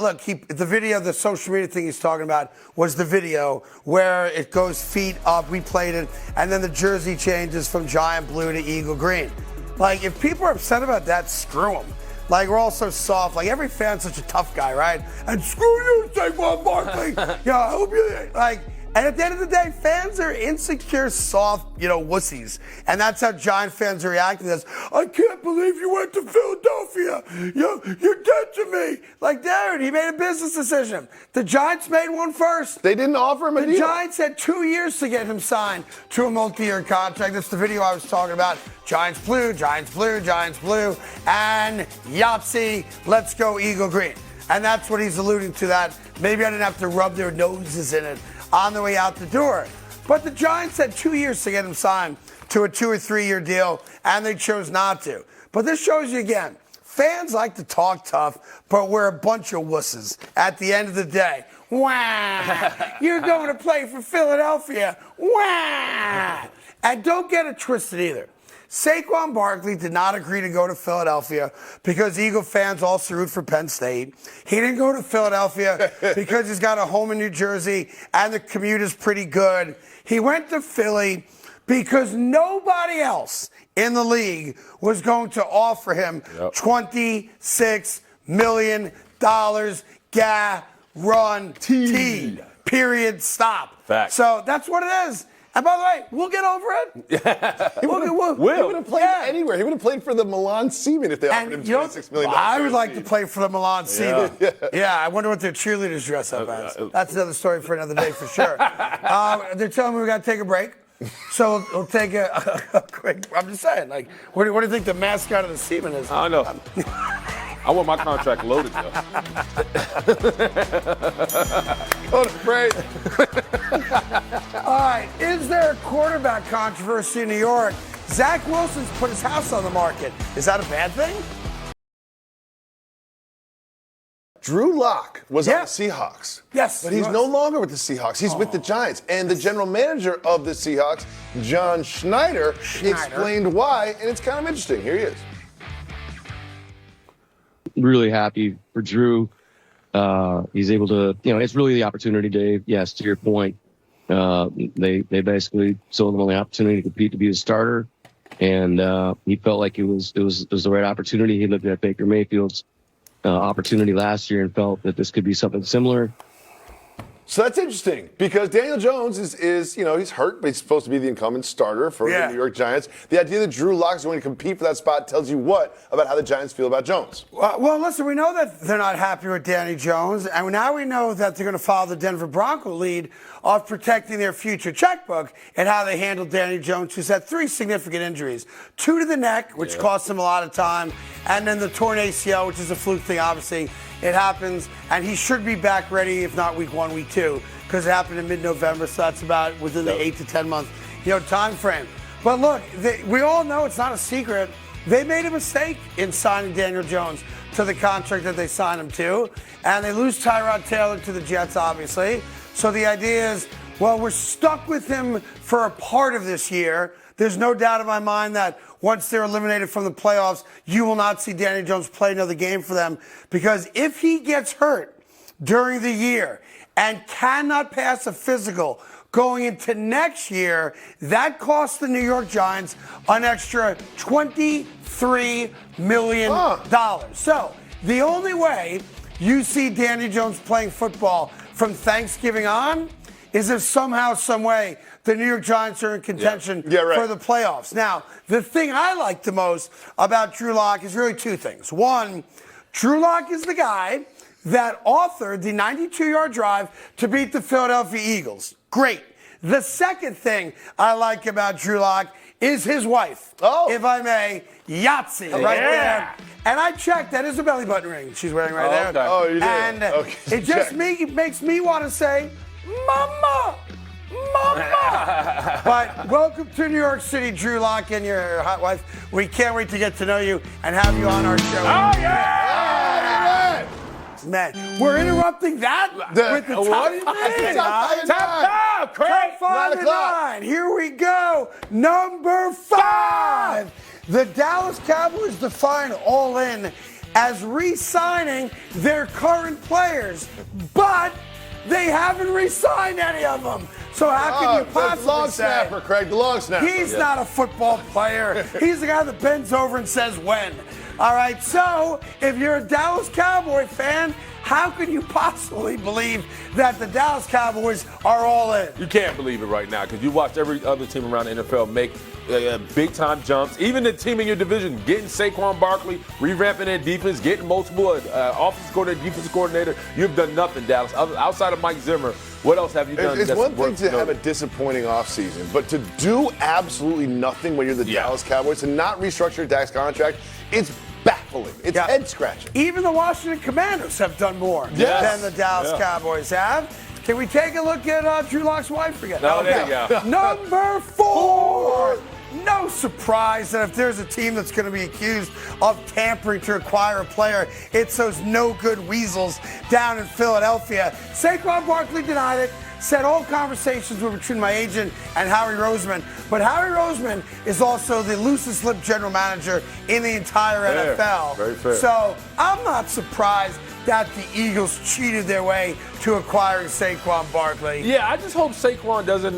Look, the video, the social media thing he's talking about was the video where it goes feet up. We played it, and then the jersey changes from Giant blue to Eagle green. Like, if people are upset about that, screw them. Like, we're all so soft. Like, every fan's such a tough guy, right? And screw you, Saquon Barkley. Yeah, I hope you, like, and at the end of the day, fans are insecure, soft, wussies. And that's how Giant fans are reacting to this. I can't believe you went to Philadelphia. You're dead to me. Like, dude, he made a business decision. The Giants made one first. They didn't offer him a deal. The Giants had 2 years to get him signed to a multi-year contract. That's the video I was talking about. Giants blue, Giants blue, Giants blue, and Yahtzee, let's go Eagle green. And that's what he's alluding to, that maybe I didn't have to rub their noses in it on the way out the door. But the Giants had 2 years to get him signed to a 2 or 3 year deal, and they chose not to. But this shows you again, fans like to talk tough, but we're a bunch of wusses at the end of the day. Wah! You're going to play for Philadelphia. Wah! And don't get it twisted either. Saquon Barkley did not agree to go to Philadelphia because Eagle fans also root for Penn State. He didn't go to Philadelphia because he's got a home in New Jersey and the commute is pretty good. He went to Philly because nobody else in the league was going to offer him $26 million guaranteed. Period. Stop. Fact. So that's what it is. And by the way, we'll get over it. He would have played anywhere. He would have played for the Milan Seamen if they offered him $26 million. I would like to play for the Milan Seamen. Yeah, I wonder what their cheerleaders dress up as. That's another story for another day for sure. They're telling me we got to take a break. So we'll take a quick, I'm just saying, like, what do you think the mascot of the Seamen is? I don't know. I want my contract loaded, though. Go to break. All right, is there a quarterback controversy in New York? Zach Wilson's put his house on the market. Is that a bad thing? Drew Lock was on the Seahawks. Yes. But he's no longer with the Seahawks. He's with the Giants. And the general manager of the Seahawks, John Schneider, explained why, and it's kind of interesting. Here he is. Really happy for Drew. He's able to, it's really the opportunity, Dave. Yes, to your point. They basically sold him on the opportunity to compete to be the starter. And he felt like it was the right opportunity. He looked at Baker Mayfield's opportunity last year and felt that this could be something similar. So that's interesting because Daniel Jones is he's hurt, but he's supposed to be the incumbent starter for the New York Giants. The idea that Drew Lock is going to compete for that spot tells you what about how the Giants feel about Jones? Well, listen, we know that they're not happy with Danny Jones, and now we know that they're going to follow the Denver Bronco lead of protecting their future checkbook and how they handled Danny Jones, who's had 3 significant injuries. 2 to the neck, which cost him a lot of time, and then the torn ACL, which is a fluke thing, obviously. It happens, and he should be back ready, if not week 1, week 2, because it happened in mid-November, so that's about within the 8 to 10 month, time frame. But look, we all know it's not a secret. They made a mistake in signing Daniel Jones to the contract that they signed him to, and they lose Tyrod Taylor to the Jets, obviously. So the idea is, well, we're stuck with him for a part of this year. There's no doubt in my mind that once they're eliminated from the playoffs, you will not see Danny Jones play another game for them, because if he gets hurt during the year and cannot pass a physical going into next year, that costs the New York Giants an extra $23 million. So the only way you see Danny Jones playing football from Thanksgiving on is if somehow, some way, the New York Giants are in contention for the playoffs. Now, the thing I like the most about Drew Lock is really two things. One, Drew Lock is the guy that authored the 92-yard drive to beat the Philadelphia Eagles. Great. The second thing I like about Drew Lock is his wife, if I may, Yahtzee, right there. And I checked, that is a belly button ring she's wearing right there. Okay. Oh, you did. And it just makes me want to say, Mama! Mama! But welcome to New York City, Drew Lock and your hot wife. We can't wait to get to know you and have you on our show. Oh, yeah! Man, we're interrupting that with the top 5 and 9. Here we go. Number 5. The Dallas Cowboys define all in as re-signing their current players, but they haven't re-signed any of them. So how can you possibly the long say? snapper, Craig, the long snapper. He's not a football player. He's the guy that bends over and says when. All right, so if you're a Dallas Cowboy fan, how can you possibly believe that the Dallas Cowboys are all in? You can't believe it right now because you watch every other team around the NFL make big-time jumps. Even the team in your division, getting Saquon Barkley, revamping their defense, getting multiple offensive coordinator, defensive coordinator. You've done nothing, Dallas. Outside of Mike Zimmer, what else have you done? It's one thing to have a disappointing offseason, but to do absolutely nothing when you're the Dallas Cowboys, to not restructure Dak's contract, it's baffling. It's head-scratching. Even the Washington Commanders have done more than the Dallas Cowboys have. Can we take a look at Drew Lock's wife again? No, there you go. Number 4. No surprise that if there's a team that's going to be accused of tampering to acquire a player, it's those no-good weasels down in Philadelphia. Saquon Barkley denied it, said all conversations were between my agent and Howie Roseman. But Howie Roseman is also the loosest lip general manager in the entire NFL. Very fair. So I'm not surprised that the Eagles cheated their way to acquiring Saquon Barkley. Yeah, I just hope Saquon doesn't,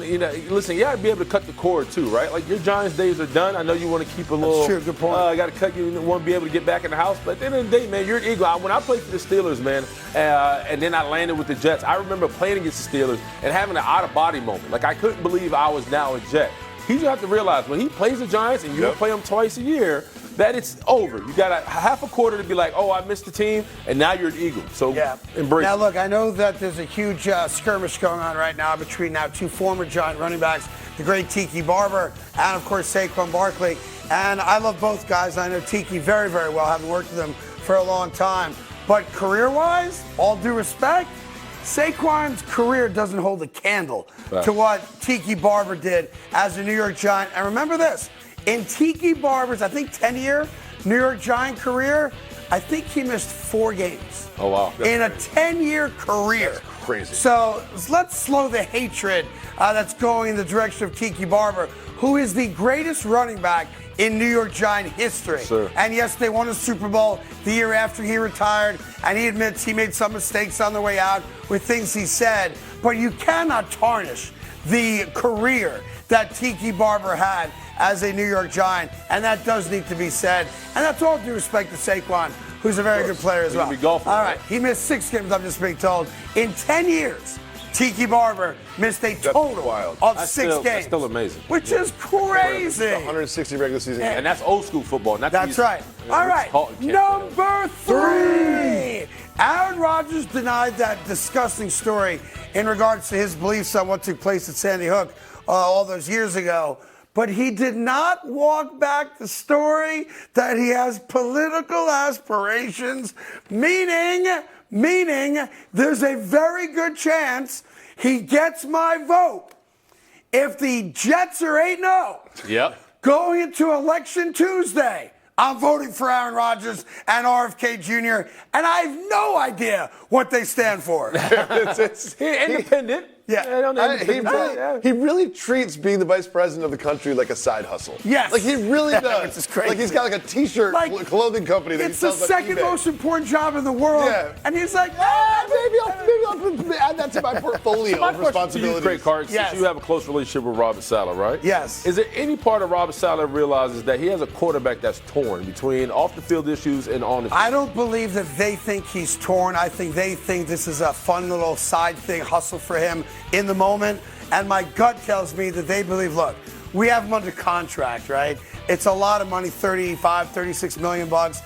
listen, you got to be able to cut the cord too, right? Like your Giants days are done. I know you want to keep a little. That's true, good point. Got to cut, you want to be able to get back in the house. But at the end of the day, man, you're an Eagle. When I played for the Steelers, man, and then I landed with the Jets, I remember playing against the Steelers and having an out-of-body moment. Like I couldn't believe I was now a Jet. He's going to have to realize when he plays the Giants and you don't play them twice a year, that it's over. You got a half a quarter to be like, oh, I missed the team, and now you're an Eagle. So embrace Now, it. look, I know that there's a huge skirmish going on right now between two former Giant running backs, the great Tiki Barber and, of course, Saquon Barkley. And I love both guys. I know Tiki very, very well, having worked with him for a long time. But career-wise, all due respect, Saquon's career doesn't hold a candle to what Tiki Barber did as a New York Giant. And remember this, in Tiki Barber's, I think, 10-year New York Giant career, I think he missed 4 games. Oh, wow. In a 10-year career. That's crazy. So let's slow the hatred that's going in the direction of Tiki Barber, who is the greatest running back in New York Giant history. Sure. And yes, they won a Super Bowl the year after he retired, and he admits he made some mistakes on the way out with things he said, but you cannot tarnish the career that Tiki Barber had as a New York Giant, and that does need to be said. And that's all due respect to Saquon, who's a very good player as well. All right, he missed 6 games, I'm just being told. In 10 years, Tiki Barber missed a total of 6 games. That's still amazing. Which is crazy. 160 regular season games. And that's old school football. That's right. All right, number 3. Aaron Rodgers denied that disgusting story in regards to his beliefs on what took place at Sandy Hook all those years ago. But he did not walk back the story that he has political aspirations, meaning there's a very good chance he gets my vote. If the Jets are 8-0 going into Election Tuesday, I'm voting for Aaron Rodgers and RFK Jr., and I have no idea what they stand for. Independent. Yeah, he really treats being the vice president of the country like a side hustle. Yes. Like he really does. Which is crazy. Like he's got like a t-shirt clothing company that he it's the sells second most important job in the world. Yeah. And he's like, maybe I'll add that to my portfolio of responsibilities. Craig Carton, since you have a close relationship with Robert Saleh, right? Yes. Is there any part of Robert Saleh realizes that he has a quarterback that's torn between off-the-field issues and on the field? I don't believe that they think he's torn. I think they think this is a fun little side thing, hustle for him. in the moment. And my gut tells me that they believe, look, we have him under contract, right? It's a lot of money, 36 million bucks.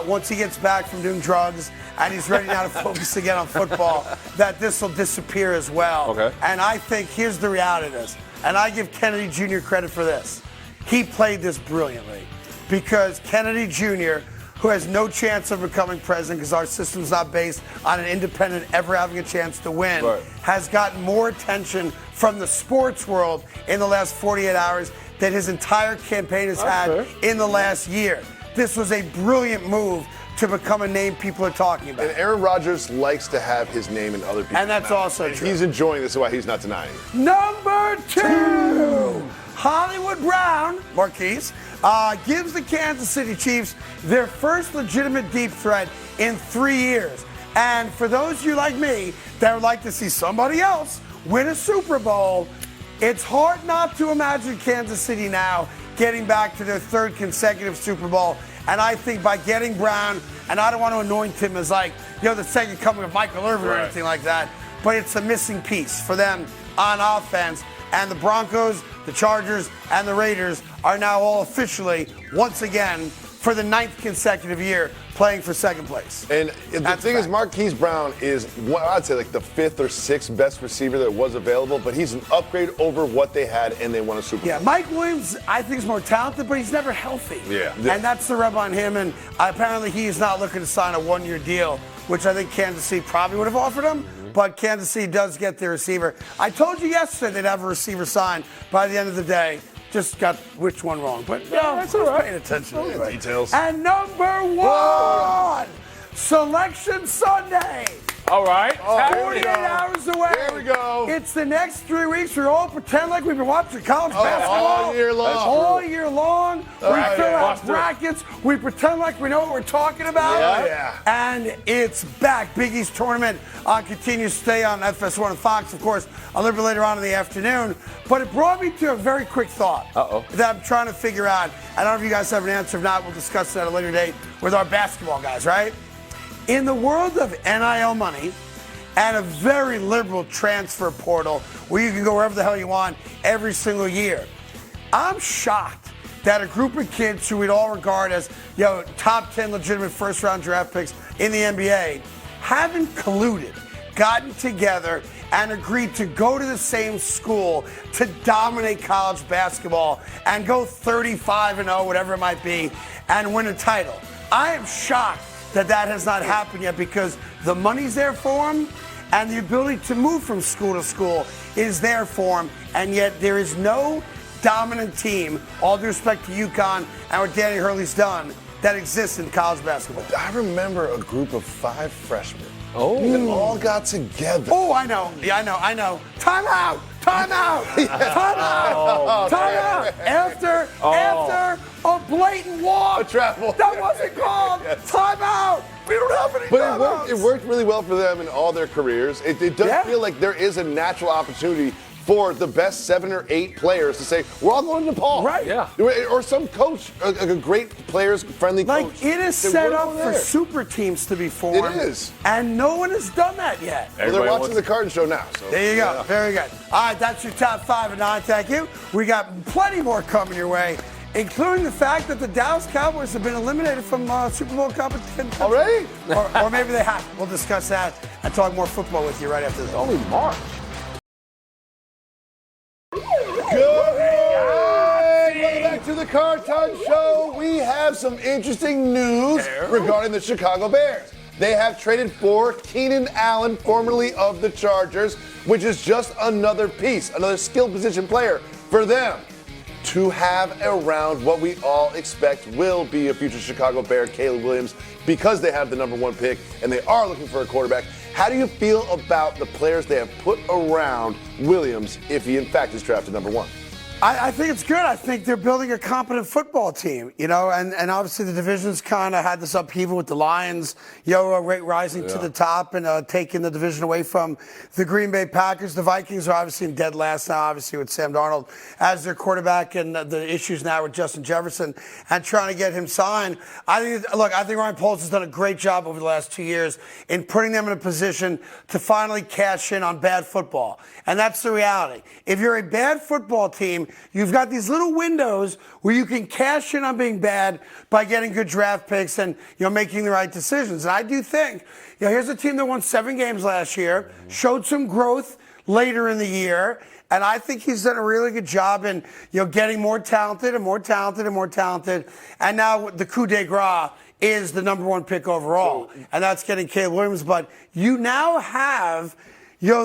Once he gets back from doing drugs and he's ready now to focus again on football, that this will disappear as well. Okay. And I think here's the reality of this. And I give Kennedy Jr. credit for this. He played this brilliantly because Kennedy Jr., who has no chance of becoming president because our system's not based on an independent ever having a chance to win, has gotten more attention from the sports world in the last 48 hours than his entire campaign has had in the last year. This was a brilliant move to become a name people are talking about. And Aaron Rodgers likes to have his name in other people's And that's mouths. also true. He's enjoying this, is why he's not denying it. Number 2, Hollywood Brown, Marquise, gives the Kansas City Chiefs their first legitimate deep threat in 3 years. And for those of you like me that would like to see somebody else win a Super Bowl, it's hard not to imagine Kansas City now getting back to their 3rd consecutive Super Bowl. And I think by getting Brown, and I don't want to anoint him as like, the second coming of Michael Irvin or anything like that, but it's a missing piece for them on offense. And the Broncos, the Chargers, and the Raiders are now all officially, once again, for the 9th consecutive year, playing for 2nd place. And the thing is, Marquise Brown is, I'd say, like the 5th or 6th best receiver that was available, but he's an upgrade over what they had, and they won a Super Bowl. Yeah, Mike Williams, I think, is more talented, but he's never healthy. Yeah. And that's the rub on him, and apparently he is not looking to sign a 1-year deal, which I think Kansas City probably would have offered him. But Kansas City does get their receiver. I told you yesterday they'd have a receiver signed by the end of the day. Just got which one wrong. But that's all right. Paying attention anyway. Details. And number 1, Selection Sunday. All right. 48 hours away. Here we go. It's the next 3 weeks. We all pretend like we've been watching college basketball all year long. All year long. We fill out brackets. We pretend like we know what we're talking about. Yeah. And it's back. Big East tournament continues to stay on FS1 and Fox, of course, a little bit later on in the afternoon. But it brought me to a very quick thought that I'm trying to figure out. I don't know if you guys have an answer. If not, we'll discuss that at a later date with our basketball guys, right? In the world of NIL money and a very liberal transfer portal where you can go wherever the hell you want every single year, I'm shocked that a group of kids who we'd all regard as top 10 legitimate first-round draft picks in the NBA haven't colluded, gotten together, and agreed to go to the same school to dominate college basketball and go 35-0, whatever it might be, and win a title. I am shocked that has not happened yet because the money's there for them and the ability to move from school to school is there for them, and yet there is no dominant team, all due respect to UConn and what Danny Hurley's done, that exists in college basketball. I remember a group of 5 freshmen that all got together. Oh, I know. Yeah, I know. Time out. Time out. After a blatant walk. A travel. That wasn't called. Time out. We don't have any But it worked really well for them in all their careers. It does feel like there is a natural opportunity for the best 7 or 8 players to say, we're all going to DePaul. Right. Yeah. Or some coach, a great players, friendly coach. Like, it is set up for super teams to be formed. It is. And no one has done that yet. Well, they're watching the Carton show now. So. There you go. Yeah. Very good. All right, that's your top 5 and 9. Thank you. We got plenty more coming your way, including the fact that the Dallas Cowboys have been eliminated from Super Bowl competition. Already? or maybe they haven't. We'll discuss that and talk more football with you right after this. Only March. Good morning. Welcome back to the Carton Show. We have some interesting news regarding the Chicago Bears. They have traded for Keenan Allen, formerly of the Chargers, which is just another piece, another skill position player for them to have around what we all expect will be a future Chicago Bear, Caleb Williams, because they have the number 1 pick and they are looking for a quarterback. How do you feel about the players they have put around Williams if he in fact is drafted number 1? I think it's good. I think they're building a competent football team, and obviously the division's kind of had this upheaval with the Lions, rising to the top and taking the division away from the Green Bay Packers. The Vikings are obviously in dead last now, obviously with Sam Darnold as their quarterback and the issues now with Justin Jefferson and trying to get him signed. I think Ryan Poles has done a great job over the last 2 years in putting them in a position to finally cash in on bad football. And that's the reality. If you're a bad football team, you've got these little windows where you can cash in on being bad by getting good draft picks and making the right decisions. And I do think, here's a team that won 7 games last year, showed some growth later in the year, and I think he's done a really good job in getting more talented and more talented and more talented. And now the coup de grace is the number 1 pick overall, and that's getting Caleb Williams. But you now have I'm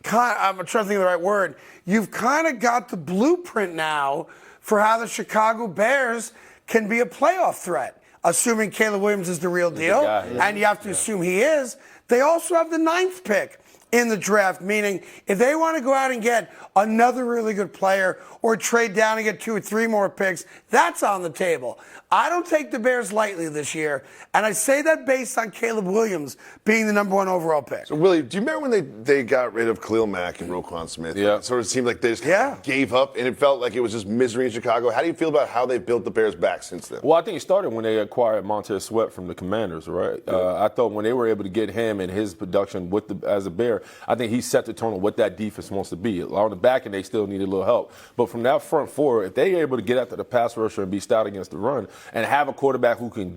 trying to think of the right word. You've kind of got the blueprint now for how the Chicago Bears can be a playoff threat, assuming Caleb Williams is the real deal, and you have to assume he is. They also have the 9th pick in the draft, meaning if they want to go out and get another really good player or trade down and get 2 or 3 more picks, that's on the table. I don't take the Bears lightly this year, and I say that based on Caleb Williams being the number 1 overall pick. So, Willie, do you remember when they got rid of Khalil Mack and Roquan Smith? Yeah. It sort of seemed like they just gave up, and it felt like it was just misery in Chicago. How do you feel about how they've built the Bears back since then? Well, I think it started when they acquired Montez Sweat from the Commanders, right? I thought when they were able to get him and his production as a Bear, I think he set the tone of what that defense wants to be. On the back end, they still needed a little help. But from that front four, if they're able to get after the pass rusher and be stout against the run and have a quarterback who can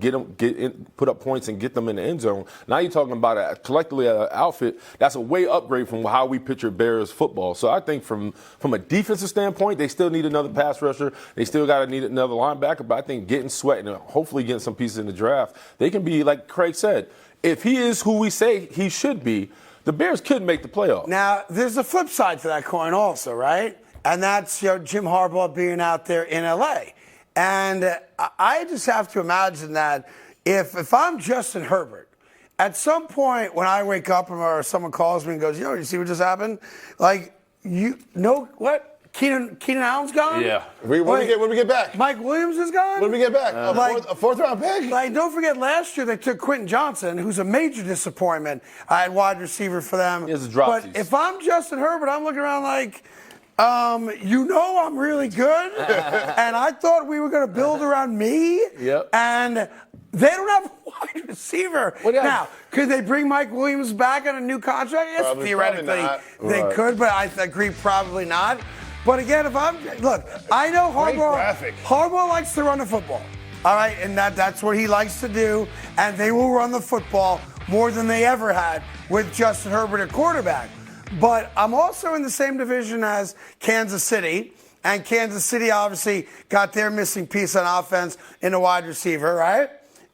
put up points and get them in the end zone, now you're talking about a collectively an outfit that's a way upgrade from how we picture Bears football. So I think from a defensive standpoint, they still need another pass rusher. They still got to need another linebacker. But I think getting Sweat and hopefully getting some pieces in the draft, they can be, like Craig said, if he is who we say he should be, the Bears could make the playoffs. Now, there's a flip side to that coin also, right? And that's Jim Harbaugh being out there in L.A. And I just have to imagine that if I'm Justin Herbert, at some point when I wake up or someone calls me and goes, you see what just happened? Like, what? Keenan Allen's gone? Yeah. When we get back? Mike Williams is gone? When we get back? A fourth-round pick? Don't forget, last year they took Quentin Johnson, who's a major disappointment at wide receiver for them. But if I'm Justin Herbert, I'm looking around like, I'm really good, and I thought we were going to build around me, and they don't have a wide receiver. Now, could they bring Mike Williams back on a new contract? Yes, theoretically they could, but I agree probably not. But again, I know Harbaugh likes to run the football, all right, and that's what he likes to do, and they will run the football more than they ever had with Justin Herbert at quarterback. But I'm also in the same division as Kansas City, and Kansas City obviously got their missing piece on offense in a wide receiver, right?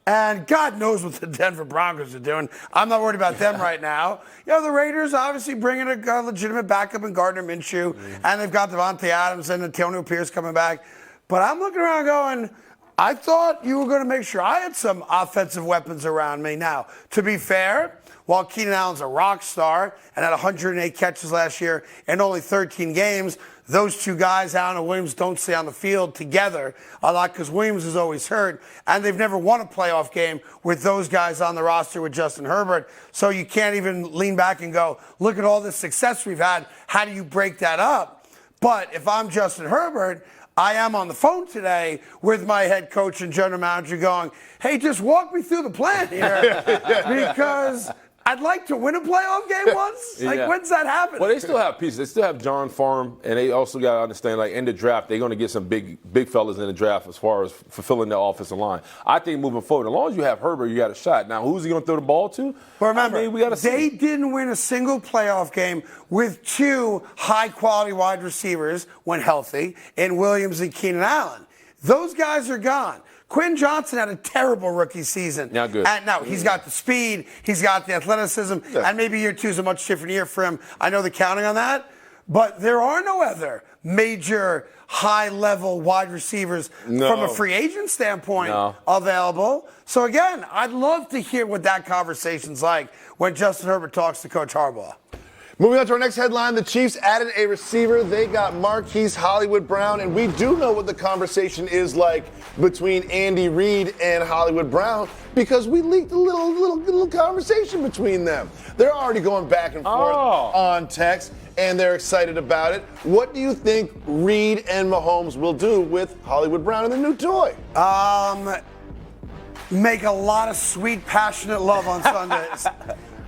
And God knows what the Denver Broncos are doing. I'm not worried about them right now. The Raiders obviously bringing a legitimate backup in Gardner Minshew, and they've got Devontae Adams and Antonio Pierce coming back. But I'm looking around going, I thought you were going to make sure I had some offensive weapons around me. Now, to be fair, while Keenan Allen's a rock star and had 108 catches last year in only 13 games, those two guys, Allen and Williams, don't stay on the field together a lot because Williams is always hurt, and they've never won a playoff game with those guys on the roster with Justin Herbert. So you can't even lean back and go, look at all the success we've had. How do you break that up? But if I'm Justin Herbert, I am on the phone today with my head coach and general manager going, hey, just walk me through the plan here because I'd like to win a playoff game once. When's that happen? Well, they still have pieces. They still have John Farm, and they also got to understand, in the draft, they're going to get some big fellas in the draft as far as fulfilling their offensive line. I think moving forward, as long as you have Herbert, you got a shot. Now, who's he going to throw the ball to? But remember, they didn't win a single playoff game with 2 high-quality wide receivers when healthy in Williams and Keenan Allen. Those guys are gone. Quinn Johnson had a terrible rookie season. Now good. And now he's got the speed, he's got the athleticism, and maybe year 2 is a much different year for him. I know they're counting on that, but there are no other major high-level wide receivers from a free agent standpoint available. So again, I'd love to hear what that conversation's like when Justin Herbert talks to Coach Harbaugh. Moving on to our next headline, the Chiefs added a receiver. They got Marquise Hollywood Brown, and we do know what the conversation is like between Andy Reid and Hollywood Brown because we leaked a little conversation between them. They're already going back and forth on text, and they're excited about it. What do you think Reid and Mahomes will do with Hollywood Brown and the new toy? Make a lot of sweet, passionate love on Sundays.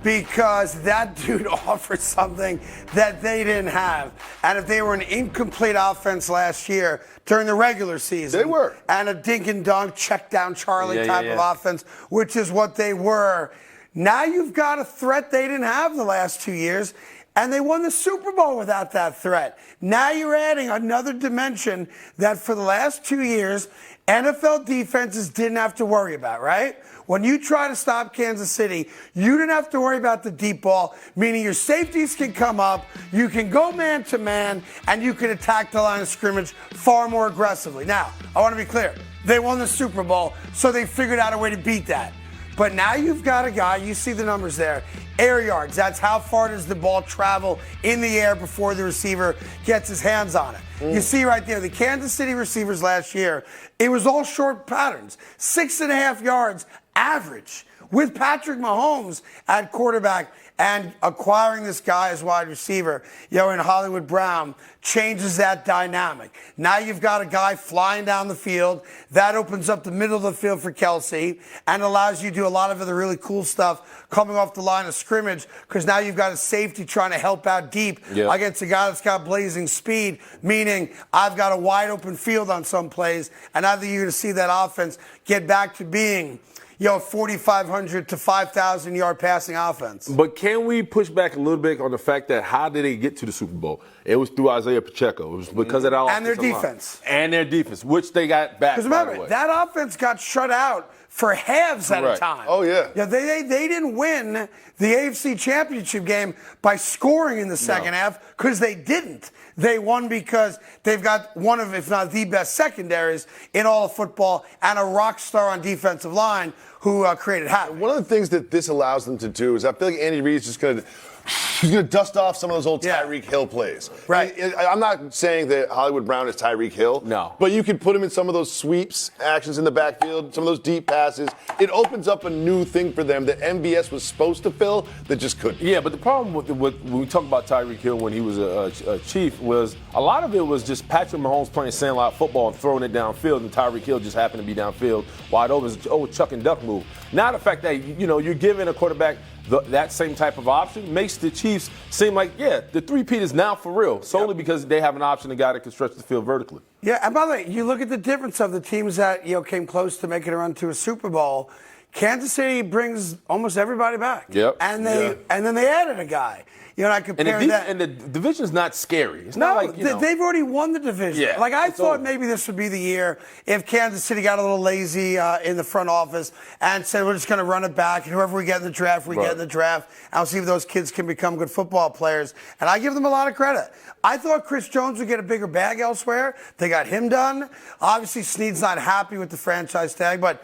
Because that dude offers something that they didn't have. And if they were an incomplete offense last year during the regular season, they were. And a dink and dunk, check down Charlie type of offense, which is what they were. Now you've got a threat they didn't have the last 2 years, and they won the Super Bowl without that threat. Now you're adding another dimension that for the last 2 years, NFL defenses didn't have to worry about, right? When you try to stop Kansas City, you didn't have to worry about the deep ball, meaning your safeties can come up, you can go man to man, and you can attack the line of scrimmage far more aggressively. Now, I want to be clear. They won the Super Bowl, so they figured out a way to beat that. But now you've got a guy, you see the numbers there, air yards. That's how far does the ball travel in the air before the receiver gets his hands on it. You see right there, the Kansas City receivers last year, it was all short patterns, 6.5 yards average. With Patrick Mahomes at quarterback and acquiring this guy as wide receiver, in Hollywood Brown, changes that dynamic. Now you've got a guy flying down the field. That opens up the middle of the field for Kelsey and allows you to do a lot of other really cool stuff coming off the line of scrimmage because now you've got a safety trying to help out deep against a guy that's got blazing speed, meaning I've got a wide open field on some plays, and either you're going to see that offense get back to being 4,500 to 5,000 yard passing offense. But can we push back a little bit on the fact that how did they get to the Super Bowl? It was through Isaiah Pacheco. It was because of that offense. And their defense. And their defense, which they got back. Because remember, that offense got shut out for halves at a time. Oh, yeah. They didn't win the AFC Championship game by scoring in the second half because they didn't. They won because they've got one of, if not the best secondaries in all of football and a rock star on defensive line who created havoc. One of the things that this allows them to do is I feel like Andy Reid's just going to dust off some of those old Tyreek Hill plays. Right. I'm not saying that Hollywood Brown is Tyreek Hill. No. But you could put him in some of those sweeps, actions in the backfield, some of those deep passes. It opens up a new thing for them that MVS was supposed to fill that just couldn't. Yeah, but the problem with when we talk about Tyreek Hill when he was a Chief was a lot of it was just Patrick Mahomes playing sandlot football and throwing it downfield, and Tyreek Hill just happened to be downfield wide open. It's an chuck and duck move. Now the fact that you're giving a quarterback that same type of option makes the Chiefs seem like, the three-peat is now for real, solely because they have an option, a guy that can stretch the field vertically. Yeah, and by the way, you look at the difference of the teams that came close to making a run to a Super Bowl. Kansas City brings almost everybody back. Yep. And then they added a guy. I compare that. And the division's not scary. It's No, not like, they've already won the division. Yeah, I thought maybe this would be the year if Kansas City got a little lazy in the front office and said, we're just going to run it back. And whoever we get in the draft, we get in the draft. I'll see if those kids can become good football players. And I give them a lot of credit. I thought Chris Jones would get a bigger bag elsewhere. They got him done. Obviously, Snead's not happy with the franchise tag, but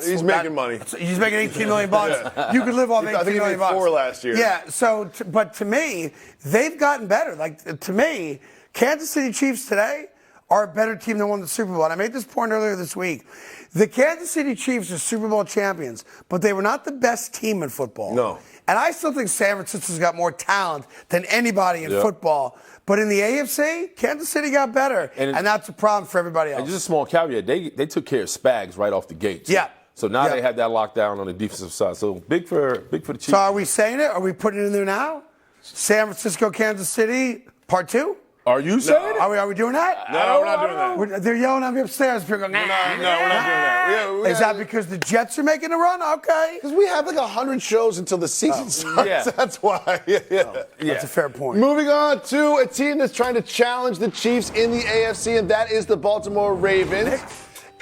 he's making money. He's making $18 million. You could live off $18 million. I think he made $4 last year. Yeah. So, but to me, they've gotten better. To me, Kansas City Chiefs today are a better team than won the Super Bowl. And I made this point earlier this week. The Kansas City Chiefs are Super Bowl champions, but they were not the best team in football. No. And I still think San Francisco's got more talent than anybody in football. But in the AFC, Kansas City got better. And that's a problem for everybody else. And just a small caveat, they took care of Spags right off the gate. Yeah. So now they have that lockdown on the defensive side. So big for the Chiefs. So are we saying it? Are we putting it in there now? San Francisco, Kansas City, part 2? Are you saying it? Are we doing that? No, we're not doing that. They're yelling at me upstairs. People go, No, we're not doing that. Is that because the Jets are making a run? Okay. Because we have 100 shows until the season starts. Yeah. That's why. That's a fair point. Moving on to a team that's trying to challenge the Chiefs in the AFC, and that is the Baltimore Ravens.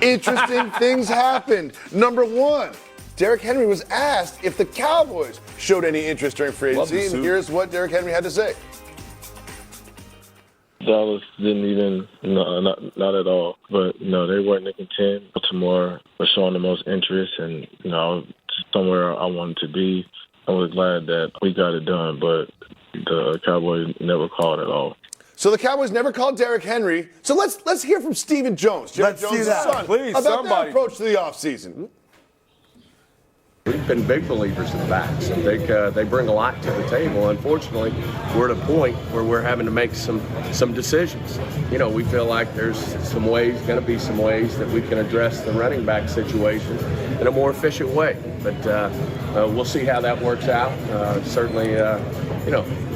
Interesting things happened. Number 1, Derrick Henry was asked if the Cowboys showed any interest during free agency, and here's what Derrick Henry had to say. Dallas didn't even, not at all. But, they weren't in contend. Baltimore was showing the most interest, and, somewhere I wanted to be. I was glad that we got it done. But the Cowboys never called at all. So the Cowboys never called Derrick Henry. So let's hear from Stephen Jones, Jerry Jones' son, Please, about somebody. their approach to the offseason. We've been big believers in backs. I think they bring a lot to the table. Unfortunately, we're at a point where we're having to make some decisions. You know, we feel like there's going to be some ways that we can address the running back situation in a more efficient way. But we'll see how that works out. Certainly, a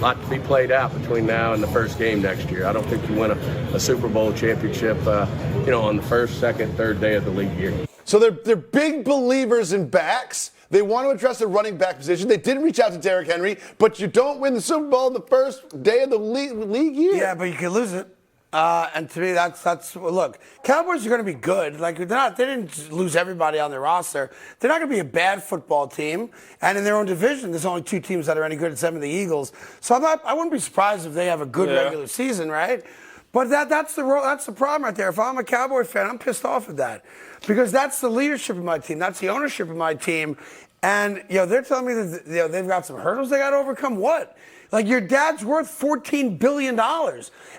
lot to be played out between now and the first game next year. I don't think you win a Super Bowl championship, on the first, second, third day of the league year. So they're big believers in backs. They want to address the running back position. They did reach out to Derrick Henry, but you don't win the Super Bowl the first day of the league year. Yeah, but you can lose it. And to me, that's look. Cowboys are going to be good. Like they didn't lose everybody on their roster. They're not going to be a bad football team. And in their own division, there's only 2 teams that are any good at them, the Eagles. So I wouldn't be surprised if they have a good regular season, right? But that's the problem right there. If I'm a Cowboy fan, I'm pissed off at that because that's the leadership of my team. That's the ownership of my team. And they're telling me that they've got some hurdles they got to overcome. What? Like your dad's worth $14 billion.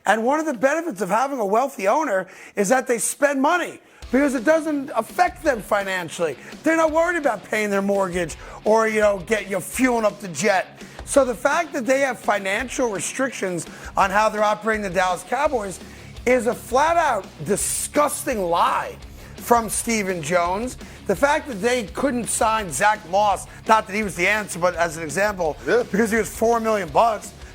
And one of the benefits of having a wealthy owner is that they spend money because it doesn't affect them financially. They're not worried about paying their mortgage or, fueling up the jet. So the fact that they have financial restrictions on how they're operating the Dallas Cowboys is a flat-out disgusting lie from Stephen Jones. The fact that they couldn't sign Zach Moss, not that he was the answer, but as an example, because he was $4 million.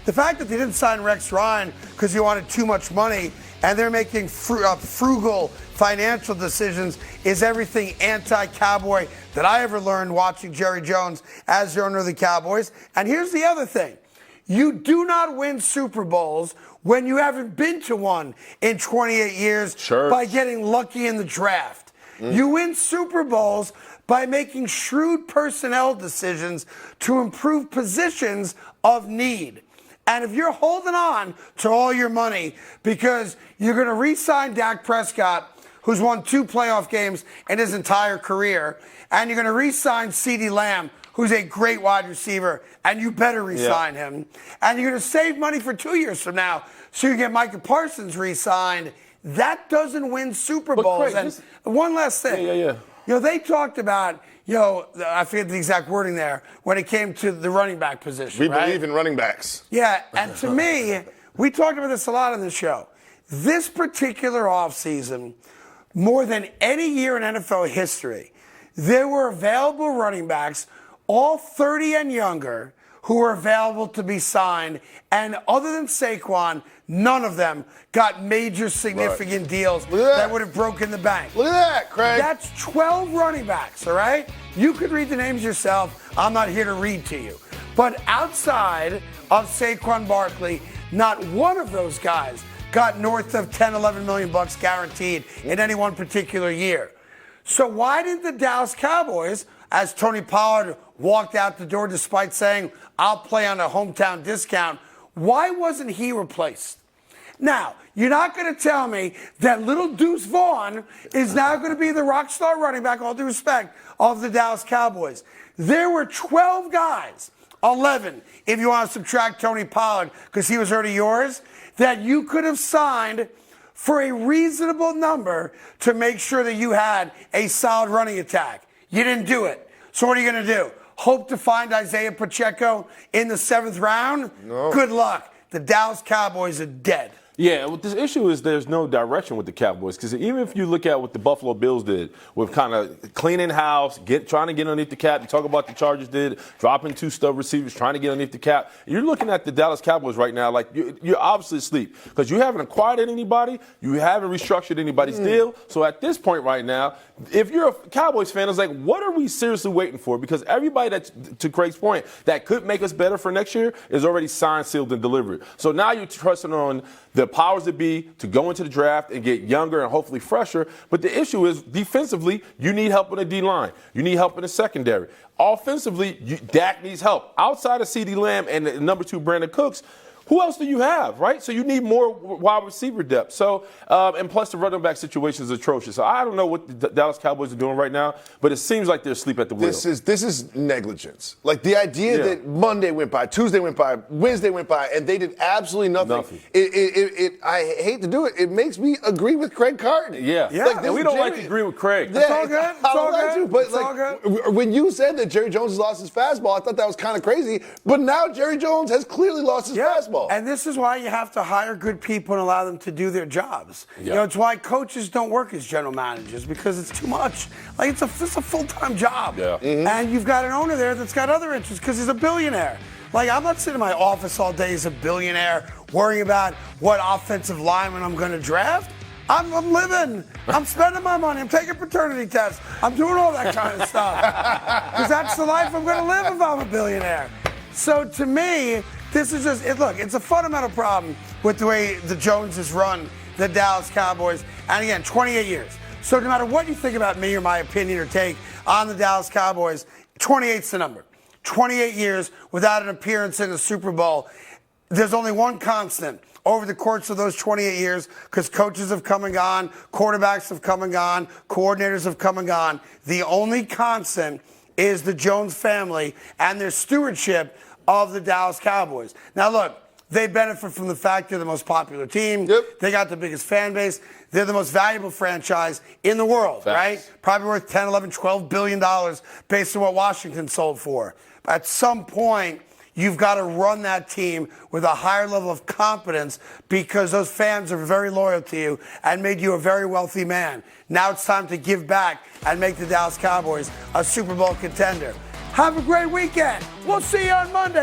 The fact that they didn't sign Rex Ryan because he wanted too much money and they're making frugal financial decisions is everything anti-Cowboy that I ever learned watching Jerry Jones as the owner of the Cowboys. And here's the other thing. You do not win Super Bowls when you haven't been to one in 28 years by getting lucky in the draft. You win Super Bowls by making shrewd personnel decisions to improve positions of need. And if you're holding on to all your money because you're going to re-sign Dak Prescott, who's won 2 playoff games in his entire career, and you're going to re-sign CeeDee Lamb, who's a great wide receiver, and you better re-sign him, and you're going to save money for 2 years from now so you get Micah Parsons re-signed, that doesn't win Super Bowls. Craig, and one last thing. They talked about, I forget the exact wording there, when it came to the running back position. We believe in running backs. Yeah, and to me, we talked about this a lot on the show. This particular offseason, more than any year in NFL history, there were available running backs, all 30 and younger, who were available to be signed. And other than Saquon, none of them got major significant deals that would have broken the bank. Look at that, Craig. That's 12 running backs, all right? You could read the names yourself. I'm not here to read to you. But outside of Saquon Barkley, not one of those guys got north of 10, 11 million bucks guaranteed in any one particular year. So why didn't the Dallas Cowboys, as Tony Pollard walked out the door despite saying, I'll play on a hometown discount, why wasn't he replaced? Now, you're not going to tell me that little Deuce Vaughn is now going to be the rock star running back, all due respect, of the Dallas Cowboys. There were 12 guys, 11 if you want to subtract Tony Pollard because he was already yours, that you could have signed for a reasonable number to make sure that you had a solid running attack. You didn't do it. So what are you going to do? Hope to find Isaiah Pacheco in the 7th round? No. Good luck. The Dallas Cowboys are dead. Yeah, well, the issue is there's no direction with the Cowboys because even if you look at what the Buffalo Bills did with kind of cleaning house, trying to get underneath the cap, and talk about the Chargers did, dropping 2 stub receivers, trying to get underneath the cap. You're looking at the Dallas Cowboys right now like you're obviously asleep because you haven't acquired anybody, you haven't restructured anybody's deal. So at this point right now, if you're a Cowboys fan, it's like, what are we seriously waiting for? Because everybody that, to Craig's point, that could make us better for next year is already signed, sealed, and delivered. So now you're trusting on the powers that be to go into the draft and get younger and hopefully fresher. But the issue is defensively, you need help in the D-line. You need help in the secondary. Offensively, Dak needs help. Outside of CeeDee Lamb and the number 2 Brandon Cooks, who else do you have, right? So you need more wide receiver depth. So, and plus the running back situation is atrocious. So I don't know what the Dallas Cowboys are doing right now, but it seems like they're asleep at the wheel. This is negligence. Like the idea that Monday went by, Tuesday went by, Wednesday went by, and they did absolutely nothing. I hate to do it. It makes me agree with Craig Carton. Yeah. Like, and we don't like to agree with Craig. Yeah, it's all good. It's all good. But it's all good. When you said that Jerry Jones has lost his fastball, I thought that was kind of crazy. But now Jerry Jones has clearly lost his fastball. And this is why you have to hire good people and allow them to do their jobs. You know, it's why coaches don't work as general managers, because it's too much. Like, it's a full-time job. Yeah. And you've got an owner there that's got other interests because he's a billionaire. Like, I'm not sitting in my office all day as a billionaire worrying about what offensive lineman I'm going to draft. I'm living. I'm spending my money. I'm taking paternity tests. I'm doing all that kind of stuff. Because that's the life I'm going to live if I'm a billionaire. So to me, this is just, look, it's a fundamental problem with the way the Joneses run the Dallas Cowboys. And again, 28 years. So no matter what you think about me or my opinion or take on the Dallas Cowboys, 28's the number. 28 years without an appearance in the Super Bowl. There's only one constant over the course of those 28 years, because coaches have come and gone, quarterbacks have come and gone, coordinators have come and gone. The only constant is the Jones family and their stewardship of the Dallas Cowboys. Now, look, they benefit from the fact they're the most popular team. Yep. They got the biggest fan base. They're the most valuable franchise in the world, right? Probably worth $10, $11, $12 billion based on what Washington sold for. At some point, you've got to run that team with a higher level of competence, because those fans are very loyal to you and made you a very wealthy man. Now it's time to give back and make the Dallas Cowboys a Super Bowl contender. Have a great weekend. We'll see you on Monday.